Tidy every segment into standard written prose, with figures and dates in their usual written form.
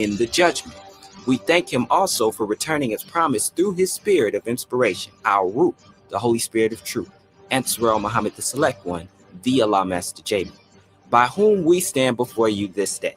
in the judgment. We thank him also for returning his promise through his spirit of inspiration, our root, the Holy Spirit of truth, and Surah Muhammad, the Select One, the Allah Master Jami, by whom we stand before you this day.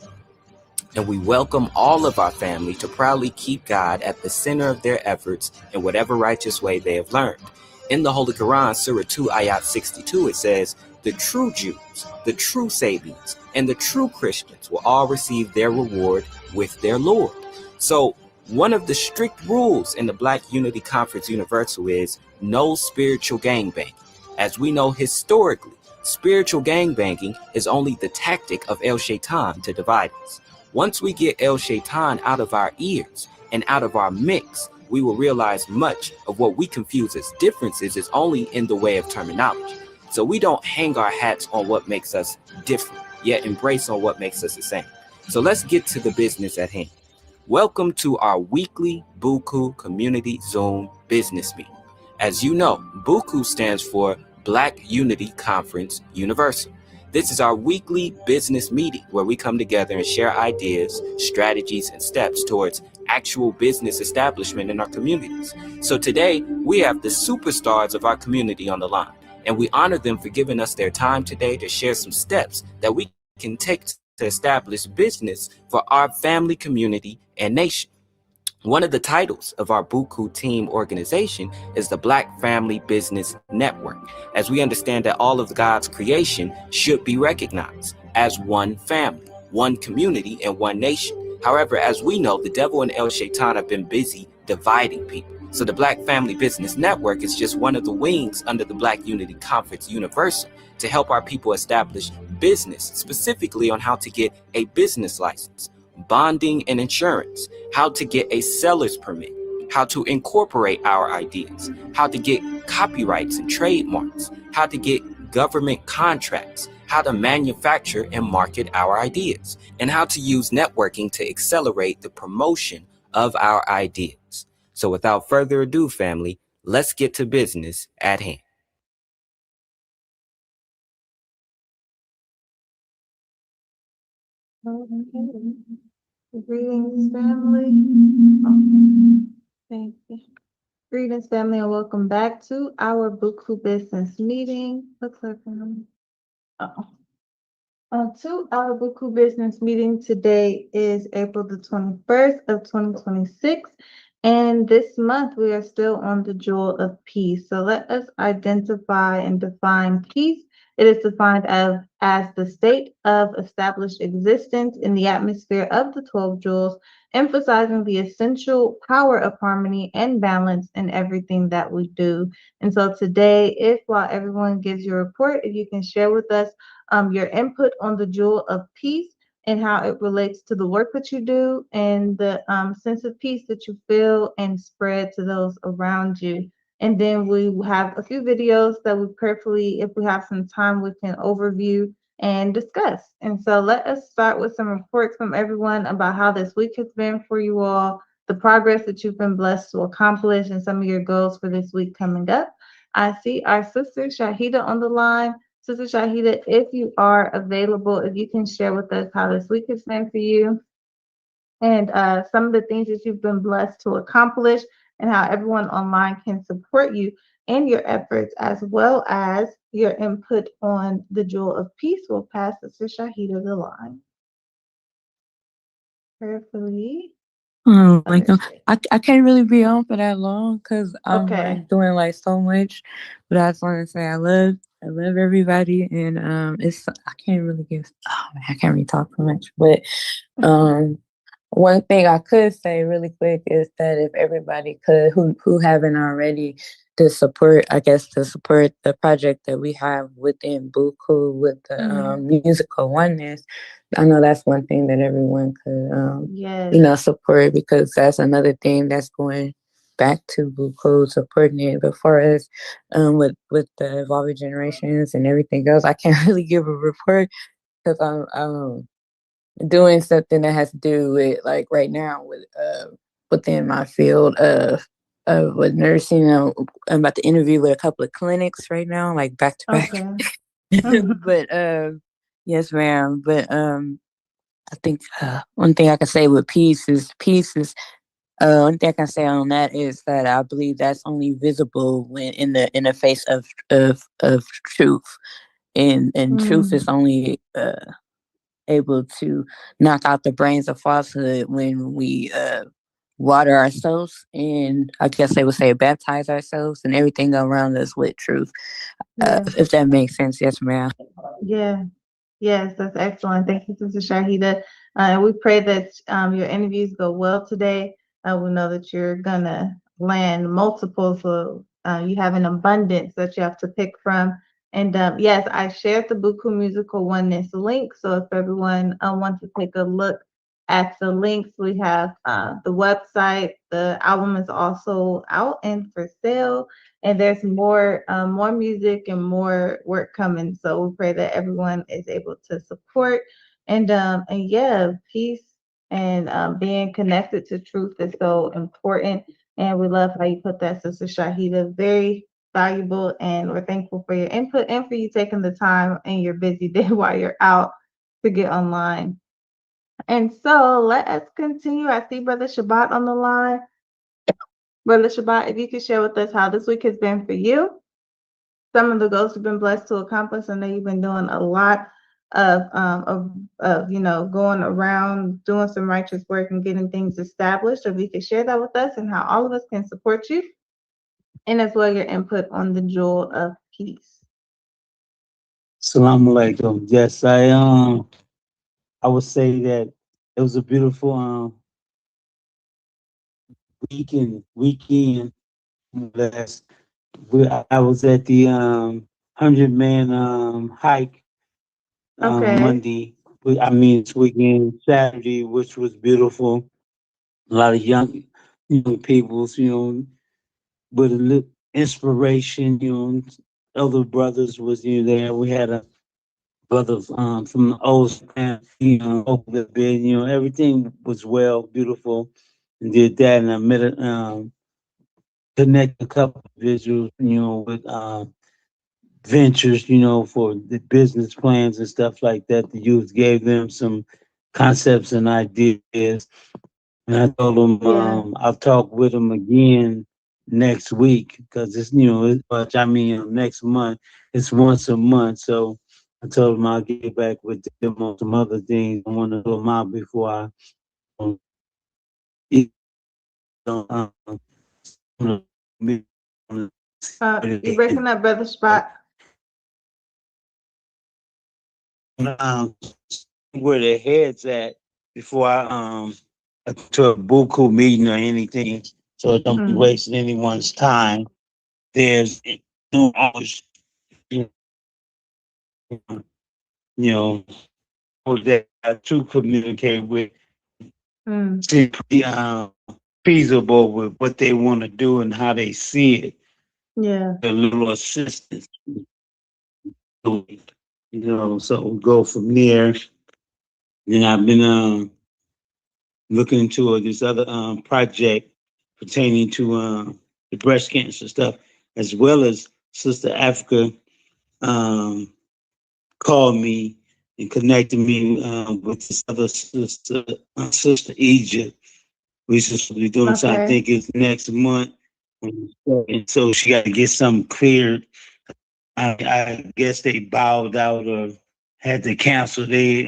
And we welcome all of our family to proudly keep God at the center of their efforts in whatever righteous way they have learned. In the Holy Quran, Surah 2, Ayat 62, it says, the true Jews, the true Sabians, and the true Christians will all receive their reward with their Lord. So one of the strict rules in the Black Unity Conference Universal is no spiritual gangbanging. As we know historically, spiritual gangbanging is only the tactic of El Shaitan to divide us. Once we get El Shaitan out of our ears and out of our mix, we will realize much of what we confuse as differences is only in the way of terminology. So we don't hang our hats on what makes us different, yet embrace on what makes us the same. So let's get to the business at hand. Welcome to our weekly BUCU Community Zoom Business Meeting. As you know, BUCU stands for Black Unity Conference Universal. This is our weekly business meeting where we come together and share ideas, strategies, and steps towards actual business establishment in our communities. So today, we have the superstars of our community on the line, and we honor them for giving us their time today to share some steps that we can take to establish business for our family, community, and nation. One of the titles of our BUCU team organization is the Black Family Business Network, as we understand that all of God's creation should be recognized as one family, one community, and one nation. However, as we know, the devil and El Shaitan have been busy dividing people. So the Black Family Business Network is just one of the wings under the Black Unity Conference Universal to help our people establish business, specifically on how to get a business license, bonding and insurance, how to get a seller's permit, how to incorporate our ideas, how to get copyrights and trademarks, how to get government contracts, how to manufacture and market our ideas, and how to use networking to accelerate the promotion of our ideas. So without further ado, family, let's get to business at hand. Greetings, family. Thank you. Greetings, family, and welcome back to our BUCU business meeting. Looks like to our BUCU business meeting today is April the 21st of 2026. And this month we are still on the jewel of peace. So let us identify and define peace. It is defined as the state of established existence in the atmosphere of the 12 jewels, emphasizing the essential power of harmony and balance in everything that we do. And so today, while everyone gives your report, if you can share with us your input on the jewel of peace and how it relates to the work that you do and the sense of peace that you feel and spread to those around you. And then we have a few videos that we prayerfully, if we have some time, we can overview and discuss. And so let us start with some reports from everyone about how this week has been for you all, the progress that you've been blessed to accomplish, and some of your goals for this week coming up. I see our sister Shahida on the line. Sister Shahida, if you are available, if you can share with us how this week has been for you and some of the things that you've been blessed to accomplish and how everyone online can support you and your efforts, as well as your input on the jewel of peace. We'll pass Sister Shahida the line. Prayerfully. Like I can't really be on for that long because I'm like doing like so much, but I just want to say I love everybody, and I can't really give. Oh man, I can't really talk too much, but one thing I could say really quick is that if everybody could, who haven't already, to support the project that we have within BUCU with the musical oneness. I know that's one thing that everyone could, support, because that's another thing that's going back to BUCU, supporting it. But far as with the evolving generations and everything else, I can't really give a report because I'm doing something that has to do with, like, right now with within my field of with nursing. I'm about to interview with a couple of clinics right now, like back to back. But yes, ma'am. But I think one thing I can say with peace is one thing I can say on that is that I believe that's only visible when in the face of truth, and truth is only able to knock out the brains of falsehood when we water ourselves, and I guess they would say baptize ourselves and everything around us with truth. If that makes sense, yes, ma'am. Yeah. Yes, that's excellent. Thank you, Sister Shahida. And we pray that your interviews go well today. We know that you're gonna land multiple, so you have an abundance that you have to pick from. And yes, I shared the BUCU Musical Oneness link. So if everyone wants to take a look at the links, we have the website. The album is also out and for sale, and there's more music and more work coming. So we pray that everyone is able to support, and yeah, peace and being connected to truth is so important. And we love how you put that, Sister Shahida. Very valuable, and we're thankful for your input and for you taking the time in your busy day while you're out to get online. And so let us continue. I see Brother Shabbat on the line. Brother Shabbat, if you could share with us how this week has been for you, some of the goals you've been blessed to accomplish. I know you've been doing a lot of going around doing some righteous work and getting things established. So if you could share that with us and how all of us can support you, and as well your input on the jewel of peace. Assalamu alaikum. Yes, I would say that it was a beautiful weekend. Last, I was at the 100-man hike Monday. This weekend, Saturday, which was beautiful. A lot of young people, with a little inspiration. Other brothers was there. We had a brother from the old family, over the bed. Everything was well, beautiful, and did that. And I met connect a couple of individuals, with ventures, for the business plans and stuff like that. The youth gave them some concepts and ideas, and I told them I'll talk with them again next week because next month. It's once a month, so I told them I'll get back with them on some other things. I want to do them out before I eat. You're breaking up, Brother Spot. Where their heads at before I to a BUCU meeting or anything, so it don't be wasting anyone's time. There's always that to communicate with, seem pretty feasible with what they want to do and how they see it. Yeah. A little assistance, so we'll go from there. Then I've been looking into this other project pertaining to the breast cancer stuff, as well as Sister Africa called me and connected me with this other sister, Sister Egypt. We're supposed to be doing something. I think it's next month. And so she got to get something cleared. I guess they bowed out or had to cancel they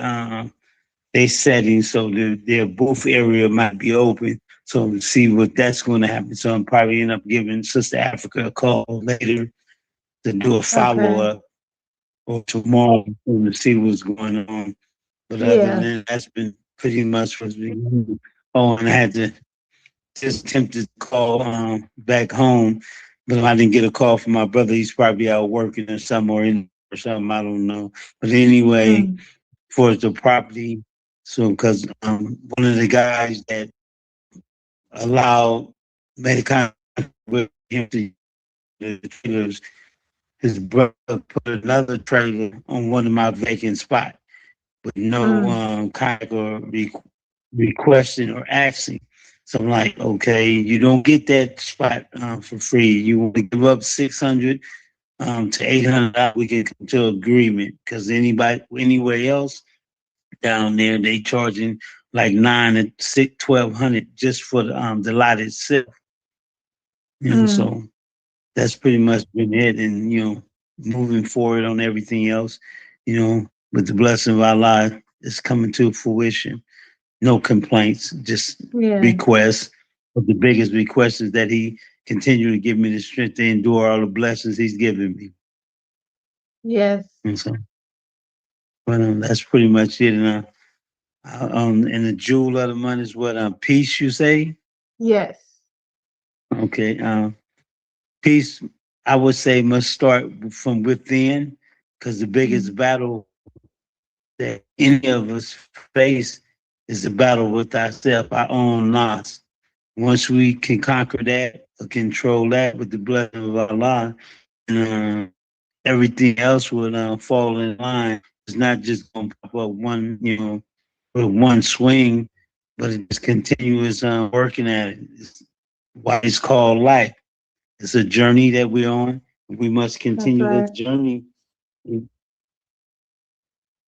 setting, so their booth area might be open. So to see what that's going to happen. So I'm probably end up giving Sister Africa a call later to do a follow up or tomorrow to see what's going on. But other than that, that's been pretty much what's been. Oh, and I had to just attempted to call back home, but I didn't get a call from my brother. He's probably out working or something or something. I don't know. But anyway, for the property, so because one of the guys that allowed made a contract with him to the trailers, his brother put another trailer on one of my vacant spots with no contract or requesting or asking. So I'm like, okay, you don't get that spot for free. You want to give up $600 to $800. We can come to agreement because anywhere else down there. They charging like $900 to $1,200 just for the lot itself. So that's pretty much been it. And moving forward on everything else, with the blessing of Allah, it's coming to fruition. No complaints, just requests. But the biggest request is that He continue to give me the strength to endure all the blessings He's given me. Yes. And so, but that's pretty much it. And the jewel of the month is what? Peace, you say? Yes. Okay. Peace, I would say, must start from within, because the biggest battle that any of us face is the battle with ourselves, our own loss. Once we can conquer that or control that with the blessing of Allah, everything else will fall in line. It's not just going to pop up with one swing, but it's continuous working at it. It's why it's called life. It's a journey that we're on. We must continue this journey.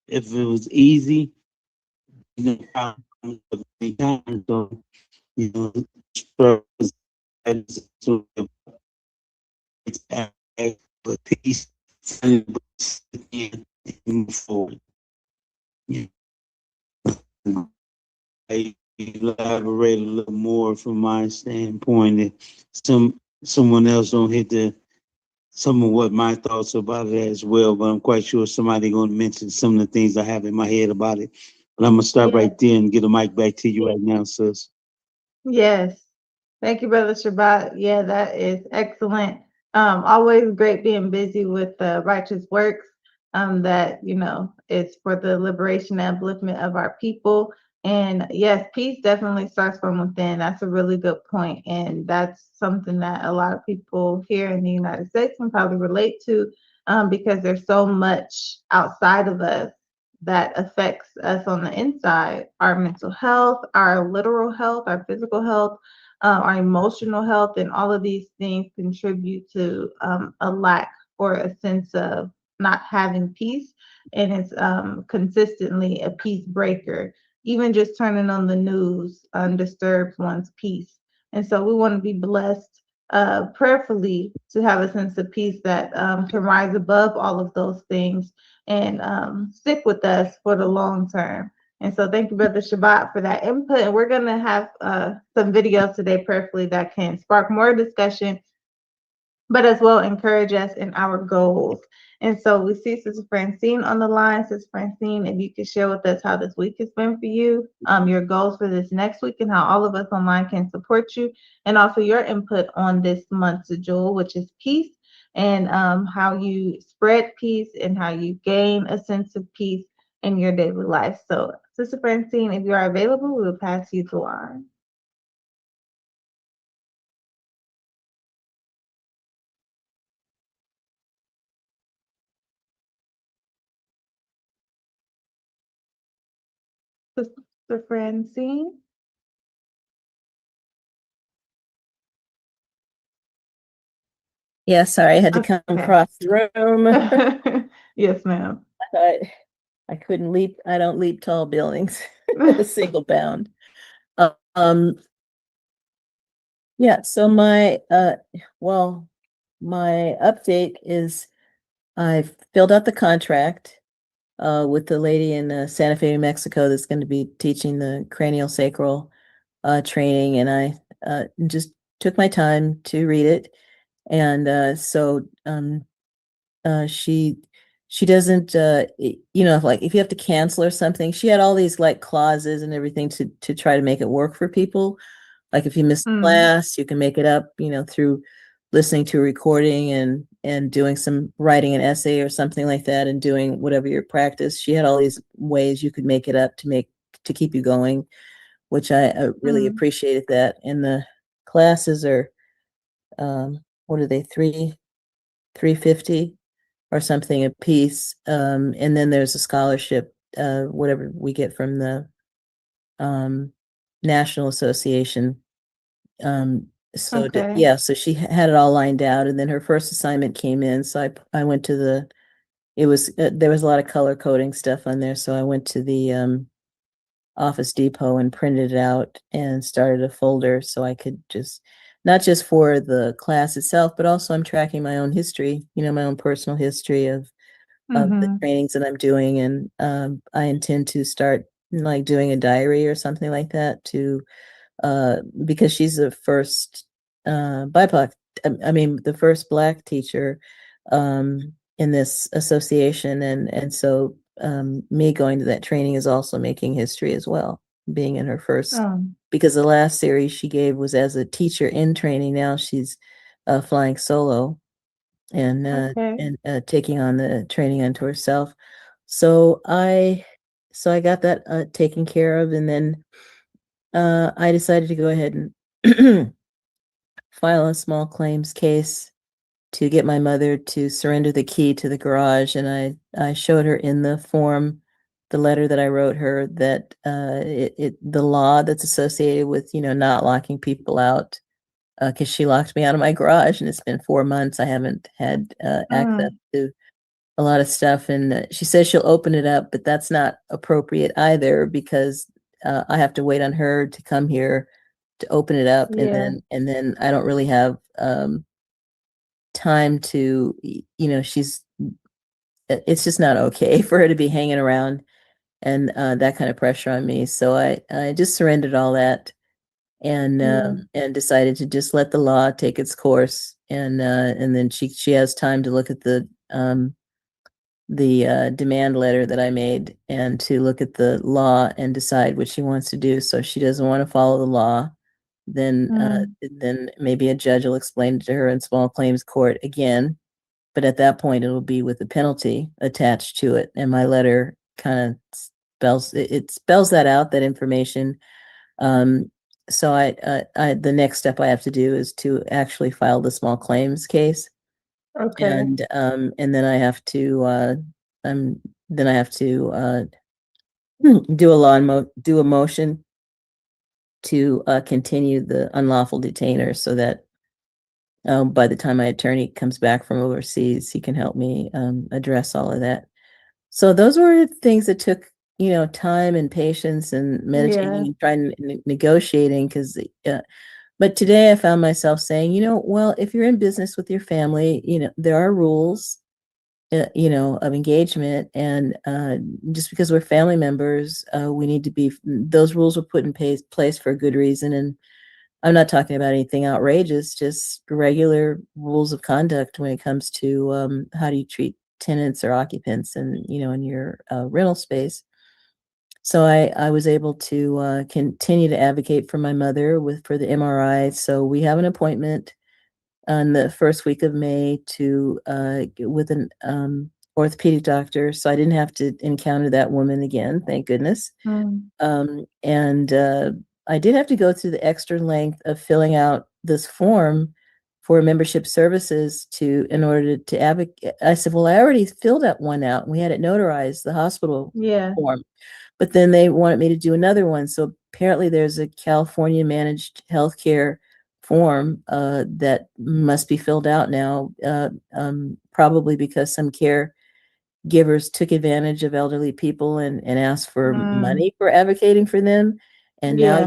If it was easy, so struggles, but peace and move forward. I elaborate a little more from my standpoint. Someone else don't hit some of what my thoughts about it as well, but I'm quite sure somebody going to mention some of the things I have in my head about it. But I'm going to stop right there and get the mic back to you right now, sis. Yes. Thank you, Brother Shabbat. Yeah, that is excellent. Always great being busy with the righteous works that, is for the liberation and upliftment of our people. And yes, peace definitely starts from within. That's a really good point. And that's something that a lot of people here in the United States can probably relate to because there's so much outside of us that affects us on the inside, our mental health, our literal health, our physical health, our emotional health, and all of these things contribute to a lack or a sense of not having peace. And it's consistently a peace breaker. Even just turning on the news disturbs one's peace. And so we want to be blessed prayerfully to have a sense of peace that can rise above all of those things and stick with us for the long term. And so thank you, Brother Shabbat, for that input. And we're going to have some videos today, prayerfully, that can spark more discussion, but as well encourage us in our goals. And so we see Sister Francine on the line. Sister Francine, if you could share with us how this week has been for you, your goals for this next week, and how all of us online can support you, and also your input on this month's jewel, which is peace, and how you spread peace and how you gain a sense of peace in your daily life. So, Sister Francine, if you are available, we will pass you the line. Sister Francine? Yeah, sorry, I had to come across the room. Yes, ma'am. I couldn't leap. I don't leap tall buildings with a single bound. Yeah, so my update is I filled out the contract with the lady in Santa Fe, New Mexico that's going to be teaching the cranial sacral training, and I just took my time to read it. And so she doesn't like if you have to cancel or something, she had all these like clauses and everything to try to make it work for people. Like if you miss class, you can make it up, through listening to a recording and doing some writing an essay or something like that, and doing whatever your practice. She had all these ways you could make it up to keep you going, which I really appreciated that. And the classes are what are they, $350 or something a piece, and then there's a scholarship, whatever we get from the National Association. So she had it all lined out, and then her first assignment came in, so I went to the it was there was a lot of color coding stuff on there, so I went to the Office Depot and printed it out and started a folder so I could just, not just for the class itself, but also I'm tracking my own history, my own personal history of the trainings that I'm doing. And I intend to start like doing a diary or something like that to because she's the first BIPOC, the first Black teacher in this association, and so me going to that training is also making history as well, being in her first, because the last series she gave was as a teacher in training. Now she's flying solo and taking on the training unto herself. So I got that taken care of, and then I decided to go ahead and file a small claims case to get my mother to surrender the key to the garage. And I showed her in the form, the letter that I wrote her, that the law that's associated with, not locking people out, because she locked me out of my garage, and it's been 4 months. I haven't had access to a lot of stuff. And she says she'll open it up, but that's not appropriate either, because I have to wait on her to come here to open it up. And then I don't really have time to, it's just not okay for her to be hanging around and that kind of pressure on me. So I just surrendered all that and decided to just let the law take its course. And then she has time to look at the demand letter that I made, and to look at the law and decide what she wants to do. So if she doesn't want to follow the law, then maybe a judge will explain it to her in small claims court again. But at that point, it'll be with a penalty attached to it. And my letter kind of spells that out, that information. So the next step I have to do is to actually file the small claims case. Okay. And then I have to do a motion to continue the unlawful detainer, so that by the time my attorney comes back from overseas, he can help me address all of that. So those were things that took time and patience and meditating and trying negotiating, because but today I found myself saying, well, if you're in business with your family, there are rules of engagement, and just because we're family members, we need to be, those rules were put in place for a good reason. And I'm not talking about anything outrageous, just regular rules of conduct when it comes to how do you treat tenants or occupants and in your rental space. So I was able to continue to advocate for my mother for the MRI. So we have an appointment on the first week of May with an orthopedic doctor. So I didn't have to encounter that woman again, thank goodness. And I did have to go through the extra length of filling out this form for membership services in order to advocate. I said, well, I already filled that one out, and we had it notarized, the hospital form. But then they wanted me to do another one. So apparently there's a California managed healthcare form that must be filled out now, probably because some caregivers took advantage of elderly people and asked for money for advocating for them. And now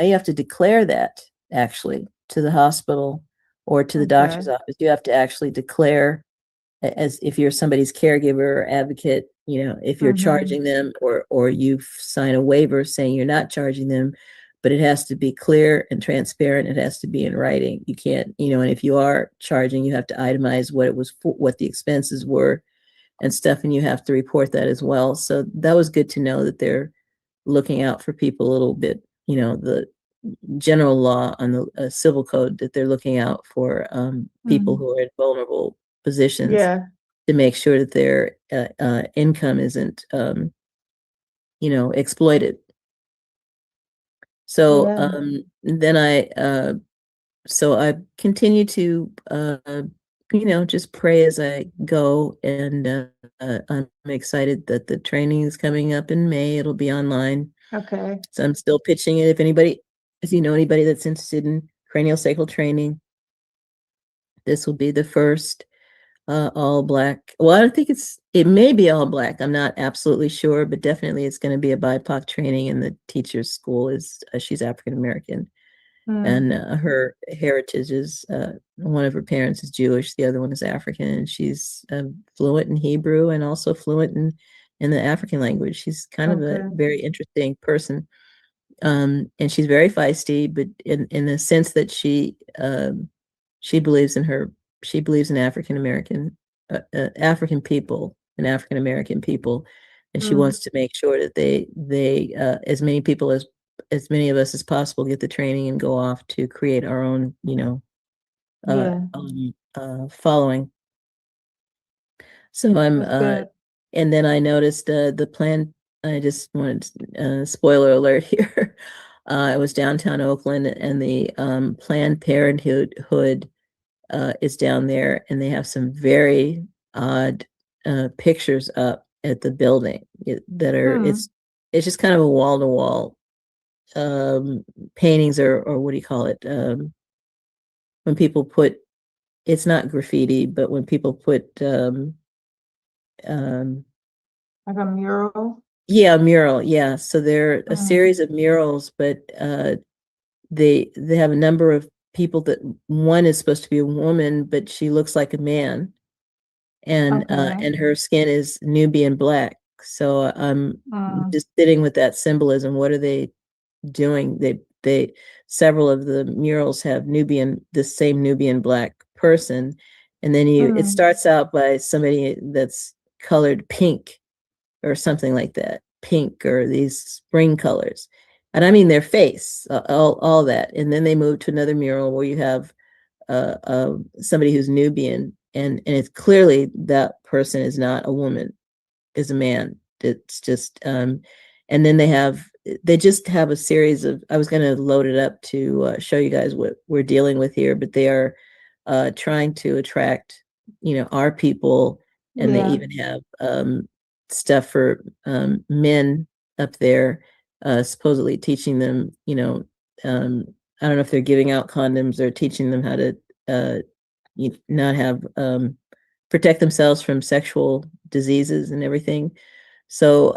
you have to declare that actually to the hospital or to the doctor's office. You have to actually declare, as if you're somebody's caregiver or advocate, if you're charging them, or you sign a waiver saying you're not charging them, but it has to be clear and transparent. It has to be in writing. You can't, and if you are charging, you have to itemize what it was for, what the expenses were and stuff, and you have to report that as well. So that was good to know that they're looking out for people a little bit, the general law on the civil code, that they're looking out for people who are in vulnerable positions to make sure that their income isn't exploited. So then I continue to just pray as I go, and I'm excited that the training is coming up in May. It'll be online. Okay. So I'm still pitching it. If you know anybody that's interested in craniosacral training, this will be the first. all black. Well, I don't think it may be all black. I'm not absolutely sure, but definitely it's going to be a BIPOC training, and the teacher's school is, she's African American. And her heritage is, one of her parents is Jewish, the other one is African, and she's fluent in Hebrew and also fluent in the African language. She's kind of a very interesting person. And she's very feisty, but in the sense that she believes in African American African people and African American people, and she wants to make sure that they as many people as many of us as possible get the training and go off to create our own, following. So I'm and then I noticed the plan. I just wanted spoiler alert here. I was downtown Oakland, and the Planned Parenthood is down there, and they have some very odd pictures up at the building that are it's just kind of a wall to wall paintings, or what do you call it? When people put, it's not graffiti, but when people put like a mural. Yeah, a mural. Yeah. So they're a series of murals, but they have a number of people that one is supposed to be a woman, but she looks like a man, and her skin is Nubian black. So I'm just sitting with that symbolism. What are they doing? They several of the murals have the same Nubian black person, and then it starts out by somebody that's colored pink or something like that, pink, or these spring colors. And I mean their face, all that. And then they move to another mural where you have somebody who's Nubian, and it's clearly that person is not a woman, is a man. It's just, and then they just have a series of, I was going to load it up to show you guys what we're dealing with here, but they are trying to attract, our people, and they even have stuff for men up there, supposedly teaching them, I don't know if they're giving out condoms or teaching them how to not have protect themselves from sexual diseases and everything. So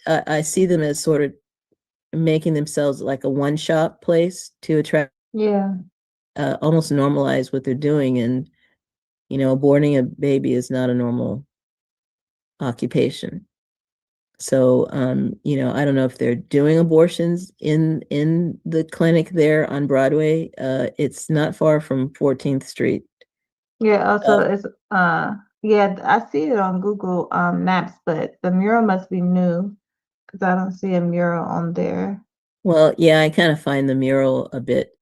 I see them as sort of making themselves like a one-shop place to attract, almost normalize what they're doing. And aborting a baby is not a normal occupation. So I don't know if they're doing abortions in the clinic there on Broadway. It's not far from 14th Street. Yeah, also it's I see it on Google Maps, but the mural must be new because I don't see a mural on there. Well, yeah, I kind of find the mural a bit,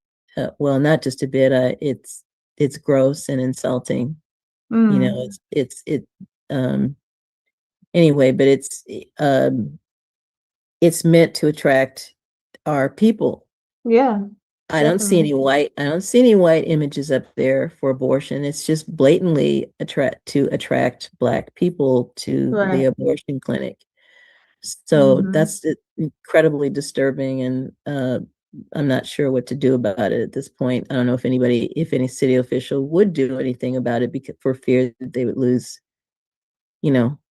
well, not just a bit. It's gross and insulting. Anyway, but it's meant to attract our people. Yeah. I don't see any white images up there for abortion. It's just blatantly attract Black people to the abortion clinic. So that's incredibly disturbing, and I'm not sure what to do about it at this point. I don't know if any city official would do anything about it for fear that they would lose,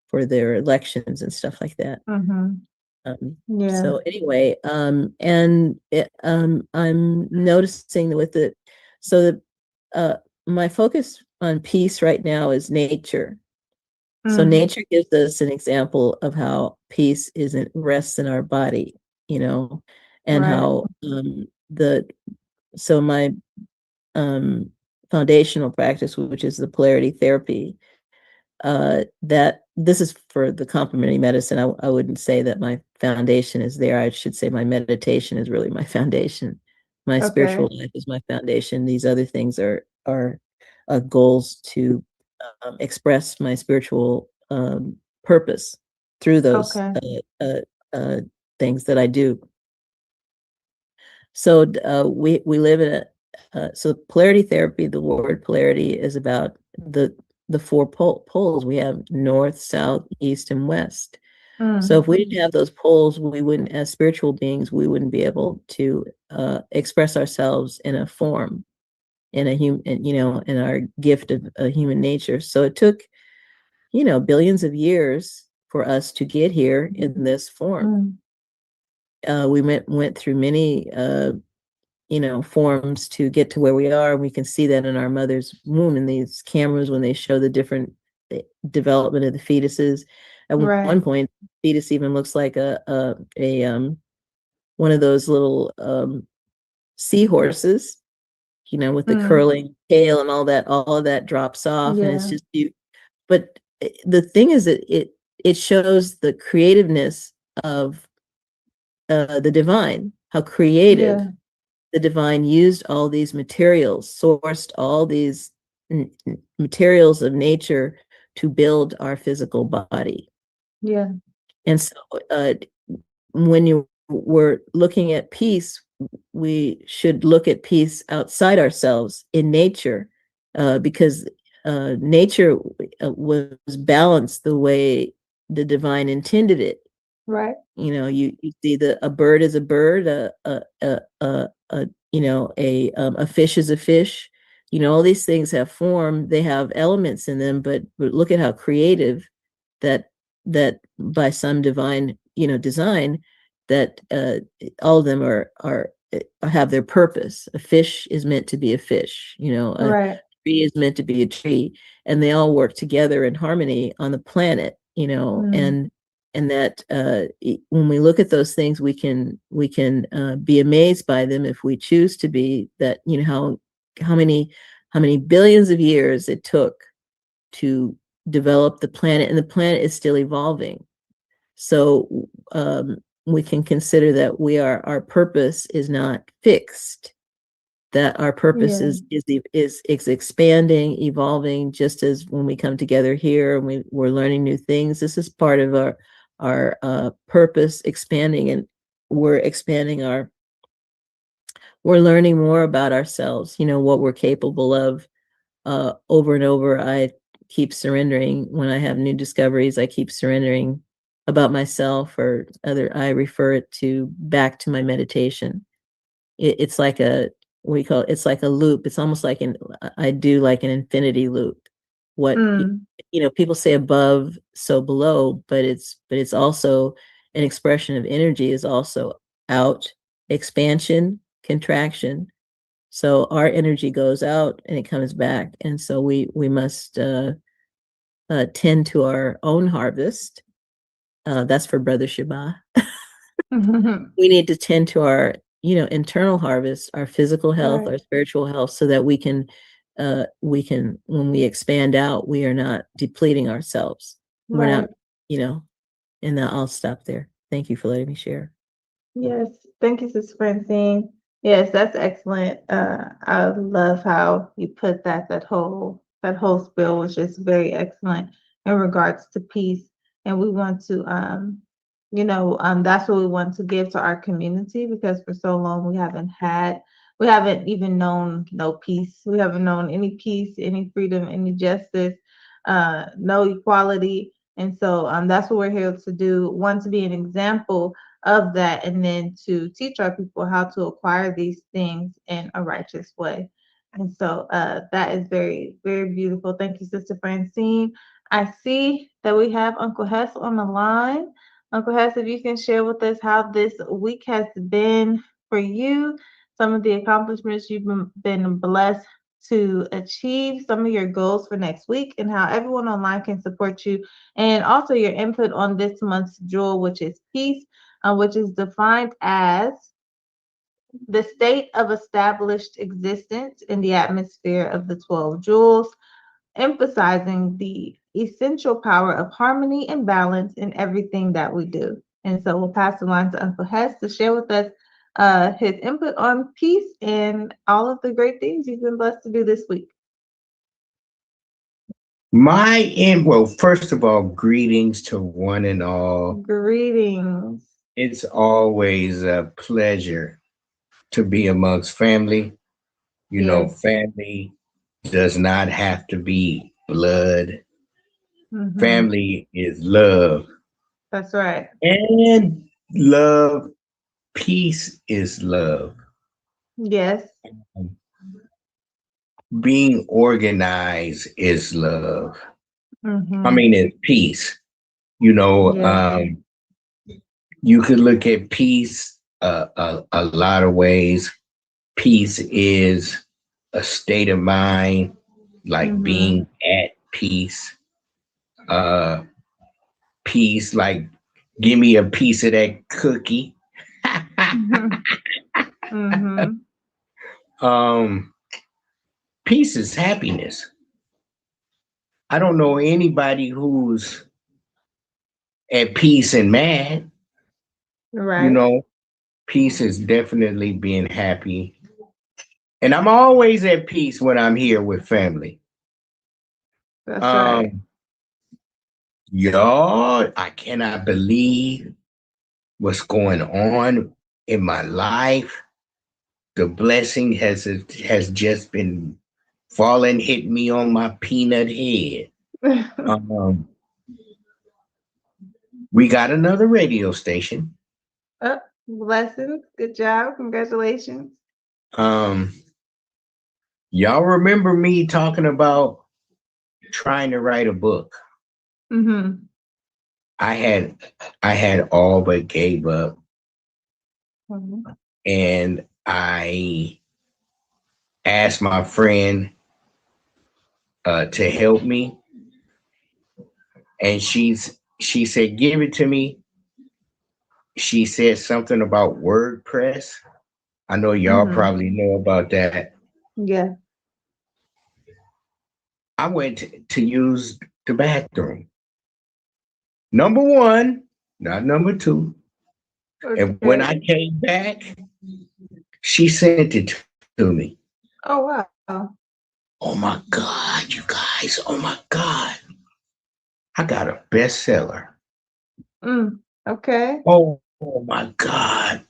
for their elections and stuff like that. So anyway, I'm noticing my focus on peace right now is nature. So nature gives us an example of how peace rests in our body, and how my foundational practice, which is the polarity therapy, that this is for the complementary medicine. I wouldn't say that my foundation is there. I should say my meditation is really my foundation. My spiritual life is my foundation. These other things are goals to express my spiritual purpose through those things that I do. So we live in so polarity therapy. The word polarity is about the four poles. We have north, south, east, and west. So if we didn't have those poles, we wouldn't, as spiritual beings, we wouldn't be able to express ourselves in a form. in in our gift of human nature. So it took, billions of years for us to get here in this form. We went through many forms to get to where we are. We can see that in our mother's womb in these cameras when they show the different development of the fetuses. At one point, fetus even looks like a one of those little seahorses, with the curling tail and all that. All of that drops off, and it's just beautiful. But the thing is that it shows the creativeness of the divine, how creative the divine used all these materials, sourced all these materials of nature to build our physical body. Yeah. And so when you were looking at peace, we should look at peace outside ourselves in nature, because nature was balanced the way the divine intended it. Right. You see a bird is a bird, a fish is a fish. All these things have form, they have elements in them, but look at how creative that by some divine, design, that all of them are have their purpose. A fish is meant to be a fish, a tree is meant to be a tree, and they all work together in harmony on the planet, and that when we look at those things, we can be amazed by them if we choose to be. That how many billions of years it took to develop the planet, and the planet is still evolving. So we can consider that our purpose is not fixed. That our purpose is expanding, evolving, just as when we come together here and we're learning new things. This is part of our purpose, expanding, and we're learning more about ourselves, what we're capable of. Over and over, I keep surrendering. When I have new discoveries, I keep surrendering about myself or I refer it back to my meditation. It's like it's like a loop. It's almost like I do like an infinity loop. What people say above, so below, but it's also an expression of energy, is also out, expansion, contraction. So our energy goes out and it comes back, and so we must tend to our own harvest. That's for Brother Shaba. We need to tend to our internal harvest, our physical health, our spiritual health, so that we can when we expand out, we are not depleting ourselves. We're not, and I'll stop there. Thank you for letting me share. Yes, thank you, Sister Francine. Yes, that's excellent. I love how you put that whole spiel was just very excellent in regards to peace. And we want to that's what we want to give to our community, because for so long we haven't even known no peace. We haven't known any peace, any freedom, any justice, no equality. And so that's what we're here to do. One, to be an example of that, and then to teach our people how to acquire these things in a righteous way. And so that is very, very beautiful. Thank you, Sister Francine. I see that we have Uncle Hess on the line. Uncle Hess, if you can share with us how this week has been for you, some of the accomplishments you've been blessed to achieve, some of your goals for next week, and how everyone online can support you, and also your input on this month's jewel, which is peace, which is defined as the state of established existence in the atmosphere of the 12 jewels, emphasizing the essential power of harmony and balance in everything that we do. And so we'll pass the line to Uncle Hess to share with us his input on peace and all of the great things he's been blessed to do this week. Well, first of all, greetings to one and all. Greetings. It's always a pleasure to be amongst family. You know, family does not have to be blood. Mm-hmm. Family is love. That's right. And love, peace is love. Yes. being organized is love. Mm-hmm. I mean, it's peace. You know, Yeah. you could look at peace a lot of ways. Peace is a state of mind, like being at peace. Peace, like give me a piece of that cookie. Mm-hmm. Peace is happiness. I don't know anybody who's at peace and mad. You Right. know, peace is definitely being happy. And I'm always at peace when I'm here with family. That's right. Y'all, I cannot believe what's going on in my life. The blessing has just been falling, hit me on my peanut head. We got another radio station. Blessings. Good job. Congratulations. Y'all remember me talking about trying to write a book? Mm-hmm. I had all but gave up, and I asked my friend to help me, and she said, "Give it to me." She said something about WordPress. I know y'all probably know about that. Yeah. I went to use the bathroom. Number one, not number two. Okay. And when I came back, she sent it to me. Oh, wow. Oh my God, you guys. Oh my God. I got a bestseller. Okay. Oh my God.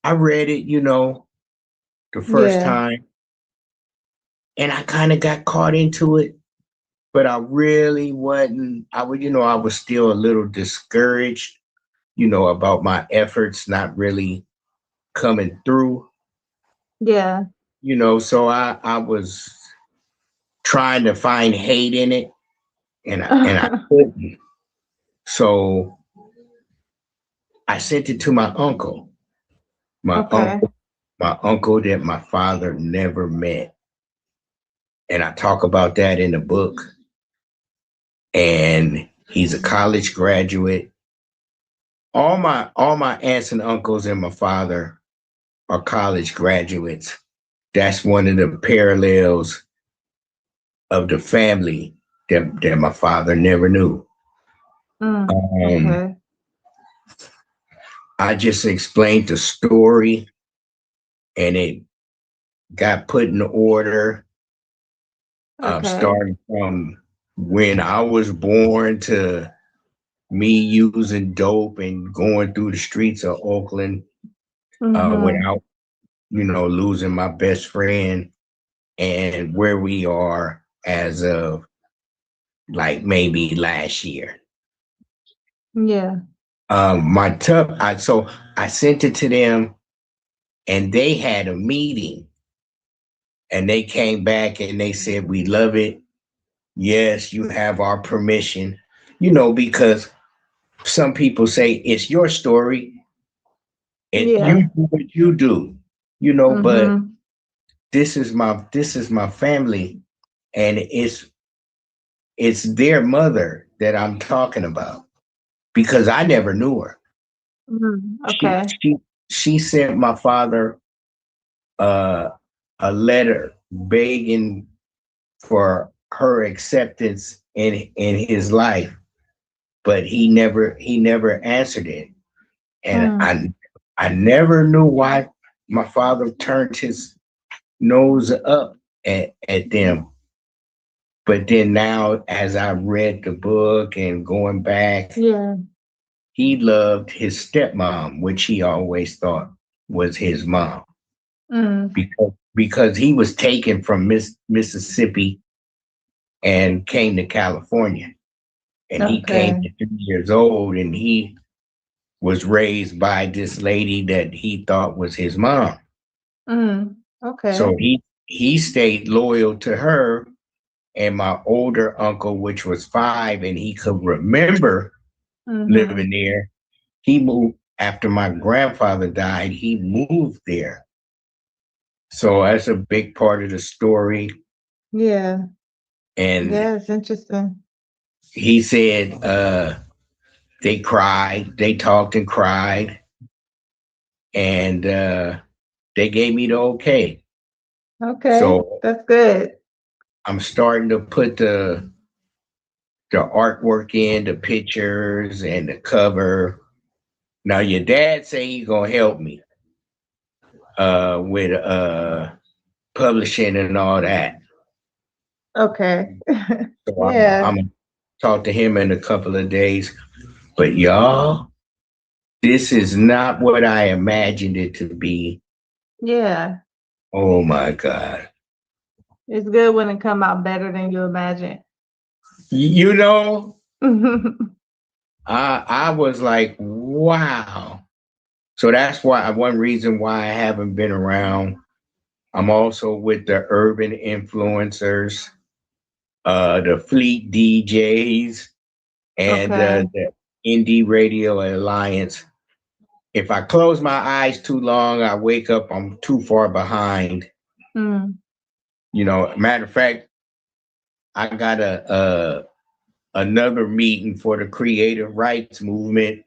I read it, the first time, and I kind of got caught into it, but I really wasn't. I was still a little discouraged, about my efforts not really coming through. Yeah. So I was trying to find hate in it, and I couldn't. So I sent it to my uncle. My Okay. uncle that my father never met. And I talk about that in the book. And he's a college graduate. All my aunts and uncles and my father are college graduates. That's one of the parallels of the family that my father never knew. Okay. I just explained the story, and it got put in order, starting from when I was born to me using dope and going through the streets of Oakland without, losing my best friend, and where we are as of like maybe last year. Yeah. So I sent it to them, and they had a meeting, and they came back and they said, "We love it. Yes, you have our permission," because some people say it's your story and you do what you do, but this is my family, and it's their mother that I'm talking about, because I never knew her. Okay. She sent my father a letter begging for her acceptance in his life, but he never answered it. And I never knew why my father turned his nose up at them. But then now, as I read the book and going back, he loved his stepmom, which he always thought was his mom, because he was taken from Mississippi and came to California. And he came at 3 years old, and he was raised by this lady that he thought was his mom. Okay. So he stayed loyal to her, and my older uncle, which was 5, and he could remember living there. He moved after my grandfather died. He moved there, so that's a big part of the story. Yeah. And yeah, it's interesting. he said they cried, they talked and cried, and they gave me the okay. Okay, So that's good. I'm starting to put the artwork in, the pictures and the cover. Now your dad say he's gonna help me with publishing and all that. Okay. So Yeah. I'm gonna talk to him in a couple of days. But y'all, this is not what I imagined it to be. Yeah. Oh my God. It's good when it come out better than you imagine. You know, I was like, wow. So that's why one reason why I haven't been around. I'm also with the urban influencers, the fleet DJs, and Okay. the Indie Radio Alliance. If I close my eyes too long, I wake up, I'm too far behind. Matter of fact, I got another meeting for the creative rights movement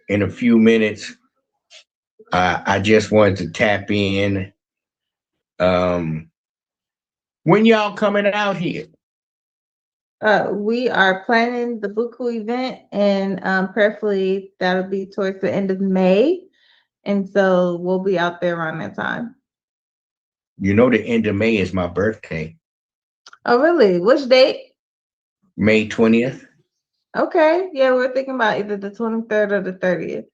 in a few minutes. I just wanted to tap in. When y'all coming out here? We are planning the BUCU event, and prayerfully that'll be towards the end of May, and so we'll be out there around that time. You know, the end of May is my birthday. Oh, really? Which date? May 20th. Okay. Yeah, we're thinking about either the 23rd or the 30th.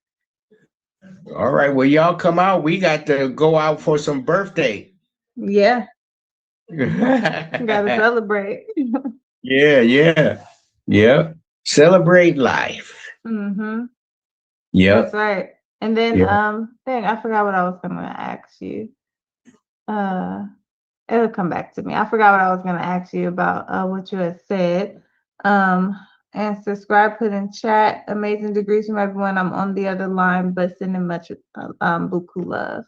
All right. Well, y'all come out. We got to go out for some birthday. Yeah. Gotta celebrate. Yeah. Celebrate life. Yeah. That's right. And then dang, I forgot what I was gonna ask you. It'll come back to me. I forgot what I was gonna ask you about what you had said. And subscribe, put in chat. Amazing degrees from everyone. I'm on the other line, but sending much BUCU love.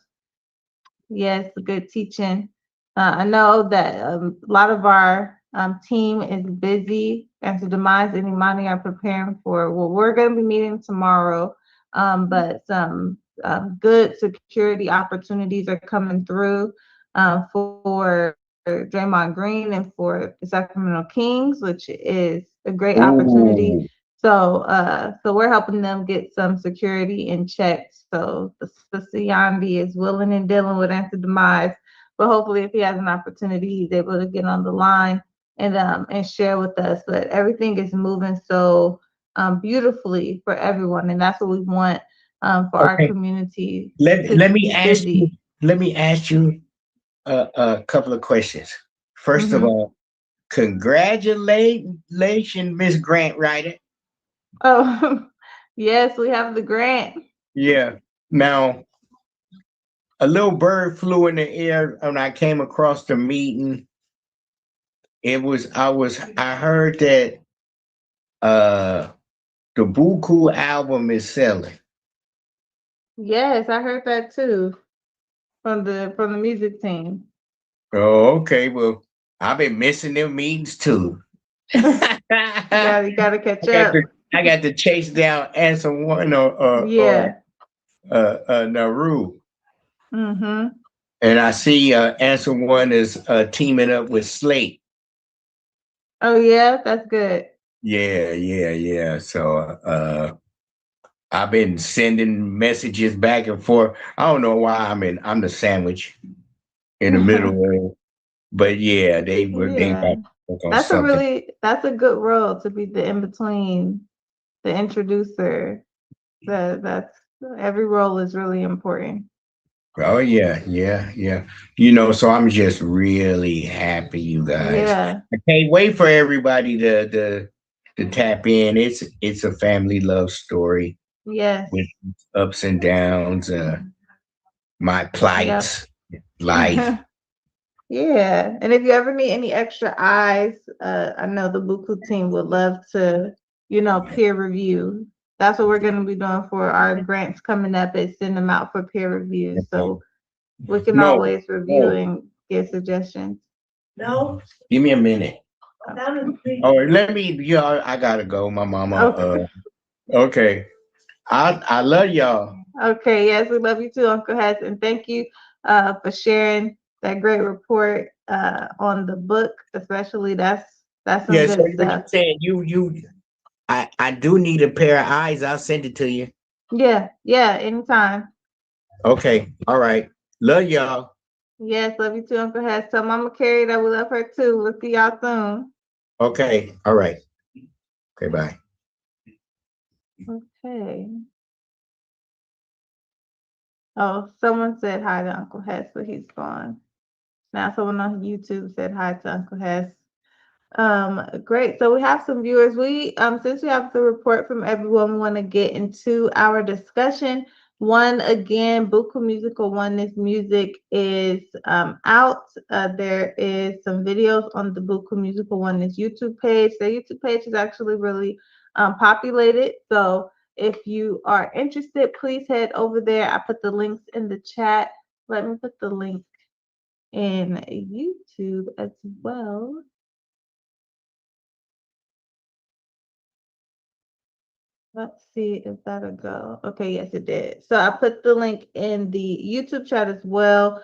Yes, good teaching. I know that a lot of our team is busy, and to demise any money are preparing for. Well, we're going to be meeting tomorrow, but some good security opportunities are coming through for Draymond Green and for the Sacramento Kings, which is a great opportunity. So we're helping them get some security in check. So the Yandi is willing and dealing with Anthony Demise, but hopefully if he has an opportunity, he's able to get on the line and share with us. But everything is moving so beautifully for everyone, and that's what we want for our community. Let me ask you a couple of questions. First of all, congratulations, Miss Grant Writer. Oh, yes, we have the grant. Yeah. Now, a little bird flew in the air when I came across the meeting. I heard that the BUCU album is selling. Yes, I heard that too from the music team. Oh, okay. Well, I've been missing them meetings too. You gotta catch up. I got to chase down Answer One or Naru. And I see Answer One is teaming up with Slate. Oh yeah, that's good. Yeah. So I've been sending messages back and forth. I don't know why I'm the sandwich in the middle. But yeah, they got that's a good role to be the in between, the introducer. That's every role is really important. Oh yeah. So I'm just really happy, you guys. Yeah. I can't wait for everybody to tap in. It's a family love story. Yes. With ups and downs, my plights. life. Yeah, and if you ever need any extra eyes, I know the BUCU team would love to, peer review. That's what we're going to be doing for our grants coming up, is send them out for peer review. So we can always review and get suggestions. No, give me a minute. Oh, let me. I gotta go. My mama. Okay. I love y'all. Okay, yes, we love you too, Uncle Hess, and thank you for sharing that great report on the book, especially that's some good So stuff. you saying I do need a pair of eyes. I'll send it to you. Yeah, anytime. Okay, all right. Love y'all. Yes, love you too, Uncle Hess. Tell Mama Carrie that we love her too. We'll see y'all soon. Okay, all right. Okay, bye. Okay. Oh, someone said hi to Uncle Hess, but he's gone. Now someone on YouTube said hi to Uncle Hess. Great. So we have some viewers. We since we have the report from everyone, we want to get into our discussion. One, again, BUCU Musical Oneness music is out. There is some videos on the BUCU Musical Oneness YouTube page. The YouTube page is actually really populated. So if you are interested, please head over there. I put the links in the chat. Let me put the link in YouTube as well. Let's see if that'll go. Okay, yes, it did. So I put the link in the YouTube chat as well.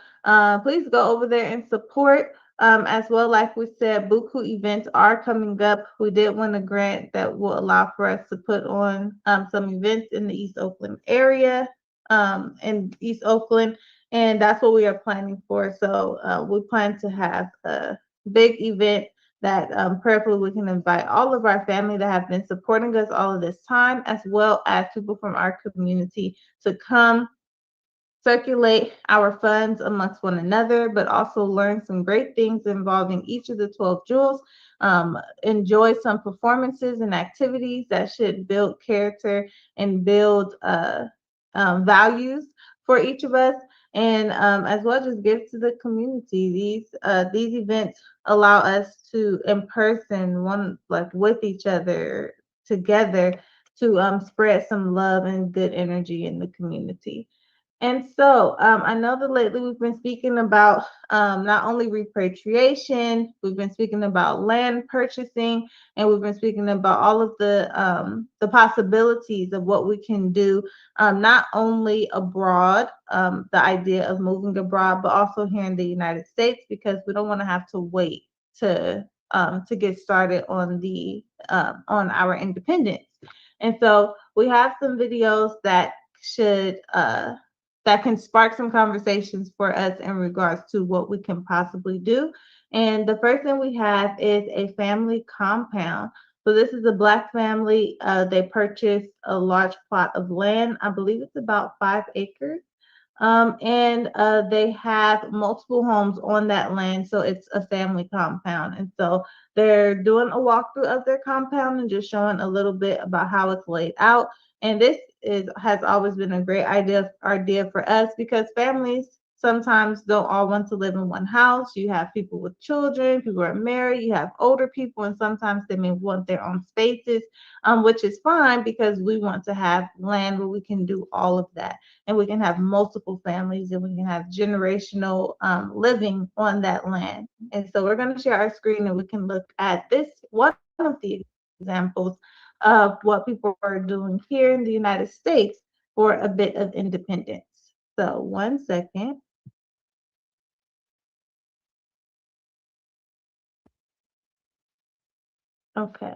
Please go over there and support. As well, like we said, BUCU events are coming up. We did win a grant that will allow for us to put on some events in the East Oakland area, and that's what we are planning for. So we plan to have a big event that prayerfully we can invite all of our family that have been supporting us all of this time, as well as people from our community, to come circulate our funds amongst one another, but also learn some great things involving each of the 12 jewels. Enjoy some performances and activities that should build character and build values for each of us, and as well just give to the community. These events allow us to, in person, with each other together, to spread some love and good energy in the community. And so I know that lately we've been speaking about not only repatriation, we've been speaking about land purchasing, and we've been speaking about all of the possibilities of what we can do, not only abroad, the idea of moving abroad, but also here in the United States, because we don't want to have to wait to get started on our independence. And so we have some videos that can spark some conversations for us in regards to what we can possibly do. And the first thing we have is a family compound. So this is a Black family. They purchased a large plot of land. I believe it's about 5 acres. And they have multiple homes on that land. So it's a family compound. And so they're doing a walkthrough of their compound and just showing a little bit about how it's laid out. And this has always been a great idea for us, because families sometimes don't all want to live in one house. You have people with children, people are married, you have older people, and sometimes they may want their own spaces, which is fine, because we want to have land where we can do all of that. And we can have multiple families, and we can have generational living on that land. And so we're going to share our screen, and we can look at this one of the examples of what people are doing here in the United States for a bit of independence. So 1 second. Okay.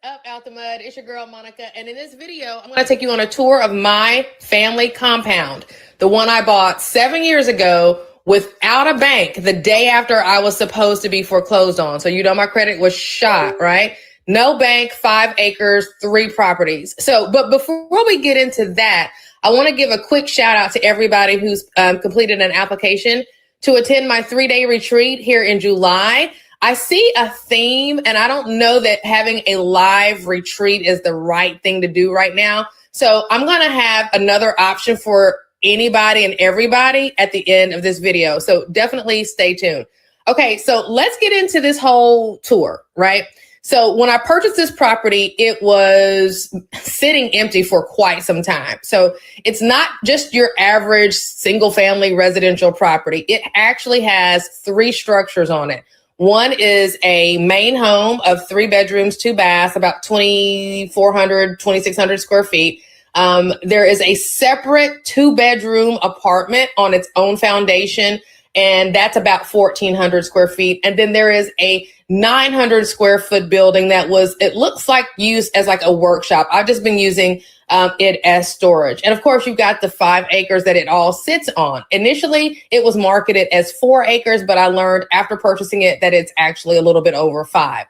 Up out the mud. It's your girl Monica, and in this video I'm going to take you on a tour of my family compound, the one I bought 7 years ago without a bank the day after I was supposed to be foreclosed on. So my credit was shot, right? No bank, 5 acres, 3 properties. So, but before we get into that, I want to give a quick shout out to everybody who's completed an application to attend my 3-day retreat here in July. I see a theme, and I don't know that having a live retreat is the right thing to do right now. So I'm going to have another option for anybody and everybody at the end of this video. So definitely stay tuned. Okay, so let's get into this whole tour, right? So when I purchased this property, it was sitting empty for quite some time. So it's not just your average single family residential property. It actually has 3 structures on it. One is a main home of 3 bedrooms, 2 baths, about 2,400, 2,600 square feet. There is a separate 2-bedroom apartment on its own foundation, and that's about 1,400 square feet. And then there is a 900 square foot building that was, it looks like used as like a workshop. I've just been using it as storage. And of course, you've got the 5 acres that it all sits on. Initially, it was marketed as 4 acres, but I learned after purchasing it that it's actually a little bit over 5.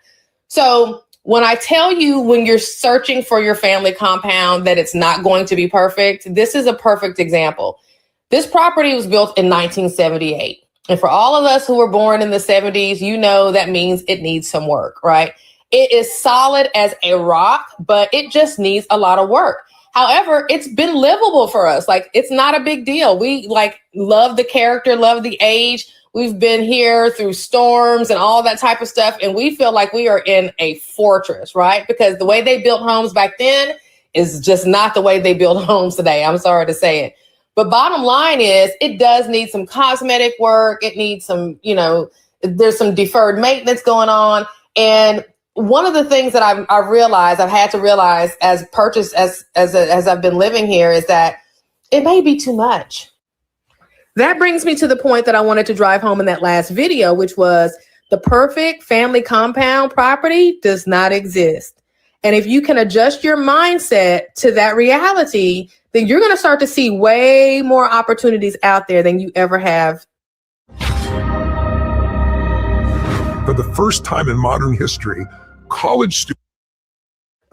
So when I tell you, when you're searching for your family compound, that it's not going to be perfect, this is a perfect example. This property was built in 1978. And for all of us who were born in the 70s, you know that means it needs some work, right? It is solid as a rock, but it just needs a lot of work. However, it's been livable for us. Like, it's not a big deal. We love the character, love the age. We've been here through storms and all that type of stuff. And we feel like we are in a fortress, right? Because the way they built homes back then is just not the way they build homes today. I'm sorry to say it. But bottom line is, it does need some cosmetic work. It needs some, there's some deferred maintenance going on. And one of the things that I've had to realize as I've been living here is that it may be too much. That brings me to the point that I wanted to drive home in that last video, which was the perfect family compound property does not exist. And if you can adjust your mindset to that reality, then you're going to start to see way more opportunities out there than you ever have. For the first time in modern history, college students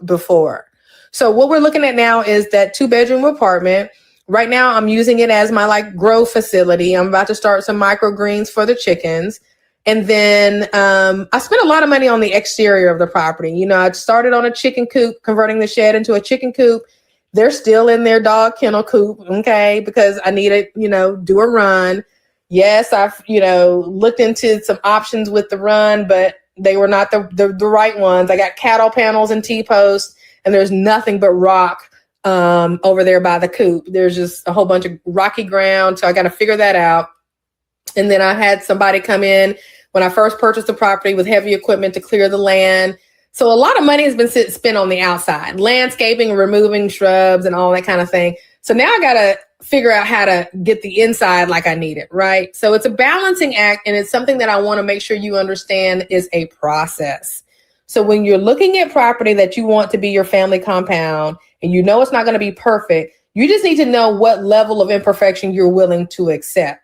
before. So what we're looking at now is that 2-bedroom apartment. Right now, I'm using it as my grow facility. I'm about to start some microgreens for the chickens. And then I spent a lot of money on the exterior of the property. I started on a chicken coop, converting the shed into a chicken coop. They're still in their dog kennel coop, okay, because I need to, do a run. Yes, I've, looked into some options with the run, but they were not the right ones. I got cattle panels and T-posts, and there's nothing but rock over there by the coop. There's just a whole bunch of rocky ground, so I got to figure that out. And then I had somebody come in when I first purchased the property with heavy equipment to clear the land. So a lot of money has been spent on the outside, landscaping, removing shrubs and all that kind of thing. So now I got to figure out how to get the inside like I need it, right? So it's a balancing act, and it's something that I want to make sure you understand is a process. So when you're looking at property that you want to be your family compound and you know it's not going to be perfect, you just need to know what level of imperfection you're willing to accept.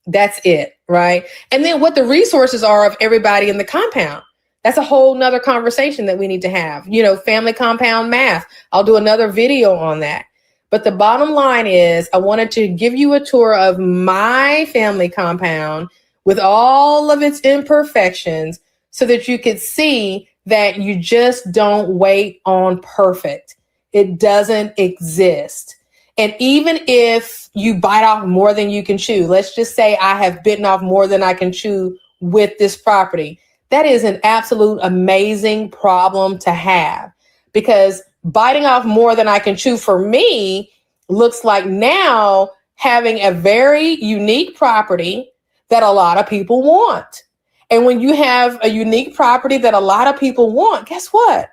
That's it, right? And then what the resources are of everybody in the compound. That's a whole nother conversation that we need to have. Family compound math. I'll do another video on that. But the bottom line is, I wanted to give you a tour of my family compound with all of its imperfections so that you could see that you just don't wait on perfect. It doesn't exist. And even if you bite off more than you can chew, let's just say I have bitten off more than I can chew with this property. That is an absolute amazing problem to have, because biting off more than I can chew for me looks like now having a very unique property that a lot of people want. And when you have a unique property that a lot of people want, guess what?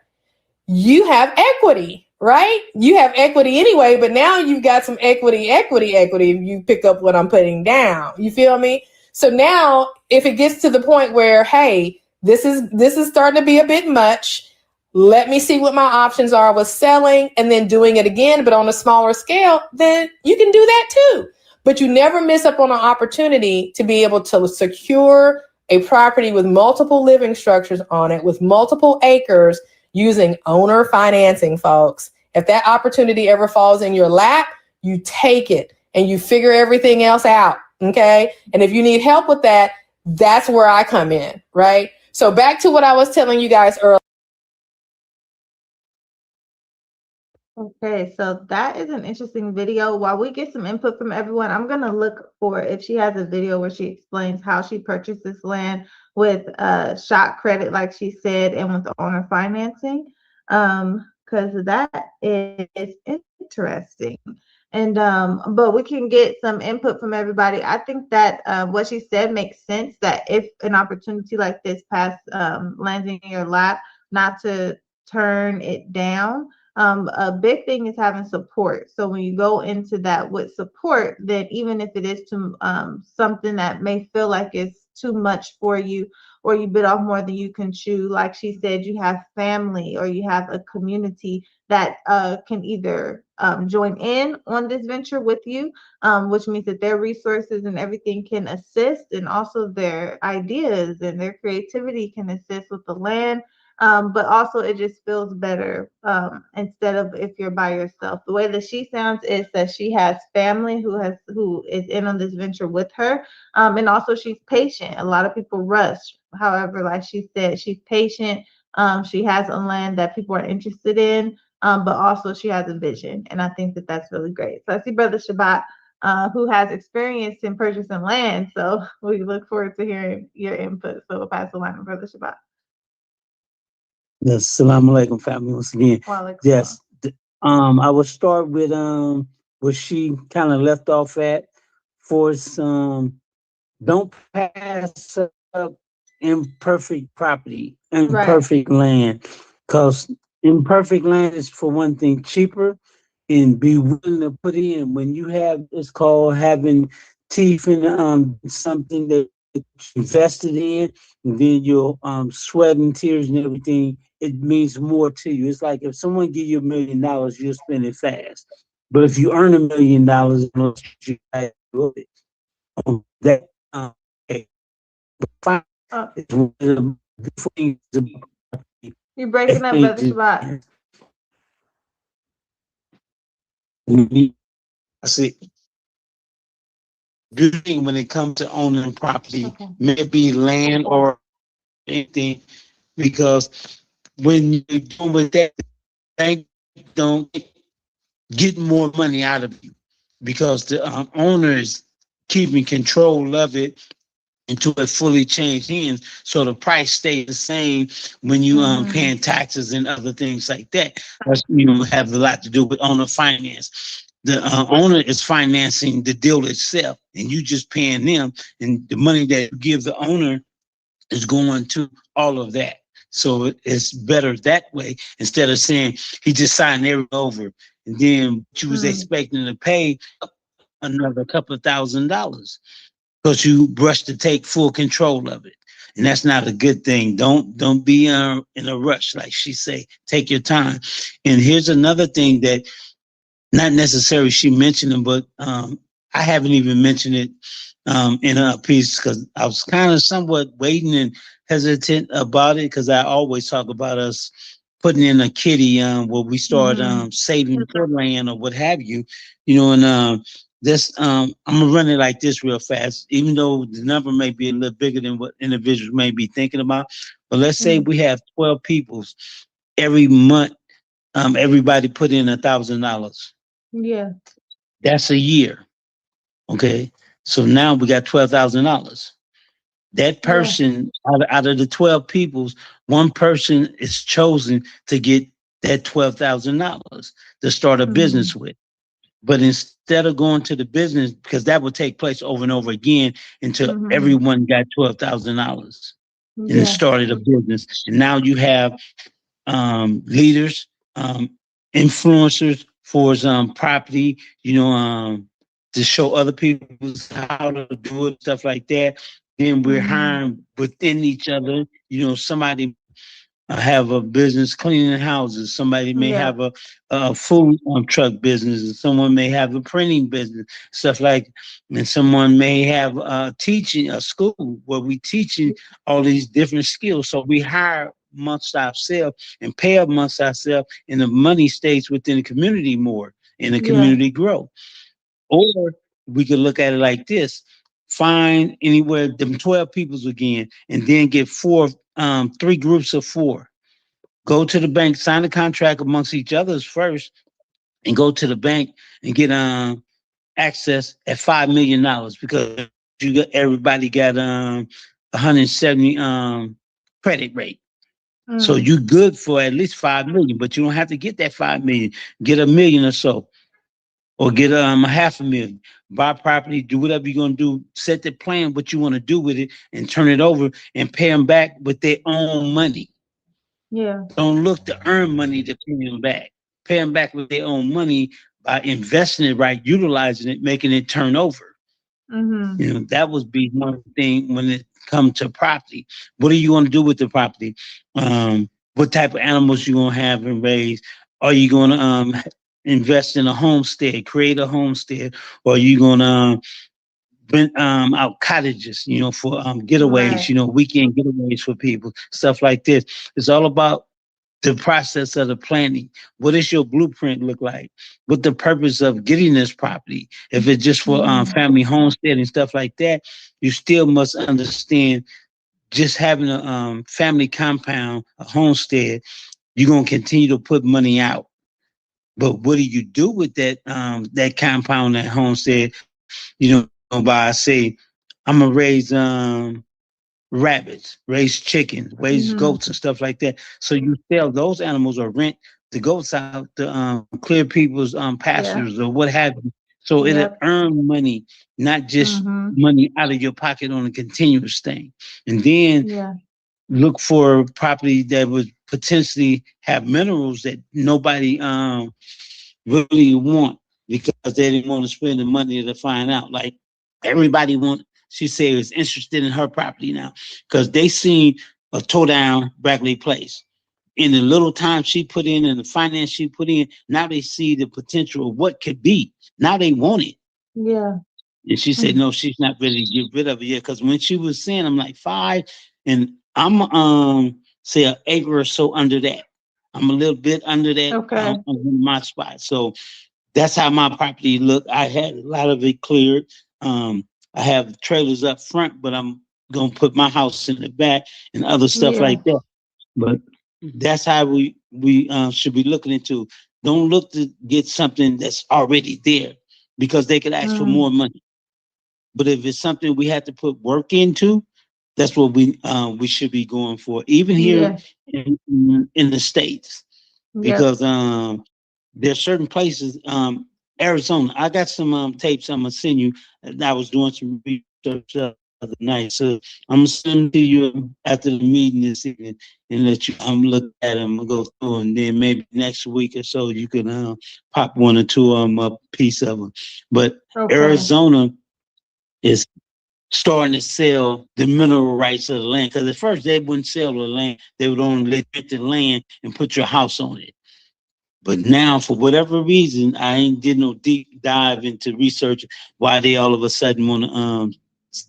You have equity, right? You have equity anyway, but now you've got some equity if you pick up what I'm putting down. You feel me? So now if it gets to the point where, hey, this is starting to be a bit much, let me see what my options are with selling and then doing it again, but on a smaller scale, then you can do that too. But you never miss up on an opportunity to be able to secure a property with multiple living structures on it, with multiple acres, using owner financing, folks. If that opportunity ever falls in your lap, you take it and you figure everything else out, okay? And if you need help with that, that's where I come in, right? So back to what I was telling you guys earlier. Okay, so that is an interesting video. While we get some input from everyone, I'm gonna look for if she has a video where she explains how she purchased this land with shot credit, like she said, and with the owner financing. Because that is interesting. And but we can get some input from everybody. I think that what she said makes sense, that if an opportunity like this lands in your lap, not to turn it down. A big thing is having support. So when you go into that with support, then even if it is something that may feel like it's too much for you, or you bit off more than you can chew, like she said, you have family or you have a community that can either join in on this venture with you, which means that their resources and everything can assist, and also their ideas and their creativity can assist with the land. But also it just feels better instead of if you're by yourself. The way that she sounds is that she has family who is in on this venture with her, and also she's patient. A lot of people rush. However, like she said, she's patient. She has a land that people are interested in, but also she has a vision, and I think that that's really great. So I see Brother Shabbat, who has experience in purchasing land. So we look forward to hearing your input. So we'll pass the line to Brother Shabbat. Yes, Assalamu alaikum, family, once again. Yes, I will start with where she kind of left off at. For some, don't pass up imperfect property, imperfect land, because imperfect land is, for one thing, cheaper, and be willing to put in. When you have, it's called having teeth in something that you invested in, and then your sweat and tears and everything, it means more to you. It's like if someone give you $1 million, you'll spend it fast. But if you earn $1 million, you have to do it. That You're breaking up, Brother Shabbat. I see. Good thing when it comes to owning property, maybe land or anything, because when you're doing with that, the bank don't get more money out of you, because the owner is keeping control of it until it fully changed hands. So the price stays the same when you paying taxes and other things like that. That's, have a lot to do with owner finance. The owner is financing the deal itself, and you just paying them, and the money that you give the owner is going to all of that. So it's better that way, instead of saying he just signed everything over, and then you was expecting to pay another couple of $1,000 because you rushed to take full control of it. And that's not a good thing. Don't be in a rush, like she say. Take your time. And here's another thing that not necessarily she mentioned it, but I haven't even mentioned it in a piece, because I was kind of somewhat waiting and hesitant about it, because I always talk about us putting in a kitty where we start saving for land or what have you, and this I'm gonna run it like this real fast, even though the number may be a little bigger than what individuals may be thinking about. But let's say we have 12 people every month. Everybody put in $1,000. Yeah. That's a year. Okay. So now we got $12,000. That person, out of the 12 peoples, one person is chosen to get that $12,000 to start a business with. But instead of going to the business, because that would take place over and over again until everyone got $12,000 and started a business. And now you have leaders, influencers for property, to show other people how to do it, stuff like that. Then we're hiring within each other. Somebody have a business cleaning houses. Somebody may have a food truck business, and someone may have a printing business, stuff like. And someone may have teaching a school where we teaching all these different skills. So we hire amongst ourselves and pay amongst ourselves, and the money stays within the community more, and the community grow. Or we could look at it like this: find anywhere them 12 peoples again, and then get 3 groups of 4. Go to the bank, sign a contract amongst each other's first, and go to the bank and get access at $5 million because everybody got 170 credit rate. So you good for at least 5 million, but you don't have to get that 5 million. Get $1 million or so, or get $500,000. Buy property, do whatever you're gonna do. Set the plan what you want to do with it, and turn it over and pay them back with their own money. Yeah. Don't look to earn money to pay them back. Pay them back with their own money by investing it right, utilizing it, making it turn over. You know, that would be one thing when it comes to property. What are you going to do with the property? What type of animals you going to have and raise? Are you going to invest in a homestead, create a homestead, or are you going to rent out cottages, you know, for getaways, Right. you know, weekend getaways for people, stuff like this. It's all about the process of the planning. What does your blueprint look like? What the purpose of getting this property? If it's just for family homestead and stuff like that, you still must understand just having a family compound, a homestead, you're gonna continue to put money out. But what do you do with that that compound, that homestead? You know, by say, I'm gonna raise rabbits, raise chickens, raise goats and stuff like that. So you sell those animals or rent the goats out to clear people's pastures or what have you. So it'll earn money, not just money out of your pocket on a continuous thing. And then look for property that would potentially have minerals that nobody really want because they didn't want to spend the money to find out. Like everybody she said is interested in her property now because they seen a toe down Brackley Place. In the little time she put in and the finance she put in, now they see the potential of what could be. Now they want it. Yeah. And she said, no, she's not ready to get rid of it yet. Because when she was saying, I'm like 5, and I'm say an acre or so under that. I'm a little bit under that on my spot. So that's how my property looked. I had a lot of it cleared. I have trailers up front, but I'm gonna put my house in the back and other stuff like that. But that's how we should be looking into. Don't look to get something that's already there because they could ask for more money. But if it's something we have to put work into, that's what we should be going for. Even here in the States, because there's certain places, Arizona. I got some tapes I'm gonna send you. I was doing some research the other night, so I'm gonna send them to you after the meeting this evening and let you look at them and go through, and then maybe next week or so you can pop 1 or 2 of them up, piece of them. But Arizona is starting to sell the mineral rights of the land because at first they wouldn't sell the land; they would only let the land and put your house on it. But now, for whatever reason, I ain't did no deep dive into research why they all of a sudden want to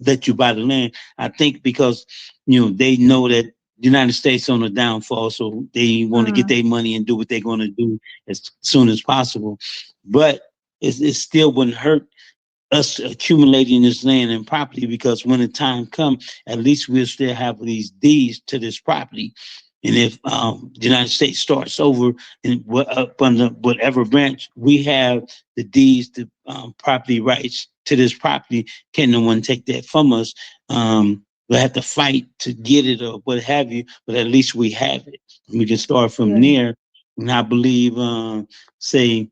let you buy the land. I think because they know that the United States on a downfall, so they want to get their money and do what they're going to do as soon as possible. But it still wouldn't hurt us accumulating this land and property because when the time comes, at least we'll still have these deeds to this property. And if the United States starts over and up under whatever branch, we have the deeds, the property rights to this property. Can no one take that from us? We'll have to fight to get it or what have you, but at least we have it. We can start from there. And I believe, say,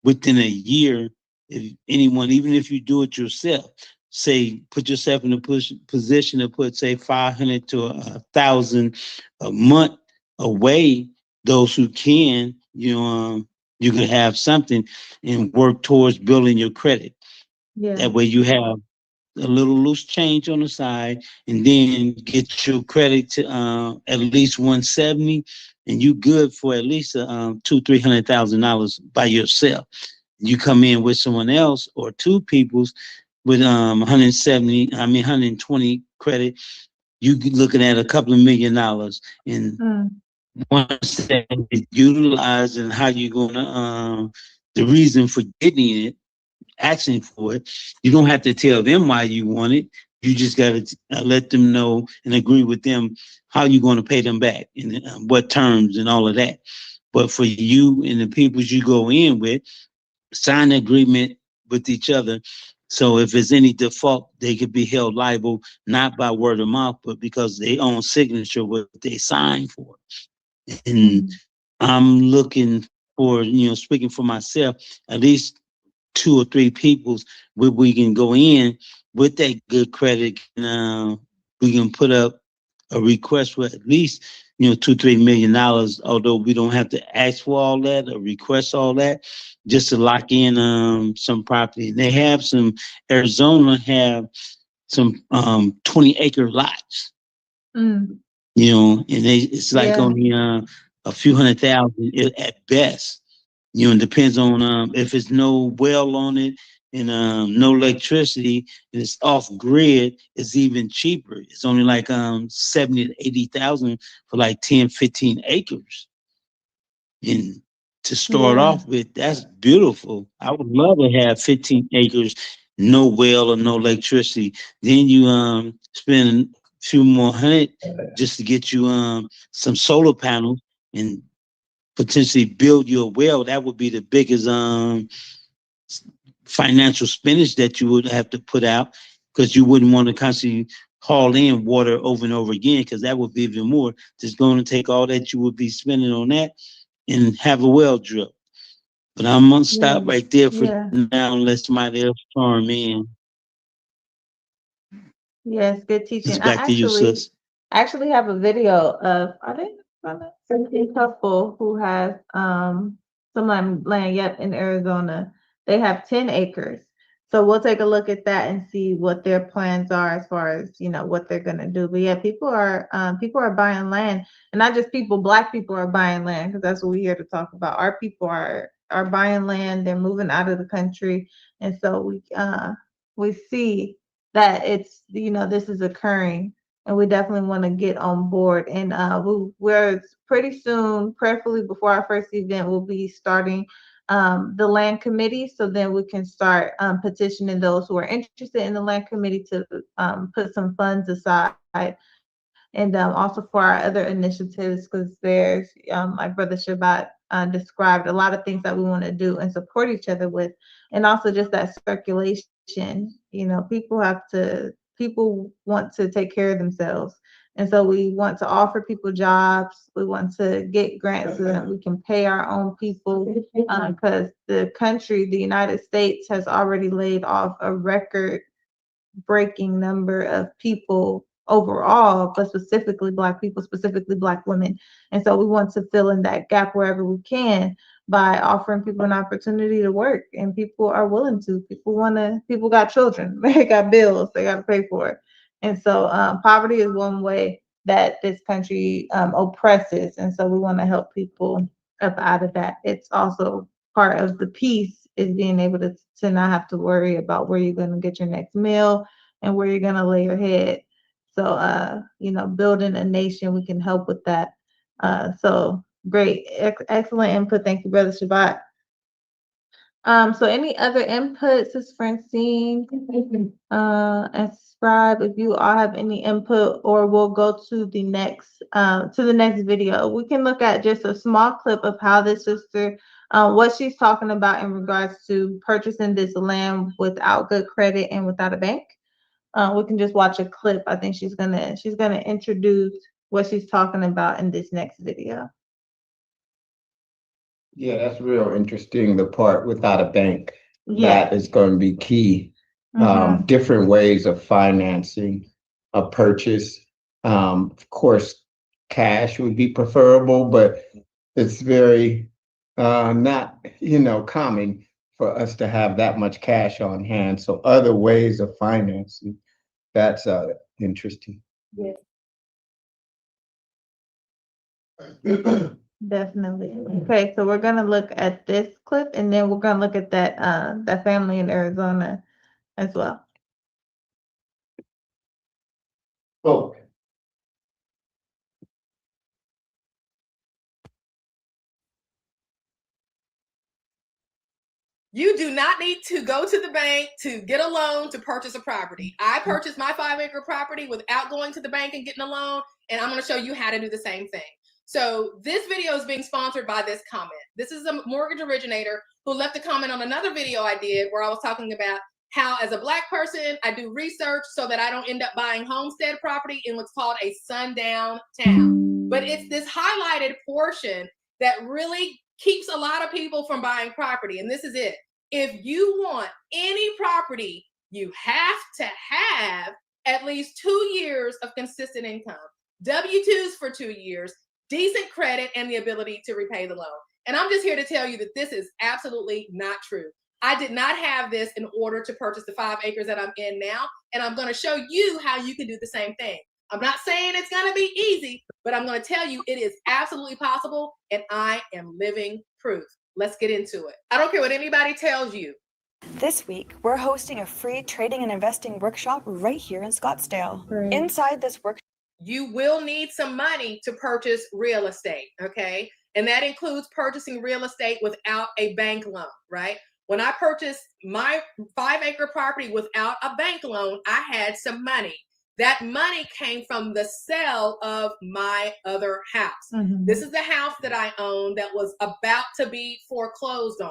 within a year, if anyone, even if you do it yourself, say, put yourself in a position to put, say, 500 to 1,000 a month away, those who can, you can have something and work towards building your credit. That way you have a little loose change on the side and then get your credit to at least 170 and you good for at least $200,000-$300,000 by yourself. You come in with someone else or 2 people's with 120 credit, you looking at a couple of $1 million. And once that is utilized and how you're gonna the reason for getting it, asking for it, you don't have to tell them why you want it. You just got to let them know and agree with them how you're going to pay them back and what terms and all of that. But for you and the people you go in with, sign an agreement with each other. So if there's any default, they could be held liable, not by word of mouth, but because they own signature what they signed for. And I'm looking for, speaking for myself, at least 2 or 3 peoples where we can go in with that good credit. We can put up a request for at least, $2-3 million, although we don't have to ask for all that or request all that, just to lock in some property. They have Arizona have some 20-acre lots. And it's like only a few $100,000 at best. It depends on if it's no well on it and no electricity, and it's off grid, it's even cheaper. It's only like 70 to 80,000 for like 10, 15 acres. And to start off with, that's beautiful. I would love to have 15 acres, no well or no electricity. Then you spend a few more hundred just to get you some solar panels and potentially build you a well. That would be the biggest financial spending that you would have to put out, because you wouldn't want to constantly haul in water over and over again, because that would be even more. Just going to take all that you would be spending on that and have a well drilled. But I'm gonna stop right there for now, unless somebody else chime in. Yes, good teaching. It's back to you, sis. I actually have a video of, are they a couple who has some land in Arizona. They have 10 acres. So we'll take a look at that and see what their plans are as far as, what they're gonna do. But yeah, people are buying land, and not just people, Black people are buying land, because that's what we're here to talk about. Our people are buying land, they're moving out of the country, and so we see that it's, this is occurring, and we definitely want to get on board. And we're pretty soon, prayerfully before our first event, we'll be starting the land committee, so then we can start petitioning those who are interested in the land committee to put some funds aside. And also for our other initiatives, because there's, like Brother Shabbat described, a lot of things that we want to do and support each other with. And also just that circulation. People want to take care of themselves. And so we want to offer people jobs. We want to get grants so that we can pay our own people, because the country, the United States, has already laid off a record-breaking number of people overall, but specifically Black people, specifically Black women. And so we want to fill in that gap wherever we can by offering people an opportunity to work, and people are willing to. People got children, they got bills, they got to pay for it. And so poverty is one way that this country oppresses, and so we want to help people up out of that. It's also part of the peace, is being able to not have to worry about where you're going to get your next meal and where you're going to lay your head. So, building a nation, we can help with that. So great, excellent input. Thank you, Brother Shabbat. So any other inputs, Sis Francine, and Scribe, if you all have any input, or we'll go to the next video. We can look at just a small clip of how this sister, what she's talking about in regards to purchasing this land without good credit and without a bank. We can just watch a clip. I think she's gonna introduce what she's talking about in this next video. Yeah, that's real interesting. The part without a bank, that is going to be key. Different ways of financing a purchase. Of course, cash would be preferable, but it's very not, common for us to have that much cash on hand. So other ways of financing, that's interesting. Yeah. Definitely. Okay, so we're gonna look at this clip, and then we're gonna look at that family in Arizona as well. Oh. You do not need to go to the bank to get a loan to purchase a property. I purchased my 5-acre property without going to the bank and getting a loan, and I'm going to show you how to do the same thing. So this video is being sponsored by this comment. This is a mortgage originator who left a comment on another video I did where I was talking about how, as a Black person, I do research so that I don't end up buying homestead property in what's called a sundown town. But it's this highlighted portion that really keeps a lot of people from buying property. And this is it. If you want any property, you have to have at least 2 years of consistent income, W-2s for 2 years, decent credit, and the ability to repay the loan. And I'm just here to tell you that this is absolutely not true. I did not have this in order to purchase the 5 acres that I'm in now. And I'm going to show you how you can do the same thing. I'm not saying it's going to be easy, but I'm going to tell you it is absolutely possible. And I am living proof. Let's get into it. I don't care what anybody tells you. This week, we're hosting a free trading and investing workshop right here in Scottsdale. Right. Inside this workshop, you will need some money to purchase real estate, okay? And that includes purchasing real estate without a bank loan, right? When I purchased my 5-acre property without a bank loan, I had some money. That money came from the sale of my other house. Mm-hmm. This is the house that I own that was about to be foreclosed on.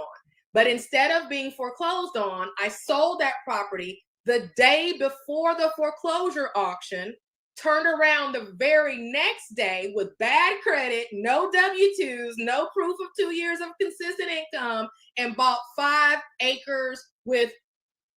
But instead of being foreclosed on, I sold that property the day before the foreclosure auction, turned around the very next day with bad credit, no W-2s, no proof of 2 years of consistent income, and bought 5 acres with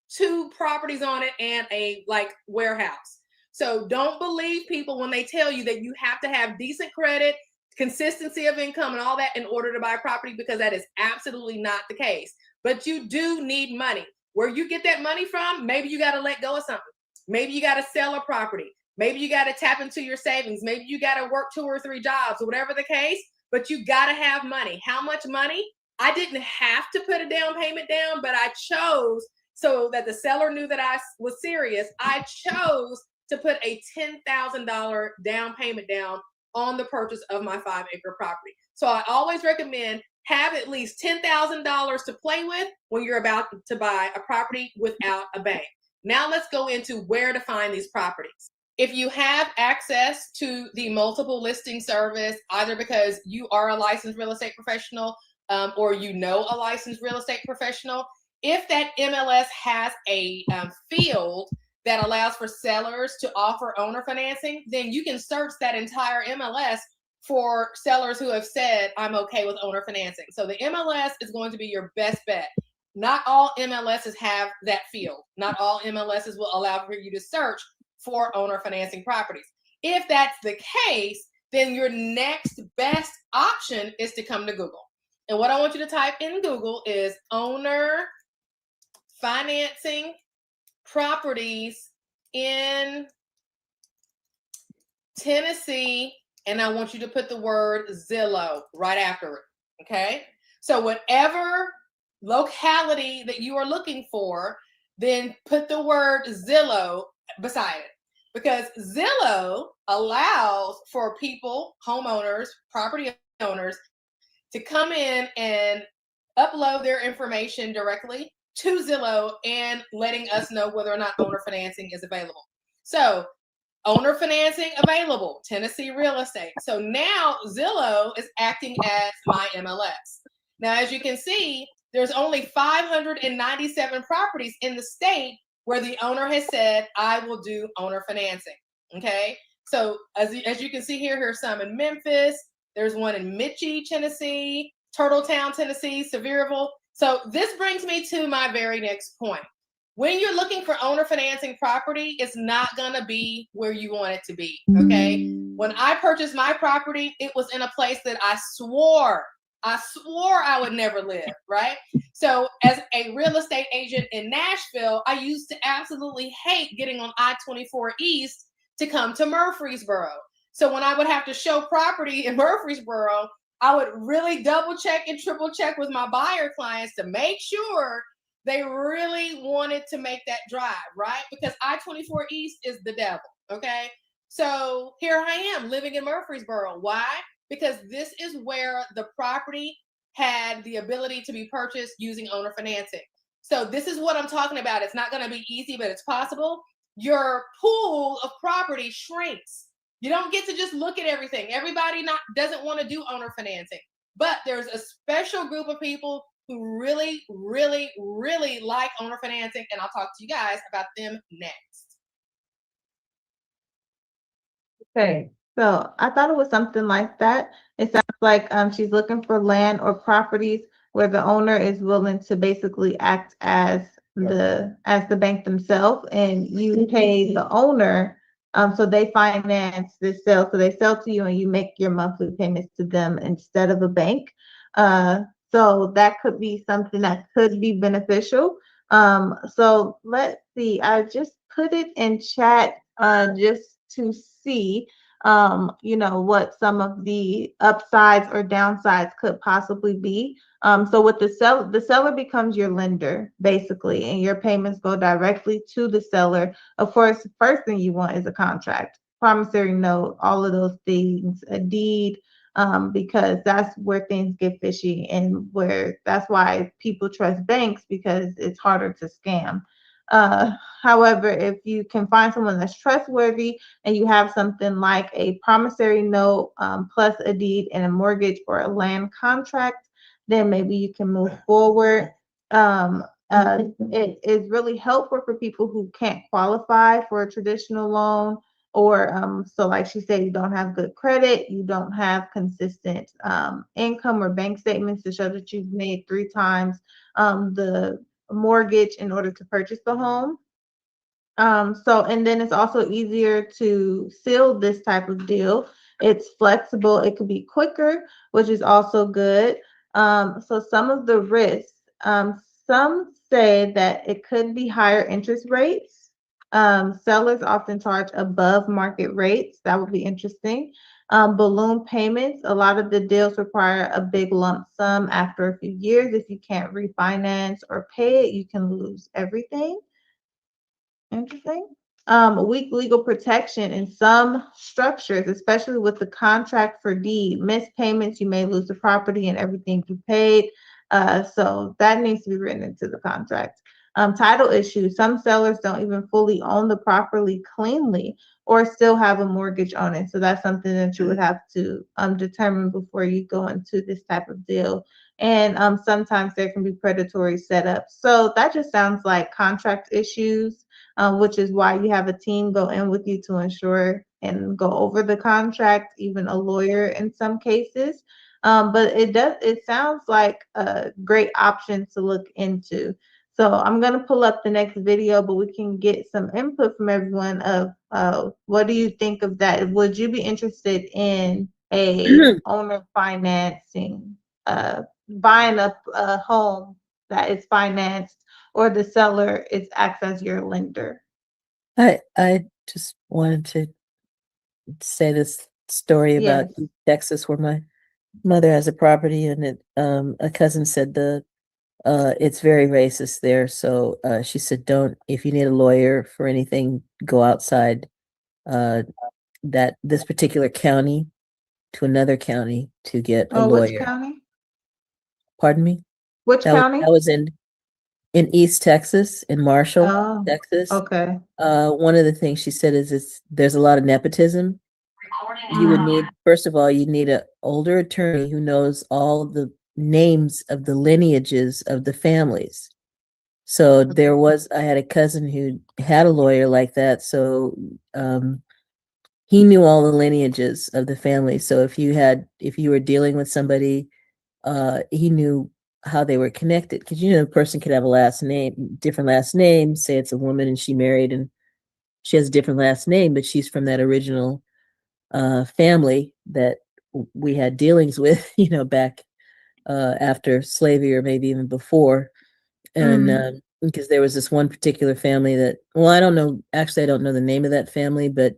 2 properties on it and a warehouse. So don't believe people when they tell you that you have to have decent credit, consistency of income, and all that in order to buy property, because that is absolutely not the case. But you do need money. Where you get that money from, maybe you got to let go of something. Maybe you got to sell a property. Maybe you got to tap into your savings. Maybe you got to work 2 or 3 jobs, or whatever the case, but you got to have money. How much money? I didn't have to put a down payment down, but I chose, so that the seller knew that I was serious, I chose to put a $10,000 down payment down on the purchase of my 5-acre property. So I always recommend have at least $10,000 to play with when you're about to buy a property without a bank. Now let's go into where to find these properties. If you have access to the multiple listing service, either because you are a licensed real estate professional or you know a licensed real estate professional, if that MLS has a field that allows for sellers to offer owner financing, then you can search that entire MLS for sellers who have said, I'm okay with owner financing. So the MLS is going to be your best bet. Not all MLSs have that field. Not all MLSs will allow for you to search for owner financing properties. If that's the case, then your next best option is to come to Google. And what I want you to type in Google is owner financing properties in Tennessee, and I want you to put the word Zillow right after it, okay? So whatever locality that you are looking for, then put the word Zillow beside it, because Zillow allows for people, homeowners, property owners, to come in and upload their information directly to Zillow and letting us know whether or not owner financing is available. So owner financing available, Tennessee real estate. So now Zillow is acting as my MLS. Now, as you can see, there's only 597 properties in the state where the owner has said, I will do owner financing, okay? So as you can see here, here's some in Memphis. There's one in Mitchie, Tennessee, Turtletown, Tennessee, Sevierville. So this brings me to my very next point. When you're looking for owner financing property, it's not gonna be where you want it to be, okay? When I purchased my property, it was in a place that I swore I would never live, right? So as a real estate agent in Nashville, I used to absolutely hate getting on I-24 East to come to Murfreesboro. So when I would have to show property in Murfreesboro, I would really double check and triple check with my buyer clients to make sure they really wanted to make that drive, right? Because I-24 East is the devil, okay? So here I am living in Murfreesboro. Why? Because this is where the property had the ability to be purchased using owner financing. So this is what I'm talking about. It's not going to be easy, but it's possible. Your pool of property shrinks. You don't get to just look at everything. Everybody doesn't want to do owner financing, but there's a special group of people who really, really, really like owner financing, and I'll talk to you guys about them next. Okay, so I thought it was something like that. It sounds like she's looking for land or properties where the owner is willing to basically act as the bank themselves, and you pay the owner. So they finance this sale. So they sell to you and you make your monthly payments to them instead of a bank. So that could be something that could be beneficial. So let's see. I just put it in chat just to see what some of the upsides or downsides could possibly be. So with the seller becomes your lender basically, and your payments go directly to the seller. Of course, the first thing you want is a contract, promissory note, all of those things, a deed, because that's where things get fishy, and that's why people trust banks, because it's harder to scam. However, if you can find someone that's trustworthy and you have something like a promissory note plus a deed and a mortgage or a land contract, then maybe you can move forward. It is really helpful for people who can't qualify for a traditional loan, or so like she said, you don't have good credit, you don't have consistent income or bank statements to show that you've made 3 times the mortgage in order to purchase the home. And then it's also easier to seal this type of deal. It's flexible, it could be quicker, which is also good. So some of the risks, some say that it could be higher interest rates. Sellers often charge above market rates. That would be interesting. Balloon payments, a lot of the deals require a big lump sum after a few years. If you can't refinance or pay it, you can lose everything. Interesting. Weak legal protection in some structures, especially with the contract for deed. Missed payments, you may lose the property and everything you paid. So that needs to be written into the contract. Title issues. Some sellers don't even fully own the property cleanly or still have a mortgage on it. So that's something that you would have to determine before you go into this type of deal. And sometimes there can be predatory setups. So that just sounds like contract issues, which is why you have a team go in with you to ensure and go over the contract, even a lawyer in some cases. But it sounds like a great option to look into. So I'm going to pull up the next video, but we can get some input from everyone of what do you think of that? Would you be interested in a owner financing, buying a home that is financed, or the seller acts as your lender? I just wanted to say this story about Texas, where my mother has a property, and a cousin said it's very racist there. So she said, if you need a lawyer for anything, go outside this particular county to another county to get a lawyer. Which county? Pardon me? Which county? That was in East Texas, in Marshall, Texas. Okay. One of the things she said is there's a lot of nepotism. You would need, first of all, you need an older attorney who knows all the names of the lineages of the families. So I had a cousin who had a lawyer like that. So he knew all the lineages of the family. So if you were dealing with somebody, he knew how they were connected, because the person could have different last name. Say it's a woman and she married and she has a different last name, but she's from that original family that we had dealings with, back after slavery, or maybe even before. And because there was this one particular family that, I don't know the name of that family, but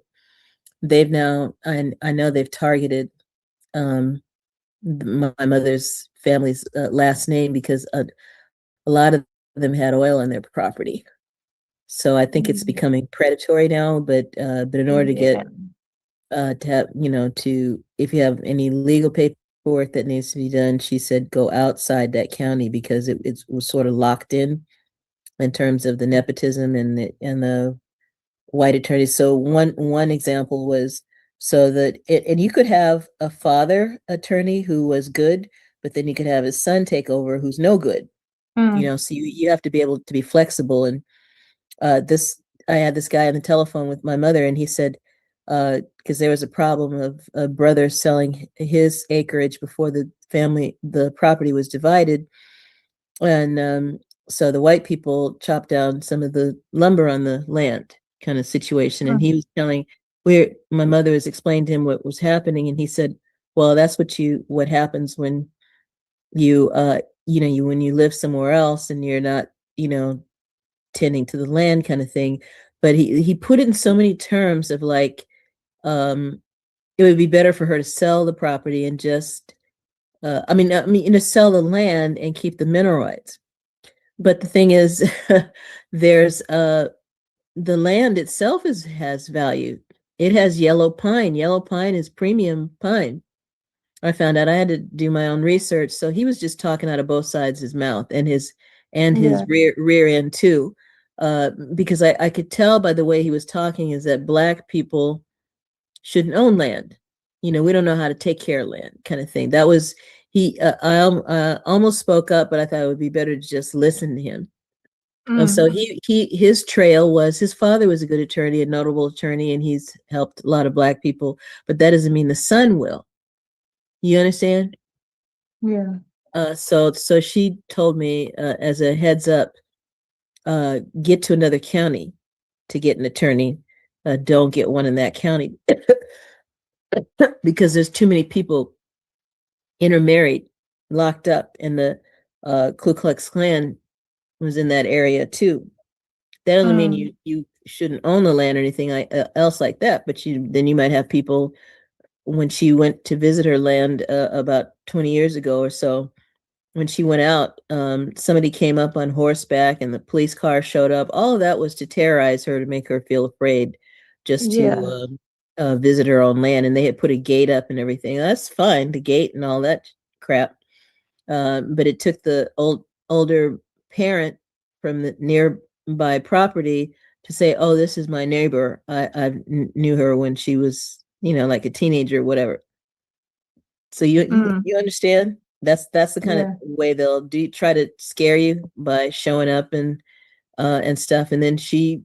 they've now, I know they've targeted my mother's family's last name, because a lot of them had oil on their property. So I think it's becoming predatory now, but in order to get to have, if you have any legal paperwork that needs to be done, she said go outside that county, because it was sort of locked in terms of the nepotism and the white attorneys. So one example was So that and you could have a father attorney who was good, but then you could have his son take over who's no good. So you have to be able to be flexible. And I had this guy on the telephone with my mother, and he said, because there was a problem of a brother selling his acreage before the property was divided. And so the white people chopped down some of the lumber on the land kind of situation. And he was telling my mother was explaining to him what was happening. And he said, well, that's what happens when you when you live somewhere else and you're not, tending to the land kind of thing. But he put it in so many terms of like, it would be better for her to sell the property and just, sell the land and keep the mineral rights. But the thing is, there's the land itself has value. It has yellow pine. Yellow pine is premium pine. I found out. I had to do my own research. So he was just talking out of both sides of his mouth and his rear end too. Because I could tell by the way he was talking is that Black people shouldn't own land. We don't know how to take care of land kind of thing. That was, I almost spoke up, but I thought it would be better to just listen to him. And so his trail was, his father was a good attorney, a notable attorney, and he's helped a lot of Black people, but that doesn't mean the son will. You understand? Yeah. So she told me, as a heads up, get to another county to get an attorney. Don't get one in that county because there's too many people intermarried, locked up, and the Ku Klux Klan was in that area too. That doesn't mean you shouldn't own the land or anything else like that, but then you might have people. When she went to visit her land about 20 years ago or so, when she went out, somebody came up on horseback and the police car showed up. All of that was to terrorize her, to make her feel afraid, just to visit her own land. And they had put a gate up and everything. That's fine, the gate and all that crap. But it took the older parent from the nearby property to say, oh, this is my neighbor. I knew her when she was, like a teenager or whatever. So you understand? That's the kind of way they'll try to scare you by showing up and stuff. And then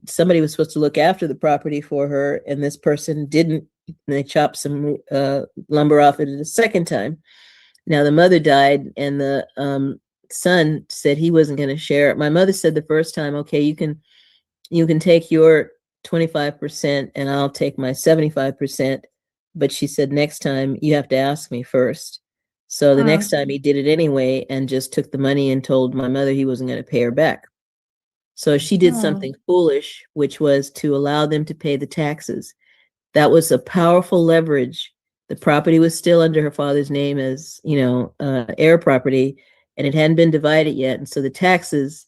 somebody was supposed to look after the property for her, and this person didn't. And they chopped some lumber off it a second time. Now the mother died, and the son said he wasn't going to share it. My mother said the first time, okay, you can take your 25% and I'll take my 75%. But she said, next time you have to ask me first. So the next time he did it anyway and just took the money and told my mother he wasn't going to pay her back. So she did something foolish, which was to allow them to pay the taxes. That was a powerful leverage. The property was still under her father's name as, heir property, and it hadn't been divided yet. And so the taxes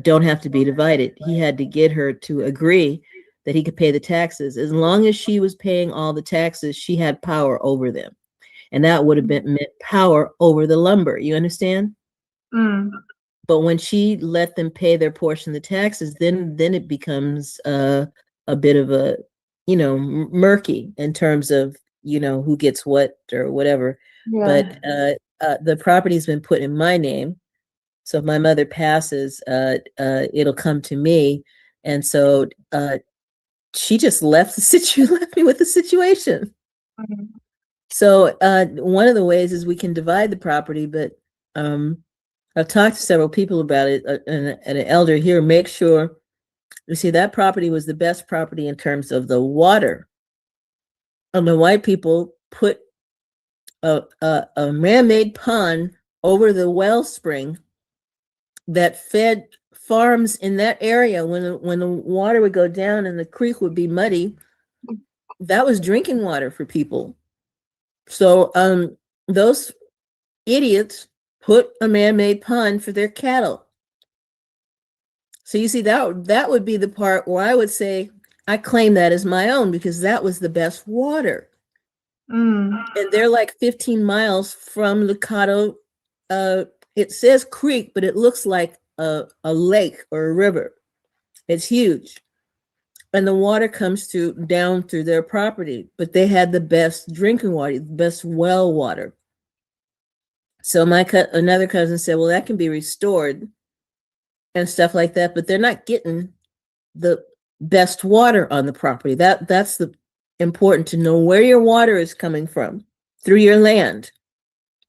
don't have to be divided. He had to get her to agree that he could pay the taxes. As long as she was paying all the taxes, she had power over them. And that would have meant power over the lumber. You understand? But when she let them pay their portion of the taxes, then it becomes a bit of a, murky in terms of, who gets what or whatever. Yeah. But the property's been put in my name. So if my mother passes, it'll come to me. And so she just left me with the situation. So one of the ways is we can divide the property, but I've talked to several people about it, and an elder here, make sure, you see, that property was the best property in terms of the water. And the white people put a man-made pond over the wellspring that fed farms in that area. When the water would go down and the creek would be muddy, that was drinking water for people. So those idiots put a man-made pond for their cattle. So you see, that would be the part where I would say I claim that as my own, because that was the best water. And they're like 15 miles from Licado. It says creek, but it looks like a lake or a river. It's huge. and the water comes down through their property, but they had the best drinking water, the best well water. So another cousin said, well, that can be restored and stuff like that, but they're not getting the best water on the property. That's the important to know where your water is coming from through your land,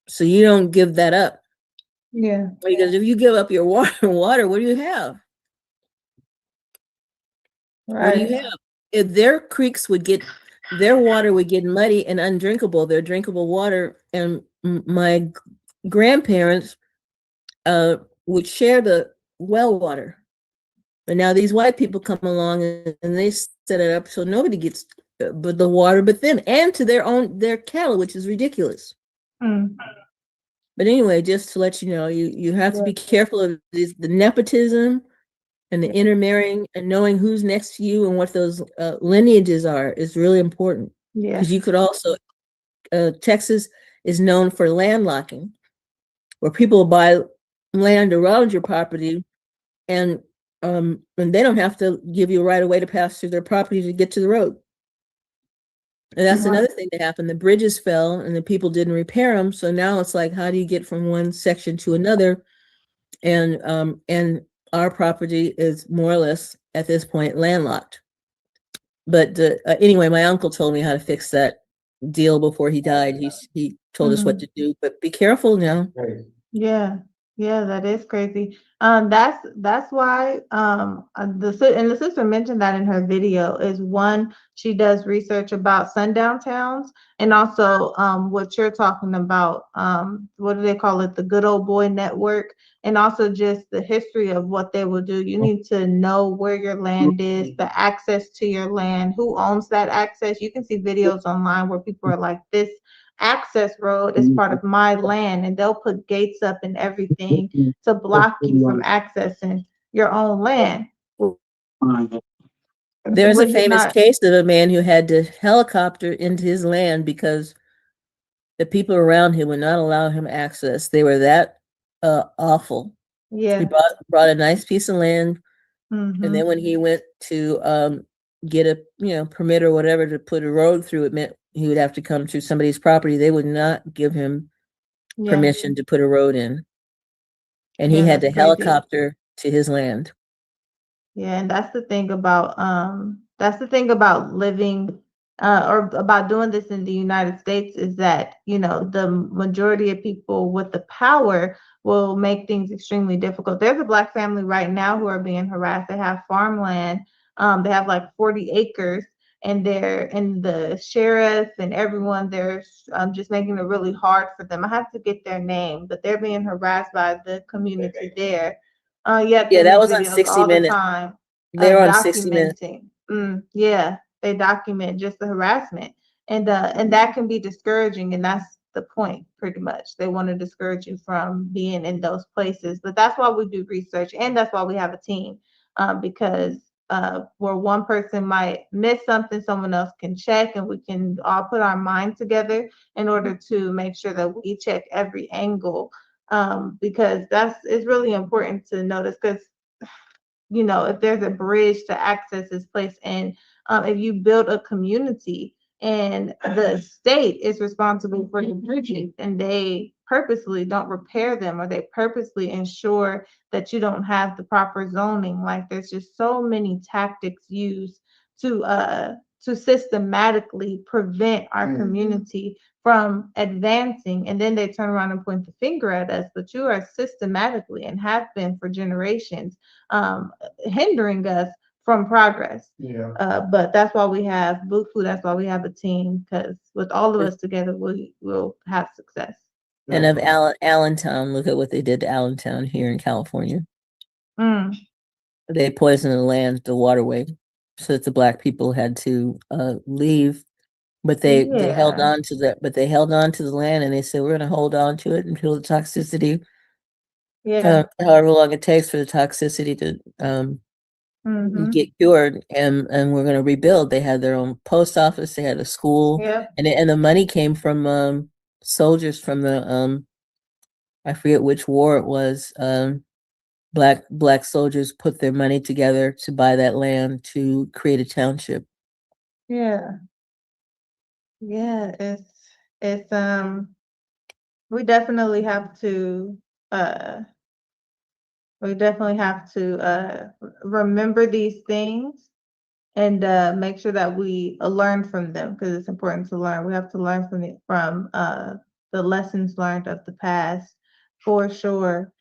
so you don't give that up. Yeah. Because if you give up your water, what do you have? Right. What do you have? If their creeks their water would get muddy and undrinkable, their drinkable water, and my grandparents would share the well water. But now these white people come along and they set it up so nobody gets but the water but them and to their cattle, which is ridiculous. Mm. But anyway, just to let you know, you have to be careful of the nepotism and the intermarrying, and knowing who's next to you and what those lineages are is really important. Yeah. Because you could also, Texas is known for landlocking, where people buy land around your property and they don't have to give you a right of way to pass through their property to get to the road. And that's another thing that happened. The bridges fell and the people didn't repair them. So now it's like, how do you get from one section to another? And our property is more or less at this point landlocked. But anyway, my uncle told me how to fix that deal before he died. He told us what to do, but be careful now. Yeah. Yeah, that is crazy. That's why and the sister mentioned that in her video is one, she does research about sundown towns, and also what you're talking about, what do they call it, the good old boy network, and also just the history of what they will do. You need to know where your land is, the access to your land, who owns that access. You can see videos online where people are like, this access road is part of my land, and they'll put gates up and everything to block you from accessing your own land. There's a famous case of a man who had to helicopter into his land because the people around him would not allow him access. They were that awful. Yeah. He brought a nice piece of land, Mm-hmm. and then when he went to get a permit or whatever to put a road through, it meant he would have to come through somebody's property. They would not give him permission to put a road in, and he had to helicopter to his land. Yeah, and that's the thing about living or about doing this in the United States, is that the majority of people with the power will make things extremely difficult. There's a Black family right now who are being harassed. They have farmland. They have like 40 acres, and the sheriff and everyone, they're just making it really hard for them. I have to get their name, but they're being harassed by the community there. That was on 60 Minutes. They're on 60 Minutes. Yeah, they document just the harassment, and that can be discouraging, and that's the point. Pretty much, they want to discourage you from being in those places. But that's why we do research, and that's why we have a team, because where one person might miss something, someone else can check, and we can all put our mind together in order to make sure that we check every angle, because it's really important to notice, because if there's a bridge to access this place, and if you build a community and the state is responsible for the bridges, and they purposely don't repair them, or they purposely ensure that you don't have the proper zoning, like there's just so many tactics used to systematically prevent our community from advancing, and then they turn around and point the finger at us. But you are systematically, and have been for generations, hindering us from progress. But that's why we have BUCU. That's why we have a team, because with all of us together, we will have success. And of Allentown, look at what they did to Allentown here in California. They poisoned the waterway, so that the Black people had to leave. But they held on to the land, and they said, we're going to hold on to it until the toxicity, however long it takes for the toxicity to get cured, and we're going to rebuild. They had their own post office, they had a school, and the money came from soldiers from the I forget which war it was, black soldiers put their money together to buy that land to create a township. Yeah. Yeah, it's we definitely have to remember these things and make sure that we learn from them, because it's important to learn. We have to learn from the lessons learned of the past, for sure.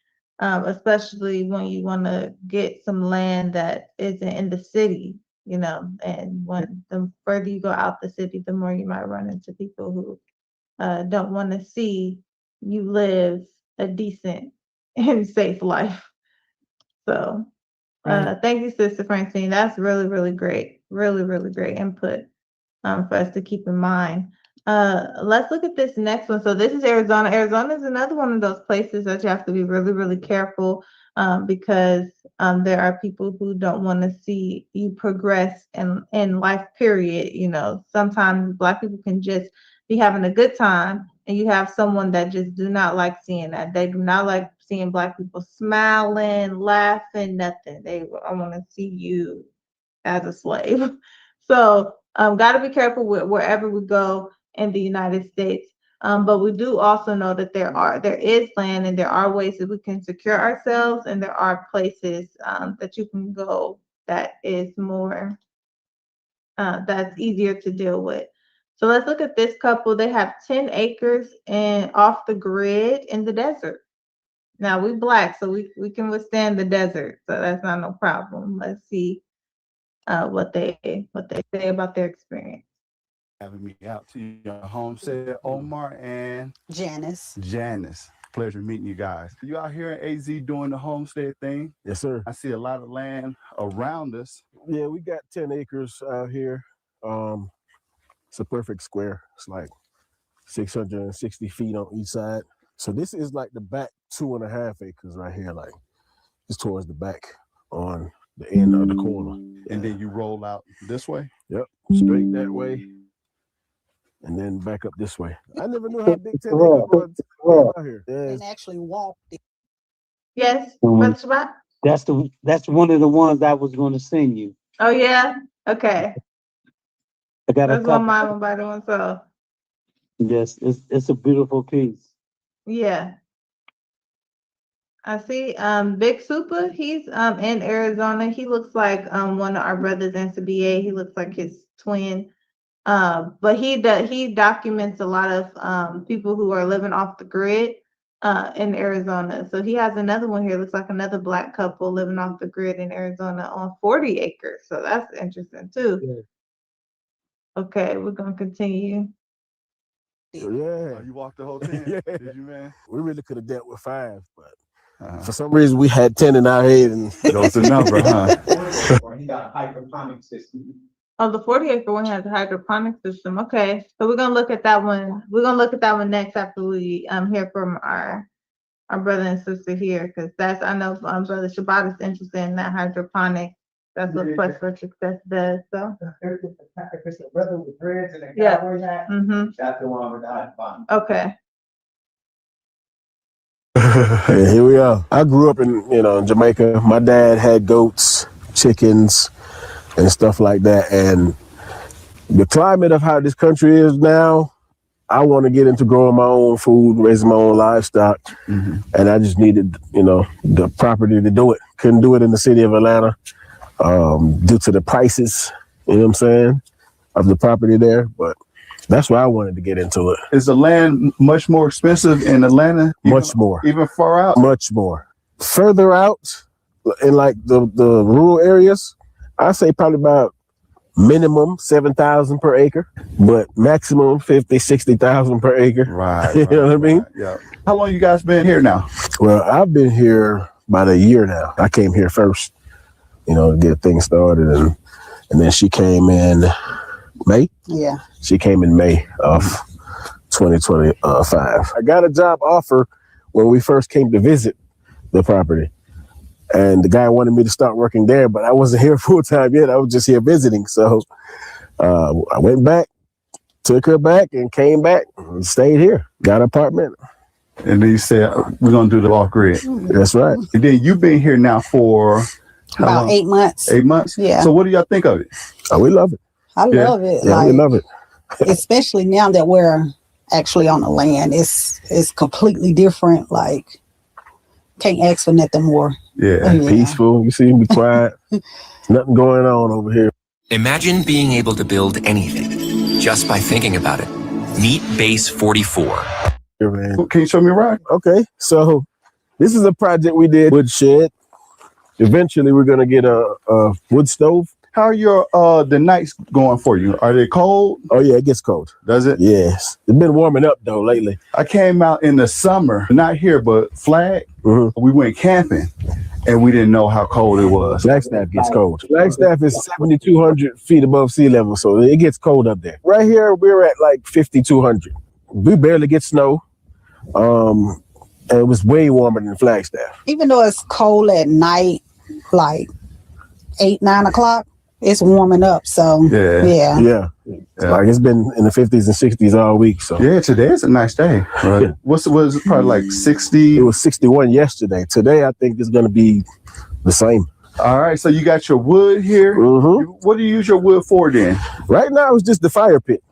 Especially when you want to get some land that isn't in the city, and when the further you go out the city, the more you might run into people who don't want to see you live a decent and safe life. So thank you, Sister Francine. That's really, really great. Really, really great input for us to keep in mind. Let's look at this next one. So this is Arizona. Arizona is another one of those places that you have to be really, really careful because there are people who don't want to see you progress in life, period. Sometimes Black people can just be having a good time, and you have someone that just do not like seeing that. They do not like seeing Black people smiling, laughing, nothing. I want to see you as a slave. So got to be careful wherever we go in the United States. But we do also know that there is land, and there are ways that we can secure ourselves, and there are places that you can go that is more that's easier to deal with. So let's look at this couple. They have 10 acres and off the grid in the desert. Now we Black, so we can withstand the desert, so that's not no problem. Let's see what they say about their experience. Having me out to your homestead, Omar and Janice. Pleasure meeting you guys. You out here in AZ doing the homestead thing? Yes, sir. I see a lot of land around us. Yeah, we got 10 acres out here. It's a perfect square. It's like 660 feet on each side. So this is like the back 2.5 acres right here, like it's towards the back on the end of the corner. And then you roll out this way? Yep, straight that way. And then back up this way. I never knew how big 10 acres was out here. And actually walked it. Yes, Brother Shabbat? That's one of the ones I was going to send you. Oh yeah? Okay. I got That's one mine by doing so. Yes, it's a beautiful piece. Yeah. I see Big Super, he's in Arizona. He looks like one of our brothers in CBA. He looks like his twin. But he documents a lot of people who are living off the grid in Arizona. So he has another one here. Looks like another Black couple living off the grid in Arizona on 40 acres. So that's interesting too. Yeah. Okay, we're gonna continue. Yeah. You walked the whole 10? Yeah. Did you, man? We really could have dealt with 5, but for some reason we had 10 in our head and goes the number, huh? He got a hydroponic system. Oh, the 40-acre one has a hydroponic system. Okay, so we're gonna look at that one. We're gonna look at that one next after we hear from our brother and sister here, because I know Brother Shabbat is interested in that hydroponic. That's what Quest for Success does. So If it's a brother with dreads and a yeah, cowboy hat, that's the one with the hydroponic. Okay. Yeah, here we are. I grew up in Jamaica. My dad had goats, chickens, and stuff like that. And the climate of how this country is now, I want to get into growing my own food, raising my own livestock. And I just needed, the property to do it. Couldn't do it in the city of Atlanta due to the prices, of the property there. But that's why I wanted to get into it. Is the land much more expensive in Atlanta? Much more. Even far out? Much more. Further out, in like the rural areas, I say probably about minimum 7,000 per acre, but maximum 50, 60,000 per acre. Right. You know what I mean? Yeah. How long you guys been here now? Well, I've been here about a year now. I came here first, to get things started, and then she came in May. Yeah. She came in May of 2025. I got a job offer when we first came to visit the property. And the guy wanted me to start working there, but I wasn't here full time yet. I was just here visiting. So I went back, took her back, and came back and stayed here. Got an apartment. And then you said, we're going to do the off grid. That's right. And then you've been here now for about 8 months. 8 months? Yeah. So what do y'all think of it? Oh, we love it. I love it. Yeah, we love it. Especially now that we're actually on the land. It's completely different. Like, can't ask for nothing more. Yeah. Peaceful. You see me quiet. Nothing going on over here. Imagine being able to build anything just by thinking about it. Meet Base 44. Can you show me around? Okay, so this is a project we did wood shed. Eventually, we're gonna get a wood stove. How are your the nights going for you? Are they cold? Oh yeah, it gets cold. Does it? Yes. It's been warming up though lately. I came out in the summer, not here, but Flag. We went camping, and we didn't know how cold it was. Flagstaff gets cold. Flagstaff is 7,200 feet above sea level, so it gets cold up there. Right here, we're at like 5,200. We barely get snow. And it was way warmer than Flagstaff. Even though it's cold at night, like 8, 9 o'clock, it's warming up. So yeah. Like it's been in the 50s and 60s all week. So yeah, today is a nice day. Right. Was it probably like 60? It was 61 yesterday. Today I think it's gonna be the same. All right, so you got your wood here. What do you use your wood for then? Right now it's just the fire pit.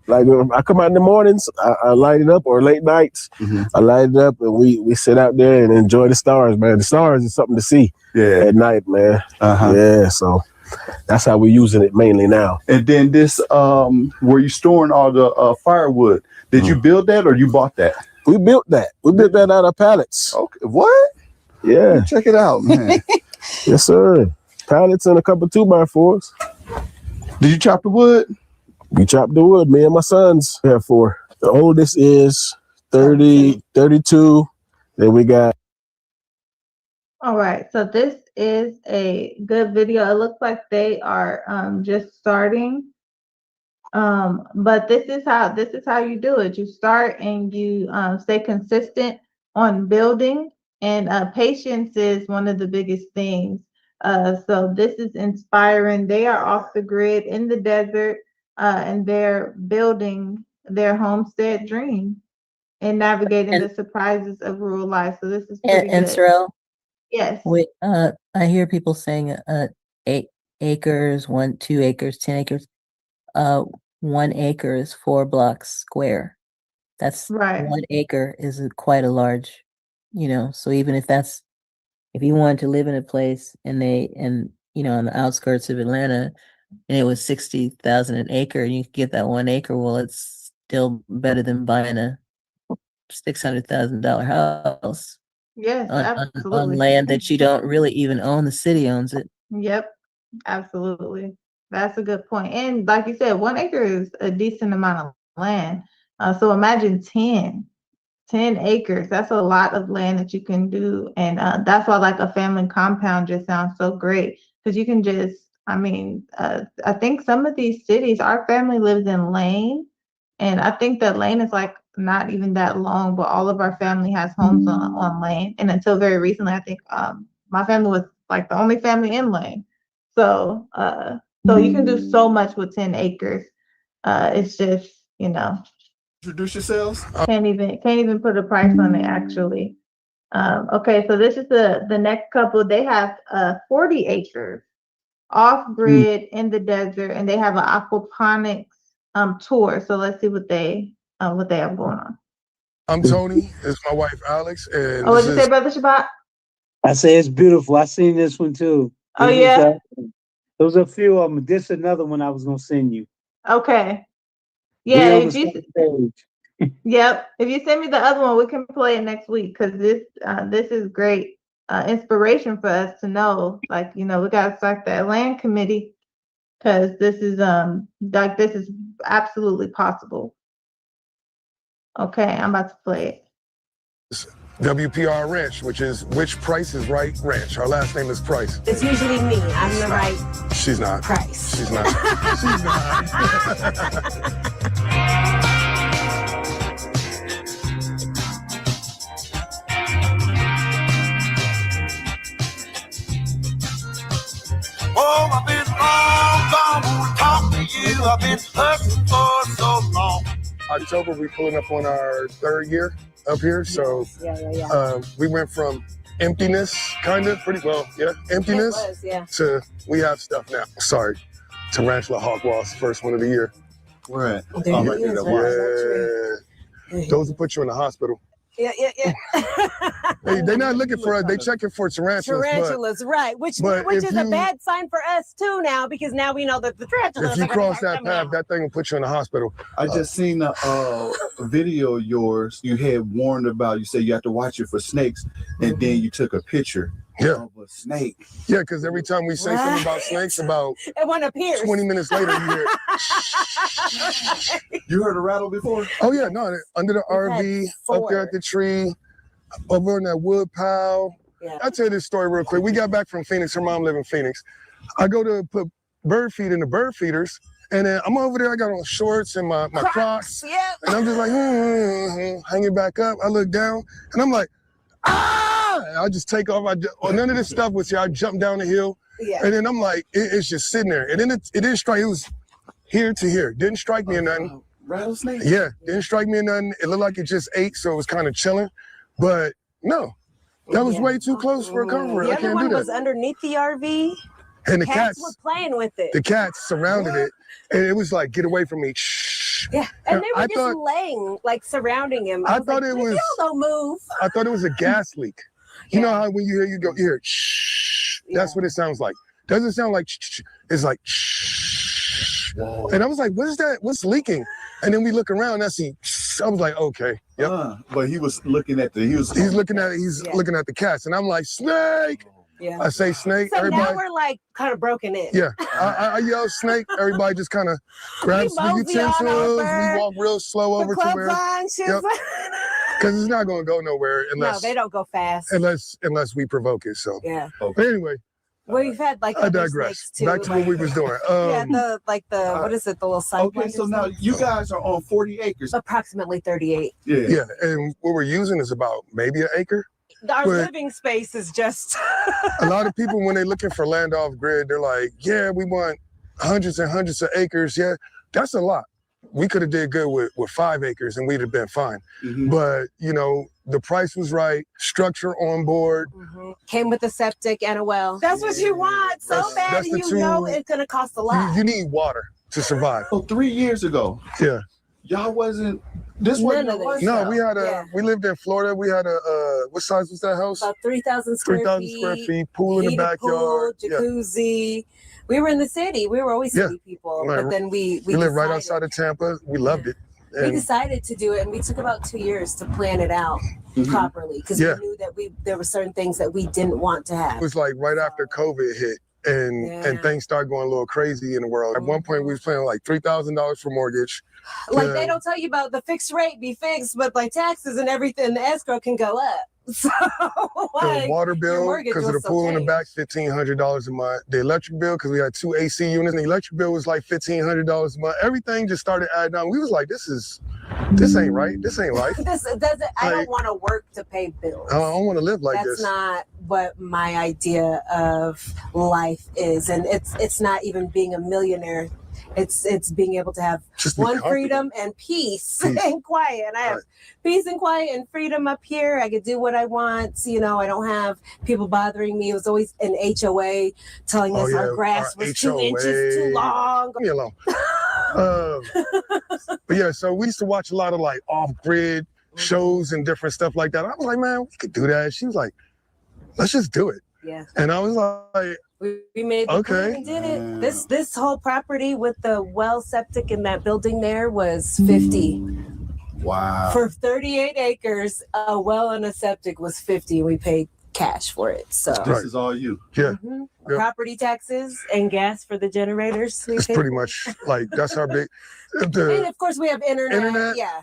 Like I come out in the mornings, I light it up, or late nights, I light it up, and we sit out there and enjoy the stars, man. The stars is something to see at night, man. Yeah, so that's how we're using it mainly now. And then this, where you storing all the firewood, did you build that or you bought that? We built that. We built that out of pallets. Okay, what? Yeah. Check it out, man. Yes, sir. Pallets and a couple 2x4s. Did you chop the wood? We chopped the wood. Me and my sons have 4. The oldest is 30, 32. Then we got. All right. So this is a good video. It looks like they are just starting. But this is how you do it. You start and you stay consistent on building, and patience is one of the biggest things. So this is inspiring. They are off the grid in the desert. And they're building their homestead dream and navigating the surprises of rural life. So this is pretty good. Sorrel, yes. Wait, I hear people saying 8 acres, 2 acres, 10 acres. 1 acre is 4 blocks square. That's right. 1 acre is quite a large, So even if you wanted to live in a place and on the outskirts of Atlanta, and it was 60,000 an acre, and you could get that 1 acre. Well, it's still better than buying a $600,000 house. Yes, absolutely. On land that you don't really even own. The city owns it. Yep, absolutely. That's a good point. And like you said, 1 acre is a decent amount of land. So imagine 10 acres. That's a lot of land that you can do, and that's why like a family compound just sounds so great, because you can just. I think some of these cities, our family lives in Lane, and I think that Lane is like not even that long, but all of our family has homes on Lane. And until very recently, I think my family was like the only family in Lane. So so you can do so much with 10 acres. It's just, Introduce yourselves. Can't even put a price on it actually. Okay, so this is the next couple. They have 40 acres. Off-grid in the desert, and they have an aquaponics tour. So let's see what they have going on. I'm Tony. It's my wife Alex. And what'd you say, Brother Shabbat? I say it's beautiful. I seen this one too. Oh yeah. There was a few of them. This is another one I was gonna send you. Okay. Yeah. Yep. If you send me the other one, we can play it next week, because this is great. Inspiration for us to know, we got to start that land committee, because this is this is absolutely possible. Okay, I'm about to play it. WPR Ranch, which is Which Price is Right Ranch. Our last name is Price. It's usually me. I'm the right. She's not. Price. She's not. She's not. Oh, I've been long gone, talk to you. I've been hustling for so long. October, we're pulling up on our 3rd year. up here. So we went from emptiness, kind of, pretty well, emptiness, to we have stuff now. Sorry, tarantula hawk moths, first one of the year. Where at? There he is, Yeah. Those will put you in the hospital. Yeah. They're not looking for us. They checking for tarantulas. Tarantulas, right? Which but is a bad sign for us too now, because now we know that the tarantulas. If you cross that path, that thing will put you in the hospital. I just seen a video of yours. You had warned about. You said you have to watch it for snakes, and then you took a picture. Of a snake. Yeah, because every time we say something about snakes, about it one appears. 20 minutes later, you hear it. You heard a rattle before? Oh yeah, no, under the RV, up there at the tree, over in that wood pile. Yeah. I'll tell you this story real quick. We got back from Phoenix. Her mom lived in Phoenix. I go to put bird feed in the bird feeders, and then I'm over there. I got on shorts and my Crocs, and I'm just like hanging back up. I look down, and I'm like, I just take off. None of this stuff was here. I jumped down the hill, and then I'm like, it's just sitting there. And then it didn't strike. It was here to here. Didn't strike me or nothing. Rattlesnake? Yeah, didn't strike me or nothing. It looked like it just ate, so it was kind of chilling. But no, that was way too close for a comfort. The other one was underneath the RV. And the cats were playing with it. The cats surrounded it, and it was like, get away from me. Yeah, and they were just laying, like surrounding him. I thought it was. Y'all don't move. I thought it was a gas leak. You know how when you hear shh. That's what it sounds like. Doesn't sound like shh. It's like shh. Whoa. And I was like, what is that? What's leaking? And then we look around and I see. I was like, okay, yep. But he was looking at he's looking at the cats, and I'm like, snake. Yeah. I say snake. So everybody, now we're like kind of broken in. Yeah, I yell snake. Everybody just kind of grabs the utensils. We walk real slow over to where. Because it's not going to go nowhere unless. No, they don't go fast. Unless we provoke it. So. Yeah. But anyway. Well, we've had like I digress. Too, back to what we was doing. What is it? The little side. Okay, so now you guys are on 40 acres. Approximately 38. Yeah, and what we're using is about maybe an acre. Our living space is just. A lot of people, when they're looking for land off grid, they're like, yeah, we want hundreds and hundreds of acres. Yeah, that's a lot. We could have did good with 5 acres and we'd have been fine. Mm-hmm. But, the price was right, structure on board. Mm-hmm. Came with a septic and a well. That's what you want so bad, and you know it's going to cost a lot. You need water to survive. So 3 years ago. Yeah. Y'all wasn't, this wasn't a one. No, we had we lived in Florida. We had what size was that house? About 3,000 square feet. 3,000 square feet, pool in the backyard. Pool, jacuzzi. Yeah. We were in the city. We were always city people, but then we lived right outside of Tampa. We loved it. And we decided to do it, and we took about 2 years to plan it out properly, because we knew that there were certain things that we didn't want to have. It was like right after COVID hit, and things started going a little crazy in the world. At one point, we was paying like $3,000 for mortgage. Like they don't tell you about the fixed rate be fixed, but like taxes and everything, the escrow can go up. So the water bill, because of the pool in the back, $1,500 a month. The electric bill, because we had 2 AC units, and the electric bill was like $1,500 a month. Everything just started adding on. We was like, this ain't right. This ain't life. I don't want to work to pay bills. I don't want to live like this. That's not what my idea of life is, and it's not even being a millionaire. It's being able to have freedom and peace and quiet. And I have peace and quiet and freedom up here. I could do what I want. I don't have people bothering me. It was always an HOA telling us our grass was 2 inches too long. Leave me alone. But yeah, so we used to watch a lot of like off-grid shows and different stuff like that. I was like, man, we could do that. She was like, let's just do it. Yeah. And I was like, we made the plan and did it. This whole property with the well, septic, and that building there was 50. Wow. For 38 acres, a well and a septic was 50. We paid cash for it. So this is all you. Yeah. Mm-hmm. Yep. Property taxes and gas for the generators. It's pretty much like that's our big. And of course we have internet. Yeah.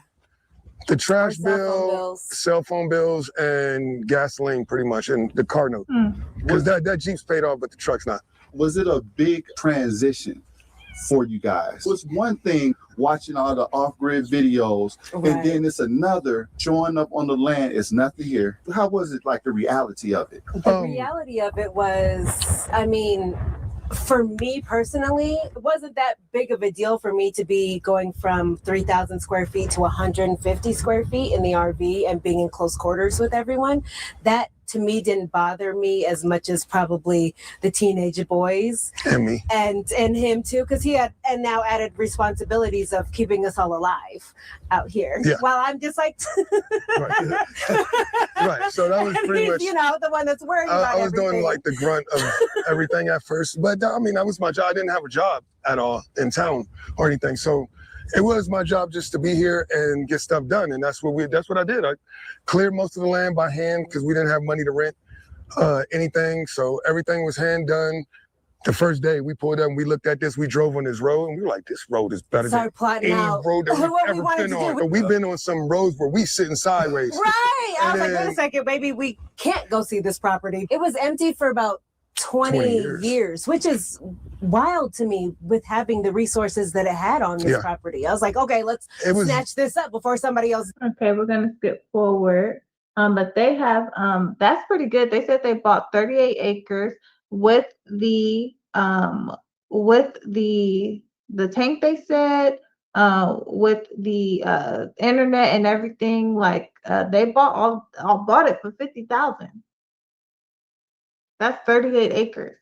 The trash bill, cell phone bills, and gasoline, pretty much, and the car note. Because that Jeep's paid off, but the truck's not. Was it a big transition for you guys? It was one thing watching all the off-grid videos, and then it's another showing up on the land. It's nothing here. How was it, like the reality of it? The reality of it was, For me personally, it wasn't that big of a deal for me to be going from 3,000 square feet to 150 square feet in the RV and being in close quarters with everyone. That to me didn't bother me as much as probably the teenage boys and me and him too, because he had and now added responsibilities of keeping us all alive out here. Yeah. While I'm just like right. So that was pretty much, you know, the one that's worried about I was everything. doing like the grunt of everything at first, but I mean, that was my job. I didn't have a job at all in town or anything. So it was my job just to be here and get stuff done. And that's what I did. I cleared most of the land by hand because we didn't have money to rent anything. So everything was hand done. The first day we pulled up and we looked at this, we drove on this road and we were like, this road is better than any road that we've ever been on. But we've been on some roads where we sitting sideways. Right. I was like, wait a second, baby, we can't go see this property. It was empty for about 20 years, which is wild to me with having the resources that it had on this property. I was like, okay, let's snatch this up before somebody else. Okay, we're going to skip forward. But they have, that's pretty good. They said they bought 38 acres with the tank, they said, with the internet and everything. Like they bought bought it for $50,000. That's 38 acres.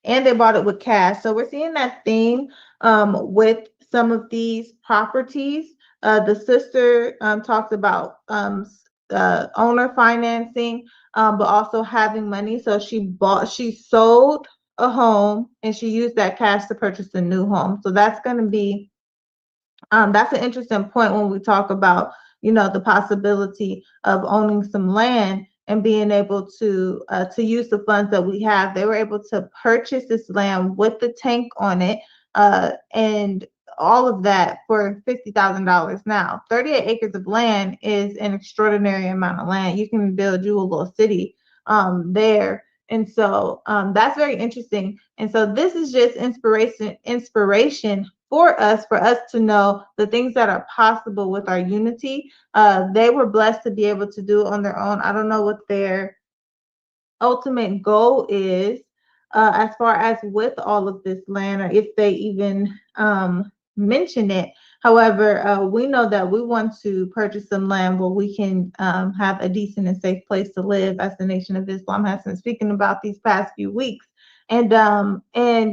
And they bought it with cash. So we're seeing that theme with some of these properties. The sister talks about owner financing, but also having money. So she sold a home and she used that cash to purchase a new home. So that's going to be, that's an interesting point when we talk about, you know, the possibility of owning some land and being able to use the funds that we have. They were able to purchase this land with the tank on it, and all of that for $50,000. Now, 38 acres of land is an extraordinary amount of land. You can build you a little city there. And so that's very interesting. And so this is just inspiration for us to know the things that are possible with our unity. They were blessed to be able to do it on their own. I don't know what their ultimate goal is as far as with all of this land, or if they even mention it. However, we know that we want to purchase some land where we can have a decent and safe place to live, as the Nation of Islam has been speaking about these past few weeks. And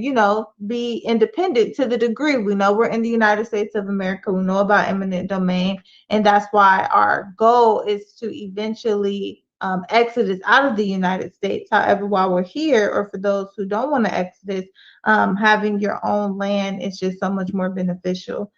you know, be independent to the degree. We know we're in the United States of America. We know about eminent domain, and that's why our goal is to eventually exodus out of the United States. However, while we're here, or for those who don't want to exodus, having your own land is just so much more beneficial.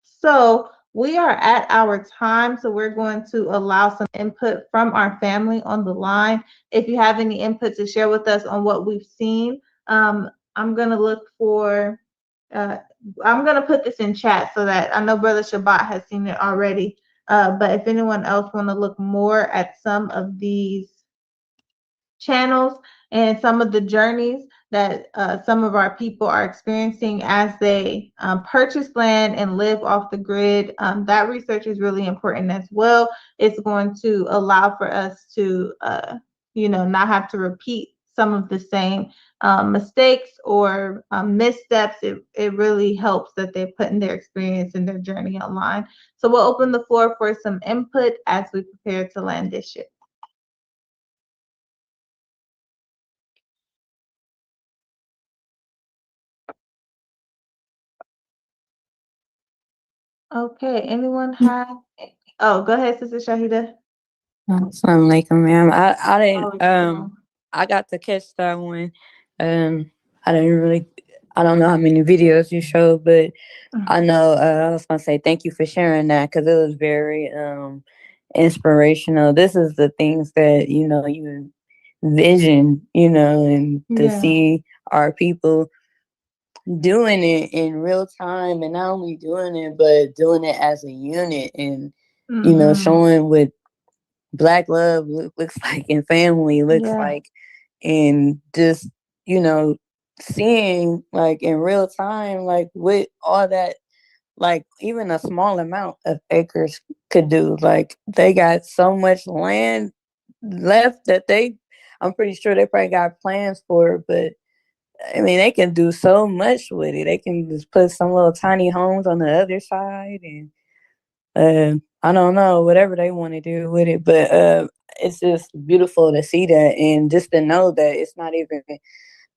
So we are at our time, so we're going to allow some input from our family on the line. If you have any input to share with us on what we've seen, I'm going to look for, I'm going to put this in chat so that I know Brother Shabbat has seen it already. But if anyone else want to look more at some of these channels and some of the journeys that some of our people are experiencing as they purchase land and live off the grid, that research is really important as well. It's going to allow for us to, you know, not have to repeat some of the same mistakes or missteps. It really helps that they're putting their experience and their journey online. So we'll open the floor for some input as we prepare to land this ship. Okay, anyone have? Oh, go ahead, Sister Shahida. Assalamu alaikum, ma'am. I didn't I got to catch that one. I don't know how many videos you showed, but I know I was gonna say thank you for sharing that, because it was very inspirational. This is the things that, you know, you envision, you know, and to see our people doing it in real time, and not only doing it, but doing it as a unit, and you know, showing what Black love looks like, and family looks like, and just, you know, seeing like in real time, like with all that, like even a small amount of acres could do. Like they got so much land left that I'm pretty sure they probably got plans for it, but I mean, they can do so much with it. They can just put some little tiny homes on the other side, and I don't know, whatever they want to do with it. But it's just beautiful to see that, and just to know that it's not even,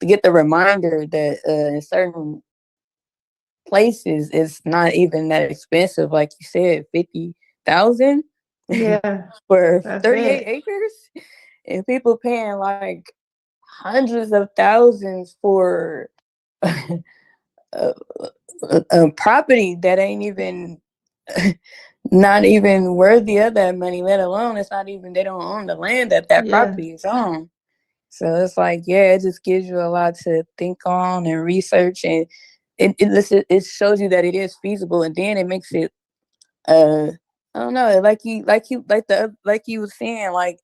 to get the reminder that in certain places it's not even that expensive. Like you said, 50,000 for 38 acres, and people paying like hundreds of thousands for a property that ain't even not even worthy of that money, let alone it's not even, they don't own the land that property is on. So it's like, yeah, it just gives you a lot to think on and research, and it shows you that it is feasible, and then it makes it I don't know, like you was saying, like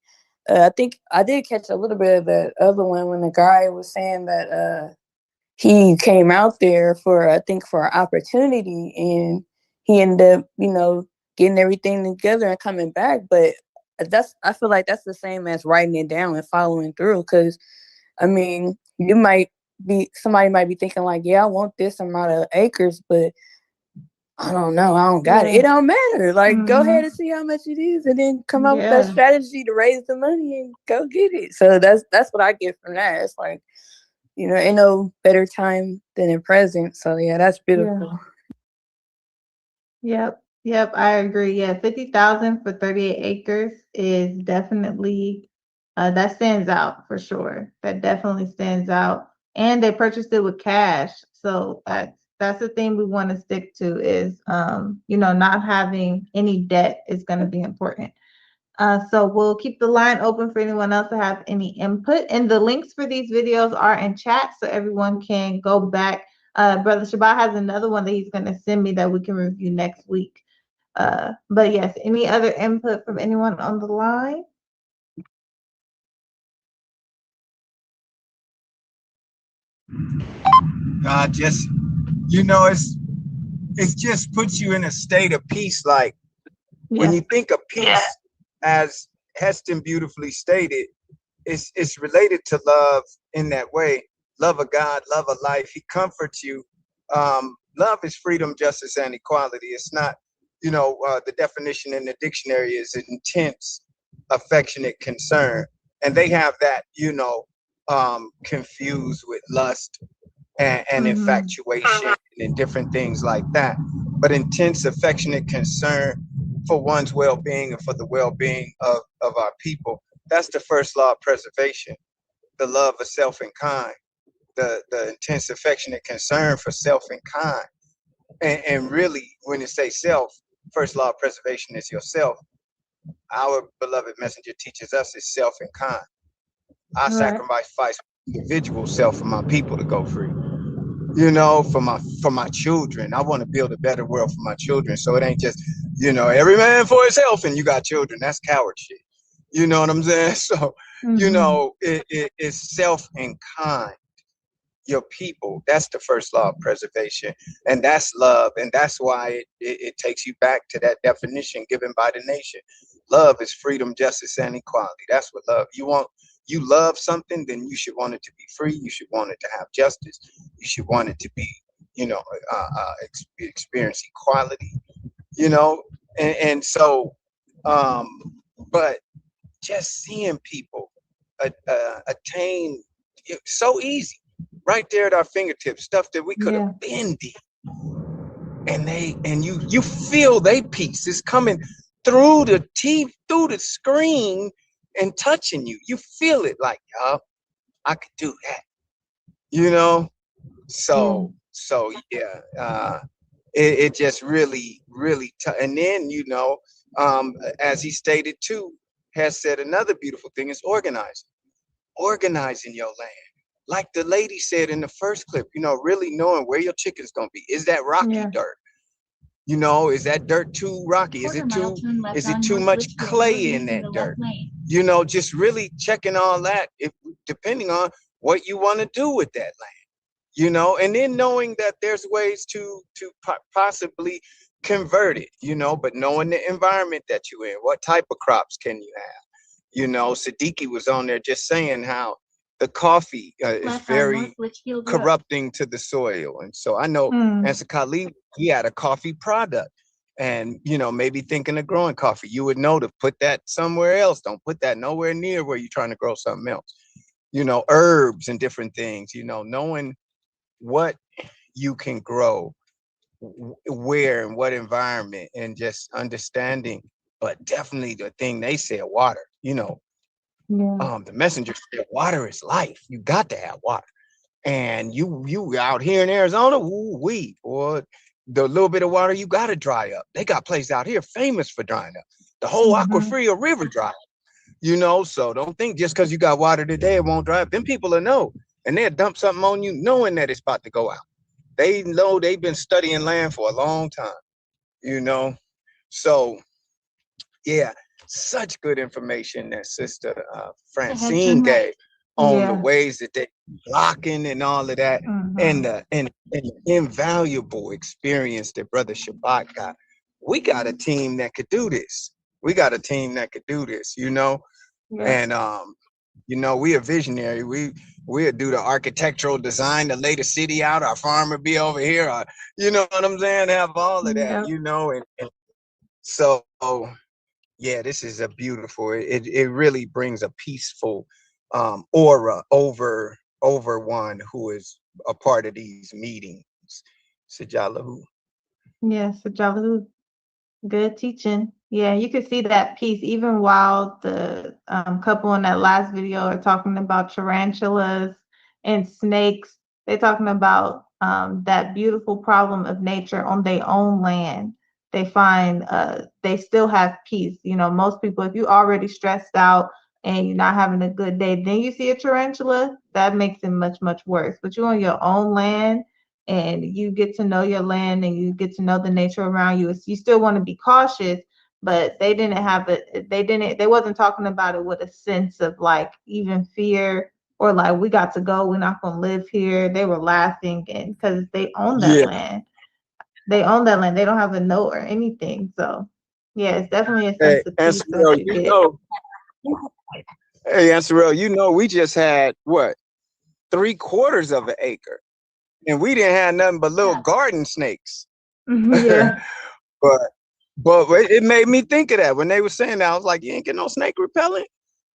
I think I did catch a little bit of the other one when the guy was saying that he came out there for, I think, for an opportunity, and he ended up, getting everything together and coming back. But I feel like that's the same as writing it down and following through. Because, I mean, somebody might be thinking like, yeah, I want this amount of acres, but I don't know, I don't got it. It don't matter. Like, go ahead and see how much it is, and then come up with that strategy to raise the money and go get it. So that's what I get from that. It's like, ain't no better time than in present. So yeah, that's beautiful. Yep, I agree. Yeah, 50,000 for 38 acres is definitely that stands out for sure. That definitely stands out. And they purchased it with cash. So that's the thing we want to stick to is not having any debt is going to be important. So we'll keep the line open for anyone else to have any input. And the links for these videos are in chat, so everyone can go back. Brother Shabbat has another one that he's going to send me that we can review next week. But yes, any other input from anyone on the line? Just, it just puts you in a state of peace. Like when you think of peace, as Heston beautifully stated, it's related to love in that way. Love of God, love of life. He comforts you. Love is freedom, justice, and equality. It's not, the definition in the dictionary is intense, affectionate concern. And they have that, confused with lust and infatuation and different things like that. But intense, affectionate concern for one's well-being and for the well-being of our people. That's the first law of preservation, the love of self and kind, the intense, affectionate concern for self and kind. And really, when it says self, first law of preservation is yourself. Our beloved messenger teaches us is self and kind. I sacrifice individual self for my people to go free. For my children. I want to build a better world for my children. So it ain't just, every man for himself and you got children. That's coward shit. You know what I'm saying? So, it's self and kind. Your people, that's the first law of preservation. And that's love. And that's why it takes you back to that definition given by the nation. Love is freedom, justice, and equality. That's what love. You love something, then you should want it to be free. You should want it to have justice. You should want it to be, experience equality, and so, but just seeing people attain so easy, right there at our fingertips, stuff that we could have been did. And you feel they peace is coming through the TV, through the screen, and touching you. You feel it like, I could do that. So it just really, really and then, as he stated too, has said another beautiful thing is organizing your land. Like the lady said in the first clip, really knowing where your chicken's gonna be. Is that rocky dirt? Is that dirt too rocky? Is it too much clay in that dirt? Just really checking all that, depending on what you want to do with that land, and then knowing that there's ways to possibly convert it, but knowing the environment that you're in, what type of crops can you have? Siddiqui was on there just saying how the coffee is very corrupting to the soil. And so I know as a colleague, he had a coffee product and, you know, maybe thinking of growing coffee, you would know to put that somewhere else. Don't put that nowhere near where you're trying to grow something else. You know, herbs and different things, you know, knowing what you can grow, where and what environment, and just understanding. But definitely the thing they said, water, you know, the messenger said water is life. You got to have water. And you out here in Arizona, or the little bit of water you got to dry up. They got places out here famous for drying up. The whole Aquafria River dry up. You know, so don't think just because you got water today, it won't dry up. Them people will know, and they'll dump something on you knowing that it's about to go out. They know they've been studying land for a long time, you know. So, yeah, such good information that Sister Francine gave on the ways that they're blocking and all of that, and the invaluable experience that Brother Shabbat got. We got a team that could do this. We got a team that could do this, you know. And you know, we a visionary. We'll do the architectural design to lay the city out. Our farm will be over here. You know what I'm saying? Have all of that, you know. And so, yeah, this is a beautiful. It really brings a peaceful aura over one who is a part of these meetings. Sajalahu. Yeah, Sajalahu. Good teaching. Yeah, you can see that piece even while the couple in that last video are talking about tarantulas and snakes. They're talking about that beautiful problem of nature on their own land. They find they still have peace. You know, most people, if you're already stressed out and you're not having a good day, then you see a tarantula, that makes it much, much worse. But you're on your own land, and you get to know your land and you get to know the nature around you. You still want to be cautious, but they wasn't talking about it with a sense of like even fear or like we got to go, we're not gonna live here. They were laughing and because they own that land. They own that land. They don't have a note or anything. So yeah, it's definitely a sense of peace that you get. Hey, Ansarel, you know, we just had what 3/4 of an acre. And we didn't have nothing but little garden snakes. Yeah. but it made me think of that when they were saying that. I was like, you ain't get no snake repellent.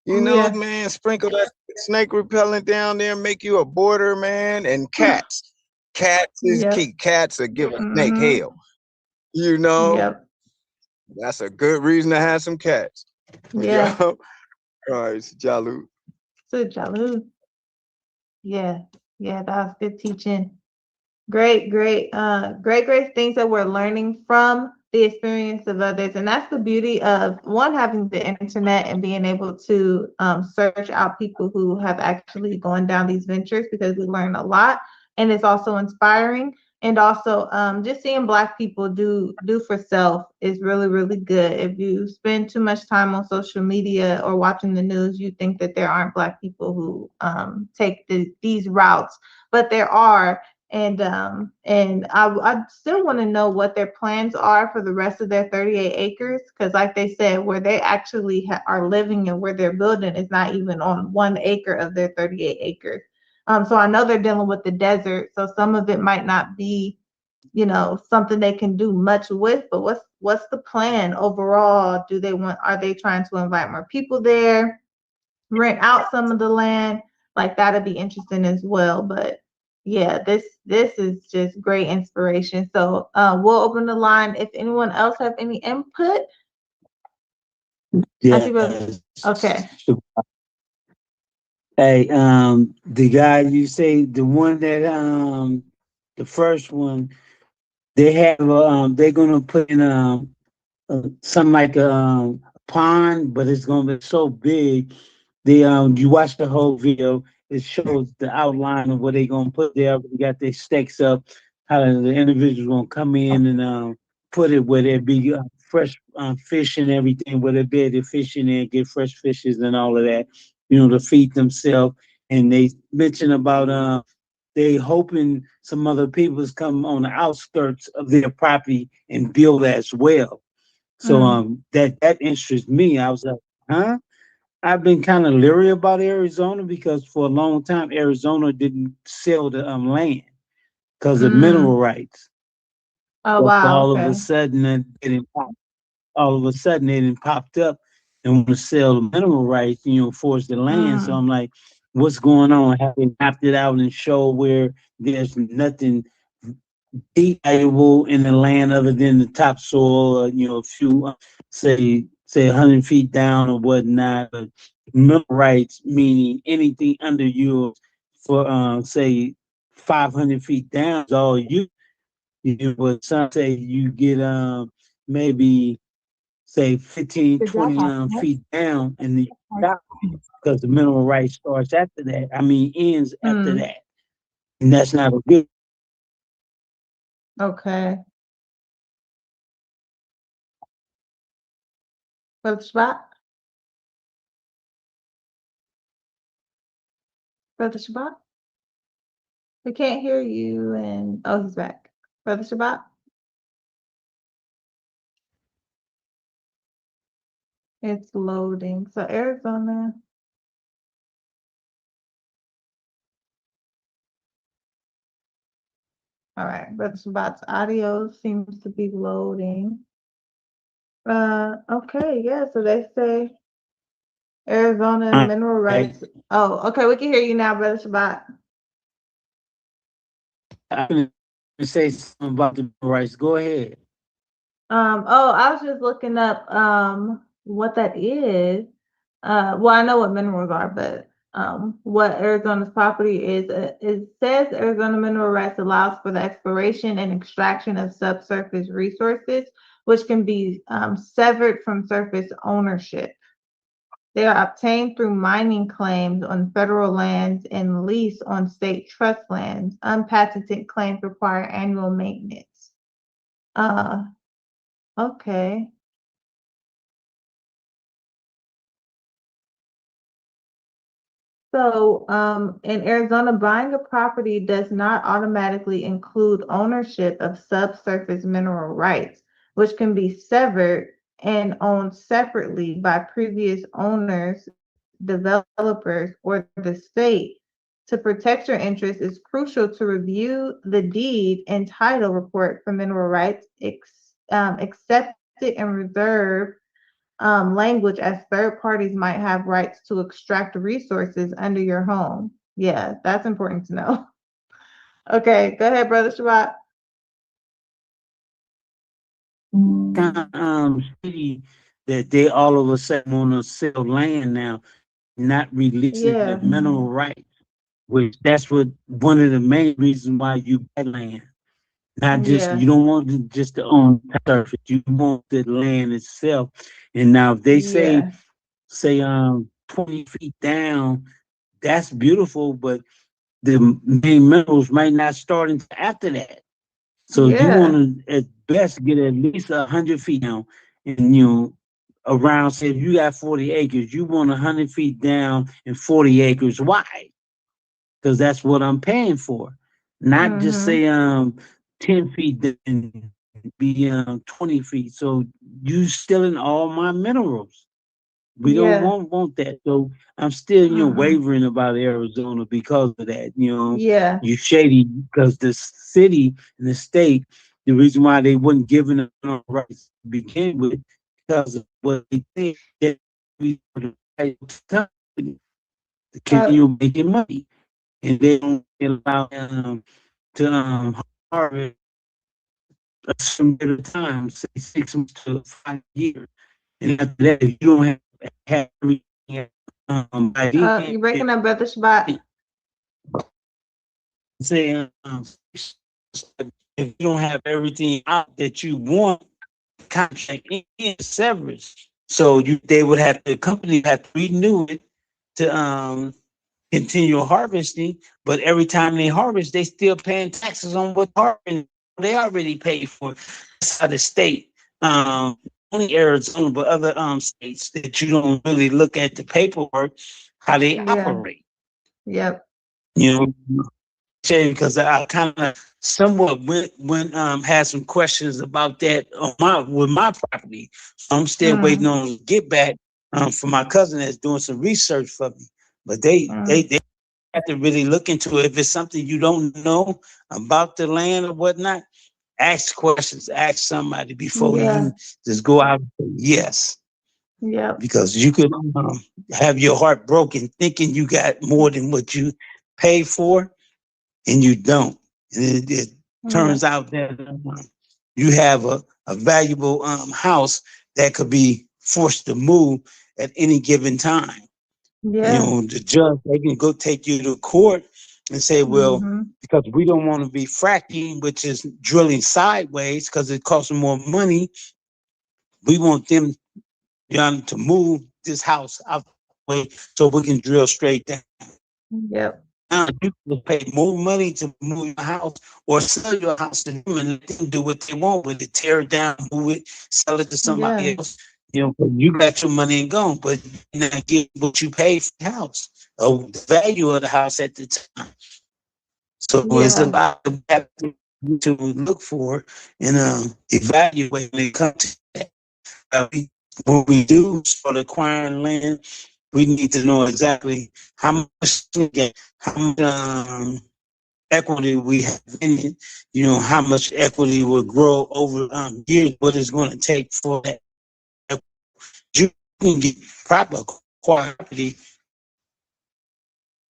You know, man, sprinkle that snake repellent down there, make you a border, man. And cats. Cats is key. Cats will give a snake hell. You know? That's a good reason to have some cats. Yeah. All right, Sajalu. Sajalu. Yeah, that was good teaching. Great things that we're learning from the experience of others. And that's the beauty of one, having the internet and being able to search out people who have actually gone down these ventures, because we learn a lot and it's also inspiring. And also just seeing Black people do for self is really, really good. If you spend too much time on social media or watching the news, you think that there aren't Black people who take these routes, but there are. And I still want to know what their plans are for the rest of their 38 acres, because like they said, where they actually are living and where they're building is not even on 1 acre of their 38 acres. So I know they're dealing with the desert, so some of it might not be, you know, something they can do much with. But what's the plan overall? Are they trying to invite more people there, rent out some of the land? Like that'd be interesting as well. But yeah, this is just great inspiration. So we'll open the line if anyone else have any input. Yeah. Okay. Hey, the guy you say, the one that the first one, they have they're gonna put in something like a pond, but it's gonna be so big. They you watch the whole video, it shows the outline of what they're gonna put there. They got their stakes up, how the individuals gonna come in and put it where there be fresh fish and everything, where they be able to fish in there, get fresh fishes and all of that, you know, to feed themselves. And they mentioned about they hoping some other people's come on the outskirts of their property and build as well. So that interests me. I was like, huh? I've been kind of leery about Arizona because for a long time Arizona didn't sell the land because of mineral rights. Oh, But wow. all of a Okay. sudden it popped up and want to sell the mineral rights, force the land. So I'm like, what's going on? Have they mapped it out and show where there's nothing valuable in the land other than the topsoil, a few, say 100 feet down or whatnot. But mineral rights, meaning anything under you for, say, 500 feet down is all you. But some say you get maybe say 15, 20 feet down, and then you stop because the mineral rights starts after that. Ends after that, and that's not a good. Okay. Brother Shabbat? Brother Shabbat? We can't hear you, and oh, he's back. Brother Shabbat? It's loading. So Arizona. All right, Brother Shabbat's audio seems to be loading. Okay, yeah, so they say Arizona mineral rights. Oh, okay, we can hear you now, Brother Shabbat. I'm going to say something about the mineral rights. Go ahead. Oh, I was just looking up what that is. Well, I know what minerals are, but what Arizona's property is, it says Arizona mineral rights allows for the exploration and extraction of subsurface resources, which can be severed from surface ownership. They are obtained through mining claims on federal lands and lease on state trust lands. Unpatented claims require annual maintenance. Okay. So, in Arizona, buying a property does not automatically include ownership of subsurface mineral rights, which can be severed and owned separately by previous owners, developers, or the state. To protect your interests, it's crucial to review the deed and title report for mineral rights, accept it and reserve language, as third parties might have rights to extract resources under your home. Yeah, that's important to know. Okay, go ahead, Brother Shabbat. City that they all of a sudden want to sell land now, not releasing the mineral rights, which that's what one of the main reasons why you buy land. Not just you don't want just to own the surface, you want the land itself. And now if they say 20 feet down, that's beautiful, but the main minerals might not start until after that. So you want to at best get at least 100 feet down, and around, say if you got 40 acres, you want 100 feet down and 40 acres wide, because that's what I'm paying for. Not just say 10 feet and be 20 feet. So you stealing all my minerals. We don't want that. So I'm still, wavering about Arizona because of that. You shady because the city and the state, the reason why they wouldn't give them the rights to begin with, because of what they think that we the right company to continue making money, and they don't allow them to harvest some bit of time, say 6 months to 5 years. And after that, if you don't have everything by then, You're breaking up, Brother Shabbat. Say, if you don't have everything out that you want, contract in severance. So they would have, the company have to renew it to continue harvesting, but every time they harvest, they still paying taxes on what they already paid for. That's how the state, only Arizona, but other states that you don't really look at the paperwork, how they operate. Yep. Because I kind of somewhat went had some questions about that with my property. So I'm still waiting on get back for my cousin that's doing some research for me. But they have to really look into it. If it's something you don't know about the land or whatnot, ask questions, ask somebody before you just go out and say yes. Yeah. Because you could have your heart broken thinking you got more than what you paid for, and you don't. And it turns out that you have a valuable house that could be forced to move at any given time. Yeah. You know, the judge, they can go take you to court and say, well, because we don't want to be fracking, which is drilling sideways because it costs more money, we want them to move this house out the way so we can drill straight down. Yep. Now you can pay more money to move your house or sell your house to them and let them do what they want with it, tear it down, move it, sell it to somebody else. You know, you got your money and gone, but you not get what you paid for the house or the value of the house at the time. So it's a lot to look for and evaluate when it comes to that. When we do start acquiring land, we need to know exactly how much equity we have in it. You know, how much equity will grow over years. What it's going to take for that. You can get proper quality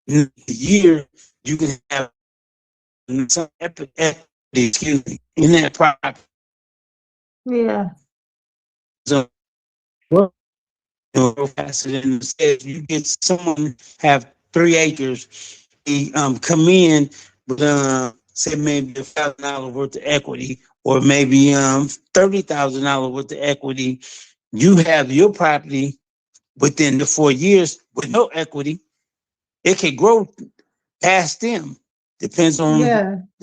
in a year. You can have some equity, excuse me, in that property. Yeah. So, well, if you get someone have 3 acres, he come in with say maybe $1,000 worth of equity, or maybe $30,000 worth of equity. You have your property within the 4 years with no equity. It can grow past them. Depends on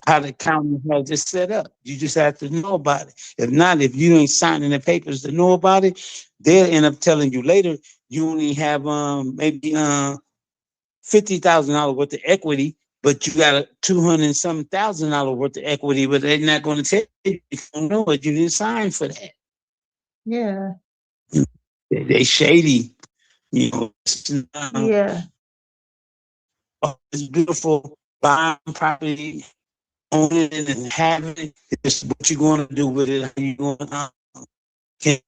how the county has it set up. You just have to know about it. If not, if you ain't signing the papers to know about it, they'll end up telling you later you only have maybe $50,000 worth of equity, but you got a $200,000 worth of equity, but they're not going to tell you. You don't know it. You didn't sign for that. Yeah. They shady, you know. Yeah. It's beautiful buying property, owning it and having it. It's what you're going to do with it. How you going to keep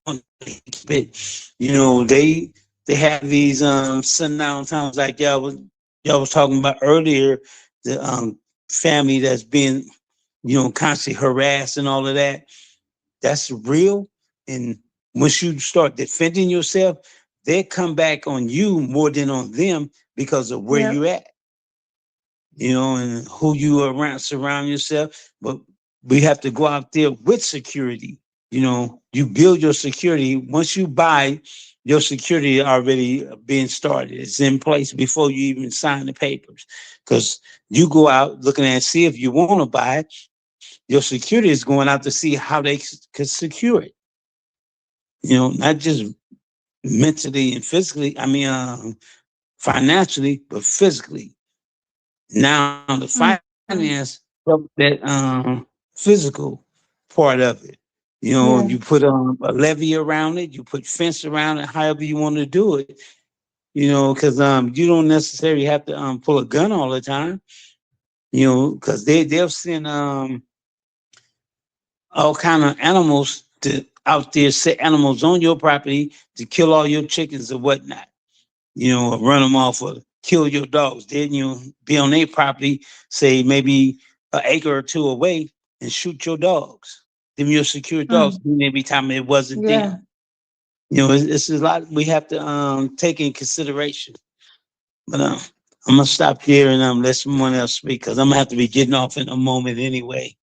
it. You know, they have these sundown towns like y'all was talking about earlier. The family that's being, you know, constantly harassed and all of that. That's real. And once you start defending yourself, they come back on you more than on them because of where you're at. You know, and who you surround yourself. But we have to go out there with security. You know, you build your security. Once you buy, your security already being started. It's in place before you even sign the papers. Because you go out looking at see if you want to buy it. Your security is going out to see how they could secure it. You know, not just mentally and physically. I mean, financially, but physically. Now the finance help that physical part of it. You know, you put a levee around it, you put fence around it, however you want to do it. You know, because you don't necessarily have to pull a gun all the time. You know, because they'll send all kind of animals to out there, set animals on your property to kill all your chickens or whatnot. You know, run them off or kill your dogs. Then you be on their property, say maybe an acre or two away, and shoot your dogs. Them your secure dogs. Every time it wasn't them. You know, it's a lot we have to take in consideration. But I'm gonna stop here and let someone else speak because I'm gonna have to be getting off in a moment anyway.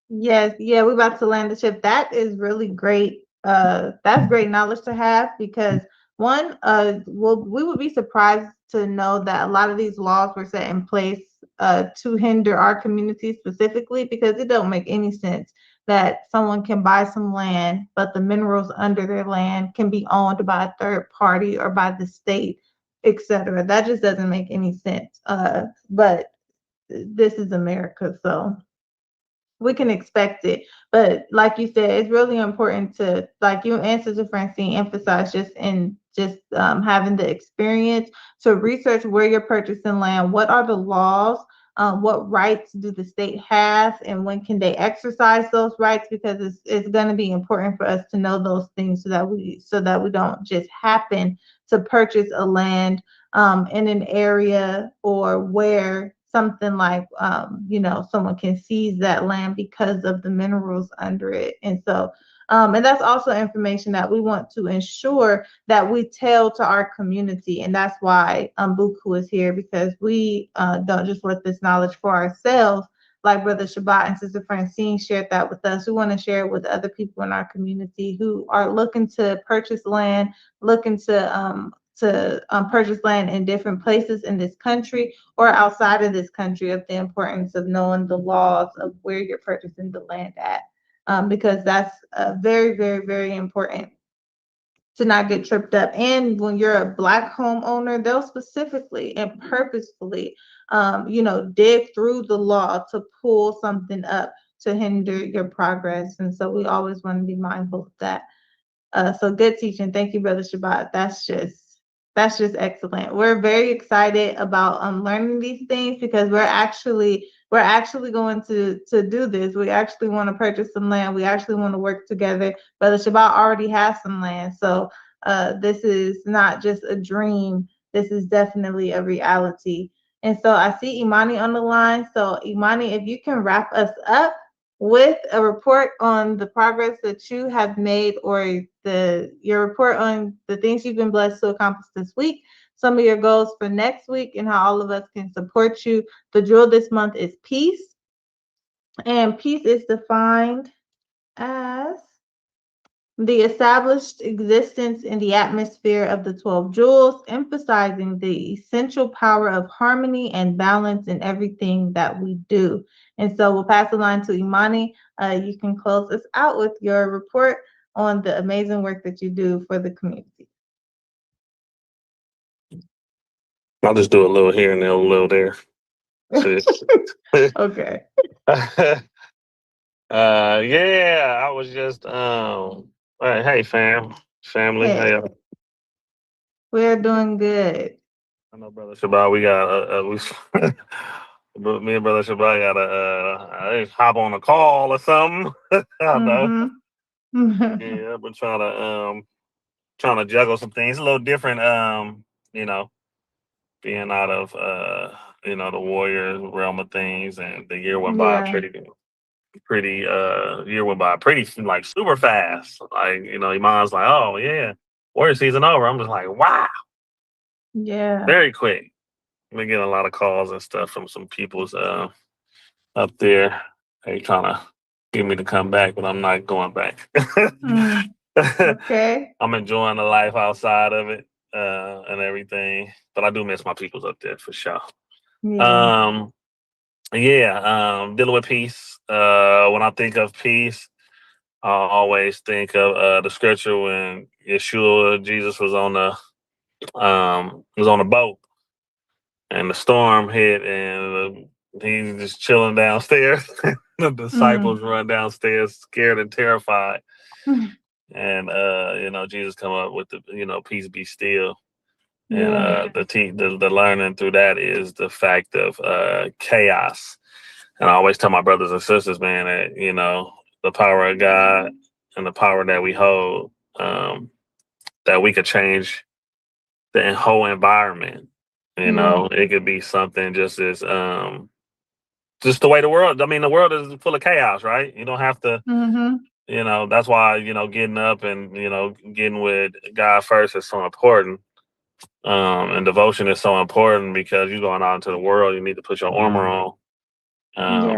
Yes, yeah, we're about to land the ship. That is really great. That's great knowledge to have because one, we would be surprised to know that a lot of these laws were set in place to hinder our community specifically because it don't make any sense that someone can buy some land, but the minerals under their land can be owned by a third party or by the state, etc. That just doesn't make any sense. But this is America, so. we can expect it. But like you said, it's really important to, like you and Sister Francine emphasize, having the experience to research where you're purchasing land. What are the laws? What rights do the state have, and when can they exercise those rights? Because it's going to be important for us to know those things so that we don't just happen to purchase a land in an area or where something like someone can seize that land because of the minerals under it. And so and that's also information that we want to ensure that we tell to our community. And that's why BUCU is here, because we don't just want this knowledge for ourselves. Like Brother Shabbat and Sister Francine shared that with us. We want to share it with other people in our community who are looking to purchase land, looking to purchase land in different places in this country or outside of this country, of the importance of knowing the laws of where you're purchasing the land at. Because that's very, very, very important to not get tripped up. And when you're a Black homeowner, they'll specifically and purposefully, dig through the law to pull something up to hinder your progress. And so we always want to be mindful of that. So good teaching. Thank you, Brother Shabbat. That's just excellent. We're very excited about learning these things, because we're actually going to do this. We actually want to purchase some land. We actually want to work together. Brother Shabbat already has some land. So this is not just a dream. This is definitely a reality. And so I see Imani on the line. So Imani, if you can wrap us up with a report on the progress that you have made, or your report on the things you've been blessed to accomplish this week, some of your goals for next week, and how all of us can support you. The jewel this month is peace, and peace is defined as the established existence in the atmosphere of the 12 jewels, emphasizing the essential power of harmony and balance in everything that we do. And so we'll pass the line to Imani. You can close us out with your report on the amazing work that you do for the community. I'll just do a little here and a little there. Okay. Yeah, I was just hey family. Hey. We're doing good. I know Brother Shabbat, we got me and Brother Shabbat got hop on a call or something. I know. Yeah, I've been trying to juggle some things. A little different, being out of the warrior realm of things, and the year went by year went by pretty like super fast. Like, your mind's like, oh yeah, warrior season over. I'm just like, wow. Yeah. Very quick. I've been getting a lot of calls and stuff from some people's up there. They trying to get me to come back, but I'm not going back. Okay. I'm enjoying the life outside of it and everything, but I do miss my peoples up there for sure. Yeah. Dealing with peace. When I think of peace, I always think of the scripture when Jesus was on the boat, and the storm hit, and he's just chilling downstairs. The disciples run downstairs, scared and terrified. And Jesus come up with the peace be still. And the learning through that is the fact of chaos. And I always tell my brothers and sisters, man, that the power of God and the power that we hold, that we could change the whole environment. It could be something just as just the way the world. I mean, the world is full of chaos, right? You don't have to. That's why getting up and getting with God first is so important. And devotion is so important, because you're going out into the world. You need to put your armor on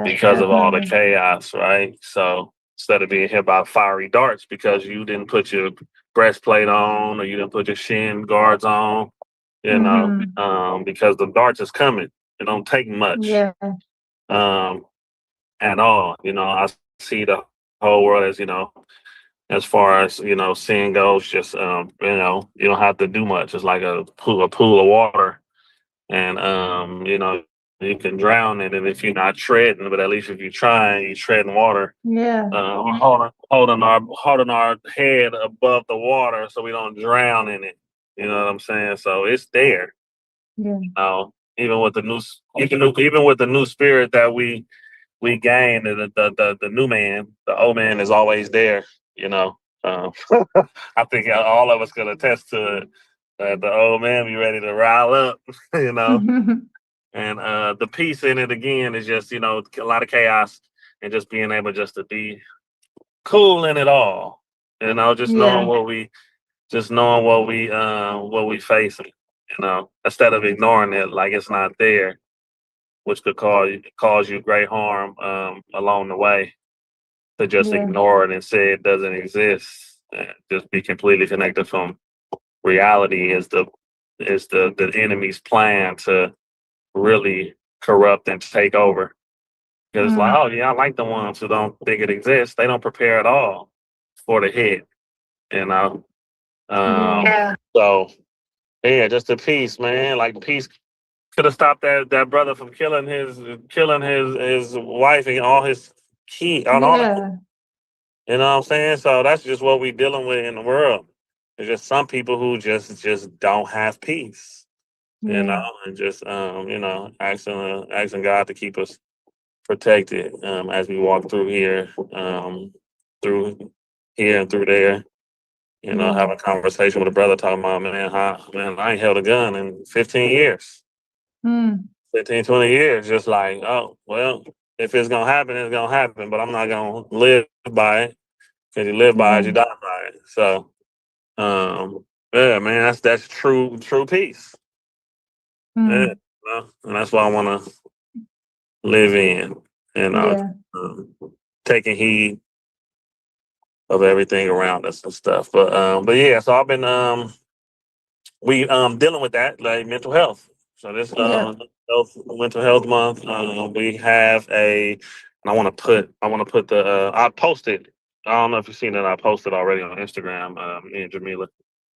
because of all the chaos, right? So instead of being hit by fiery darts because you didn't put your breastplate on, or you didn't put your shin guards on, because the darts is coming. It don't take much at all. I see the whole world as, as far as, sin goes, just, you don't have to do much. It's like a pool of water. And, You can drown in it if you're not treading, but at least if you're trying, you tread in water. Yeah. Holding our head above the water so we don't drown in it. You know what I'm saying? So it's there. Yeah. Even with the new spirit that we gain, the new man, the old man is always there. I think all of us can attest to it. The old man be ready to rile up. And the peace in it again is just a lot of chaos and just being able just to be cool in it all. Just knowing what we facing. Instead of ignoring it like it's not there, which could cause you great harm along the way. To just ignore it and say it doesn't exist, and just be completely connected from reality is the enemy's plan to really corrupt and take over. Because it's like, oh yeah, I like the ones who don't think it exists. They don't prepare at all for the hit, So yeah, just the peace, man. Like peace could have stopped that brother from killing his wife and all his kids. You know what I'm saying? So that's just what we dealing with in the world. There's just some people who just don't have peace. And just asking God to keep us protected as we walk through here, through here and through there. Have a conversation with a brother talking about, man, I ain't held a gun in 15 years. 15, 20 years, just like, oh, well, if it's going to happen, it's going to happen, but I'm not going to live by it. Because you live by it, you die by it. So, yeah, man, that's true peace. Yeah, and that's what I want to live in, and taking heed of everything around us and stuff. But yeah, so I've been we dealing with that, like mental health. So this mental health month, we have and I want to put the I posted. I don't know if you've seen it. I posted already on Instagram. Me and Jamila,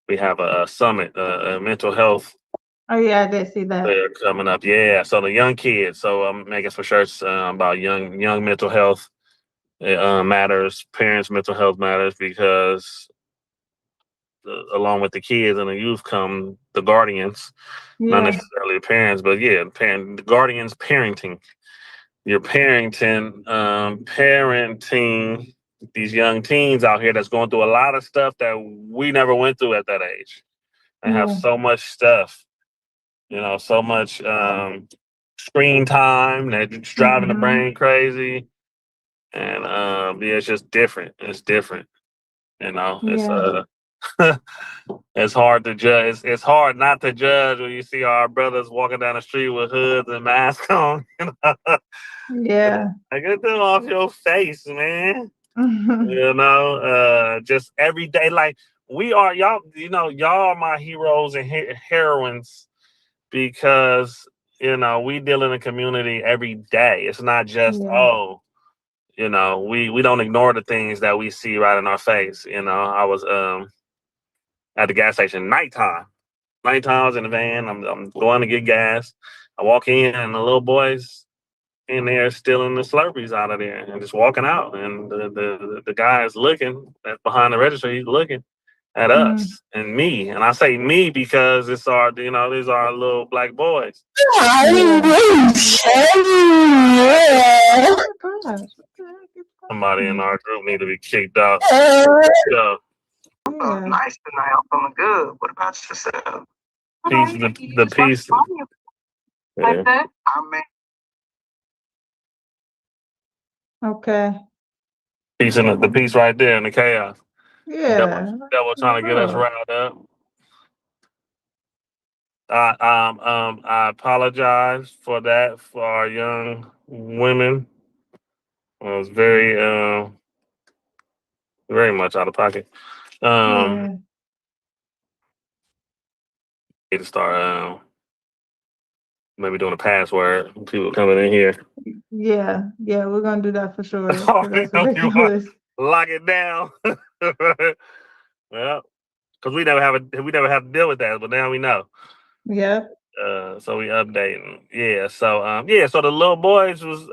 we have a summit, a mental health. Oh yeah, I did see that. They're coming up. Yeah, so the young kids. So I'm making some shirts about young mental health. It matters. Parents' mental health matters because along with the kids and the youth come the guardians, not necessarily the parents, but the guardians parenting. You're parenting these young teens out here that's going through a lot of stuff that we never went through at that age. They have so much stuff, so much screen time that's driving the brain crazy. And it's just different. It's different. It's it's hard to judge. It's hard not to judge when you see our brothers walking down the street with hoods and masks on. Yeah. Like, get them off your face, man. Just every day. Like we are, y'all. Y'all are my heroes and heroines because we deal in a community every day. It's not just we don't ignore the things that we see right in our face. I was at the gas station nighttime. I was in the van. I'm going to get gas. I walk in and the little boys in there stealing the Slurpees out of there and just walking out. And the guy is looking behind the register. He's looking at us and me. And I say me because it's our, these are our little black boys. Somebody in our group need to be kicked out. Nice tonight. I'm feeling good. What about yourself? The piece. Like that? Okay. Piece in the piece right there in the chaos. Yeah. Devil trying to get us riled up. I apologize for that for our young women. It was very much out of pocket. Need to start maybe doing a password. People coming in here. Yeah, we're gonna do that for sure. That's ridiculous. Lock it down. Well, because we never have to deal with that, but now we know. Yep. So we updating. Yeah. So the little boys was,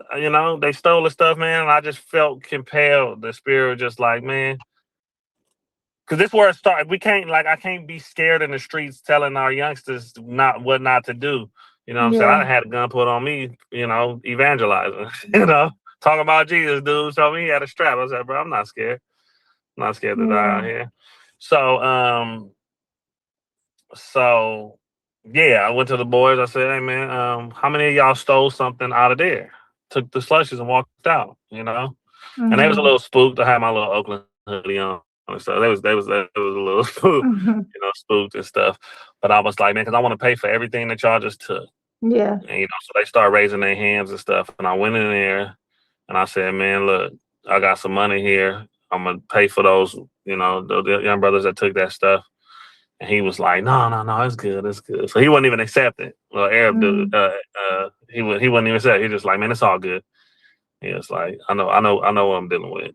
they stole the stuff, man. And I just felt compelled. The spirit was just like, man, because this where it started. We can't I can't be scared in the streets telling our youngsters what not to do. You know what I'm saying? I had a gun put on me, evangelizing, talking about Jesus, dude. So he had a strap. I said, bro, I'm not scared. I'm not scared to die out here. So yeah, I went to the boys. I said, hey man, how many of y'all stole something out of there? Took the slushies and walked out, And they was a little spooked. I had my little Oakland hoodie on. So they was a little spooked, spooked and stuff. But I was like, man, because I want to pay for everything that y'all just took. Yeah. And, so they started raising their hands and stuff. And I went in there and I said, man, look, I got some money here. I'm going to pay for those, the young brothers that took that stuff. And he was like, no, it's good, it's good. So he wasn't even accepting. Well, Arab dude, he wasn't even accept. He just like, man, it's all good. He was like, I know what I'm dealing with.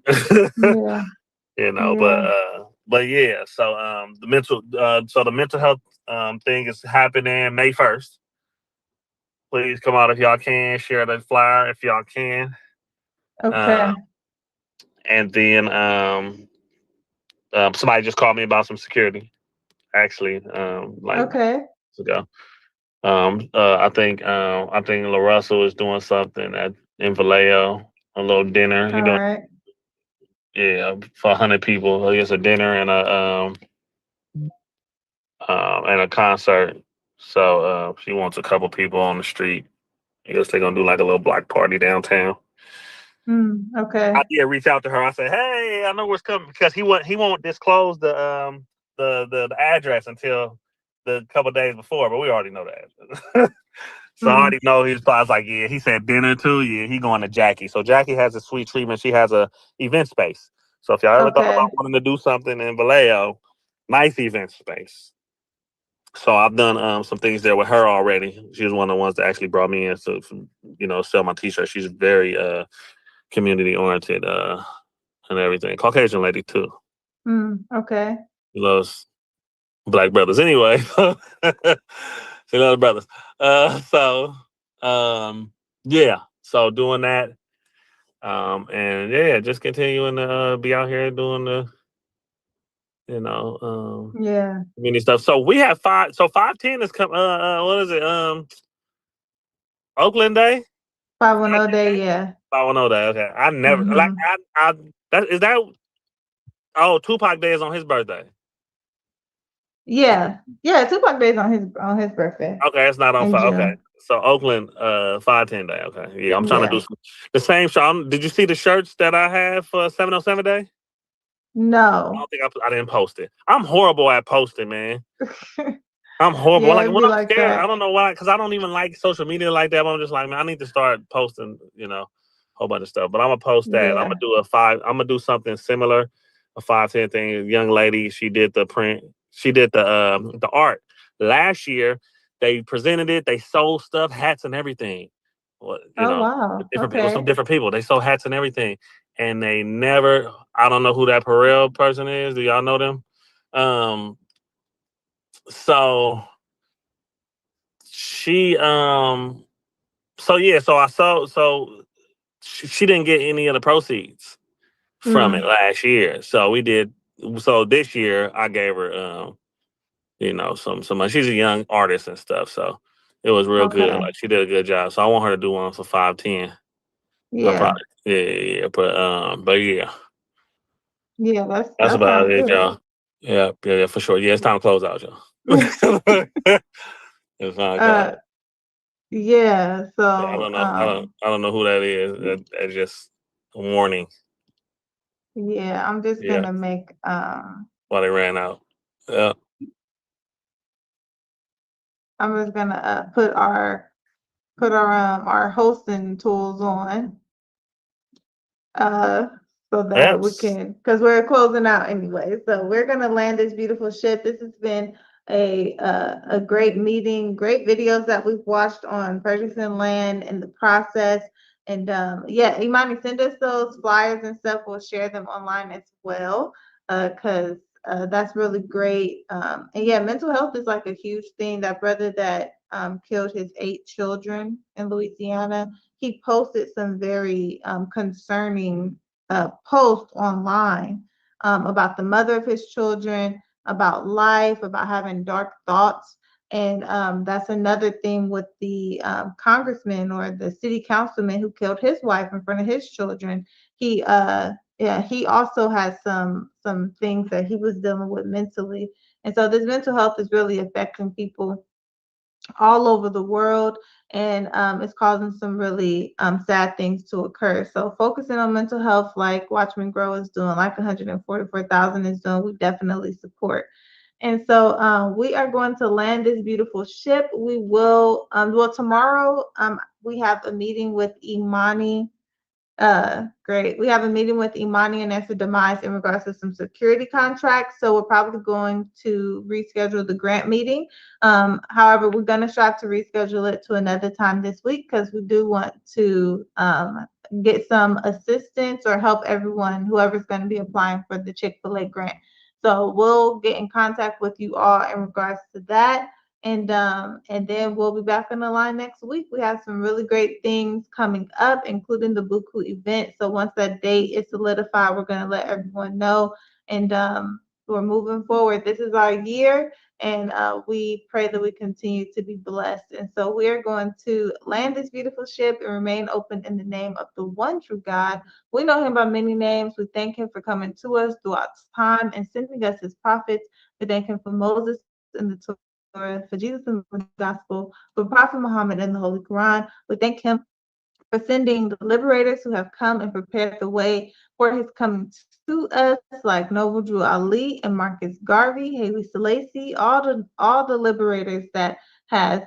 But yeah. So the mental health thing is happening May 1st. Please come out if y'all can. Share that flyer if y'all can. Okay. And then somebody just called me about some security. Actually, okay. Ago. I think La Russell is doing something in Vallejo, a little dinner. All right. Yeah, for 100 people. I guess a dinner and a concert. So she wants a couple people on the street. I guess they're gonna do like a little block party downtown. Okay. I did reach out to her. I said, "Hey, I know what's coming," because he won't disclose the address until the couple days before, but we already know that. So I already know I was like, yeah. He said dinner too. Yeah, he going to Jackie. So Jackie has a sweet treatment. She has a event space. So if y'all ever thought about wanting to do something in Vallejo, nice event space. So I've done some things there with her already. She was one of the ones that actually brought me in to sell my t-shirt. She's very community oriented and everything. Caucasian lady too. Okay. She loves Black brothers. Anyway, she loves brothers. Yeah. So doing that, and yeah, just continuing to be out here doing the, community stuff. So we have 510 is come. What is it? Oakland Day. 510 Day. Yeah. 510 Day. Okay. I never Tupac Day is on his birthday. Yeah. Tupac Day is on his birthday. Okay, it's not on 5. Okay. So Oakland, 510 Day. Okay, yeah, I'm trying to do the same show. Did you see the shirts that I have for 707 Day? No. I don't think I didn't post it. I'm horrible at posting, man. I'm horrible. Yeah, When I'm scared, that. I don't know why, because I don't even like social media like that. But I'm just like, man, I need to start posting, a whole bunch of stuff. But I'm gonna post that. Yeah. I'm gonna do something similar, a 510 thing. A young lady, she did the print. She did the art last year. They presented it. They sold stuff, hats and everything. Wow. Some different people. They sold hats and everything, and they never. I don't know who that Perel person is. Do y'all know them? So she she didn't get any of the proceeds from it last year. So we did. So this year I gave her some money. She's a young artist and stuff, so it was real good. Like she did a good job. So I want her to do one for 510. Yeah. Yeah. But yeah. Yeah, That's about it, y'all. Yeah, for sure. Yeah, it's time to close out, y'all. It's time to close. Yeah. So I don't know. I don't know who that is. That's just a warning. Yeah, I'm just gonna make While they ran out. Yeah. I'm just gonna put our hosting tools on. So that we can, because we're closing out anyway. So we're gonna land this beautiful ship. This has been a great meeting, great videos that we've watched on purchasing land and the process. And Imani, send us those flyers and stuff. We'll share them online as well. Because that's really great. And yeah, mental health is like a huge thing. That brother that killed his 8 children in Louisiana, he posted some very concerning posts online about the mother of his children, about life, about having dark thoughts. And that's another thing with the congressman or the city councilman who killed his wife in front of his children. He also has some things that he was dealing with mentally. And so this mental health is really affecting people all over the world, and it's causing some really sad things to occur. So focusing on mental health, like Watchmen Grow is doing, like 144,000 is doing, we definitely support. And so we are going to land this beautiful ship. We will, tomorrow we have a meeting with Imani. Great. We have a meeting with Imani and Esther Demise in regards to some security contracts. So we're probably going to reschedule the grant meeting. However, we're going to strive to reschedule it to another time this week because we do want to get some assistance or help everyone, whoever's going to be applying for the Chick-fil-A grant. So we'll get in contact with you all in regards to that. And then we'll be back on the line next week. We have some really great things coming up, including the BUCU event. So once that date is solidified, we're going to let everyone know. And we're moving forward. This is our year, and we pray that we continue to be blessed. And so we are going to land this beautiful ship and remain open in the name of the one true God. We know him by many names. We thank him for coming to us throughout time and sending us his prophets. We thank him for Moses and the Torah, for Jesus in the gospel, for Prophet Muhammad and the Holy Quran. We thank him for sending the liberators who have come and prepared the way for his coming to us, like Noble Drew Ali and Marcus Garvey, Haley Selassie, all the liberators that has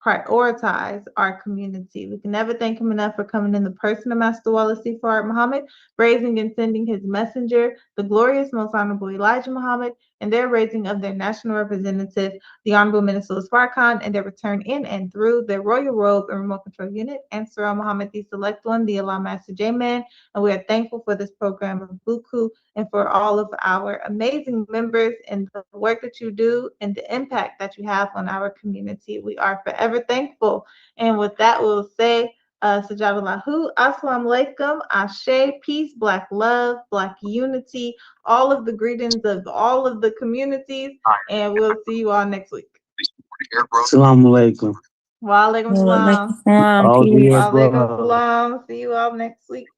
prioritize our community. We can never thank him enough for coming in the person of Master Wallace C. Fard Muhammad, raising and sending his messenger, the glorious, most honorable Elijah Muhammad, and their raising of their national representative, the Honorable Minister Farrakhan, and their return in and through their royal robe and remote control unit, and Surah Muhammad, the Select One, the Allah Master J-Man. And we are thankful for this program of BUCU and for all of our amazing members and the work that you do and the impact that you have on our community. We are forever thankful. And with that, we'll say, Sajadallahu, Assalamu alaikum, Ashe, peace, black love, black unity, all of the greetings of all of the communities, and we'll see you all next week. Assalamu alaikum. Wa alaikum salam. All Wa the alaikum above. salam. See you all next week.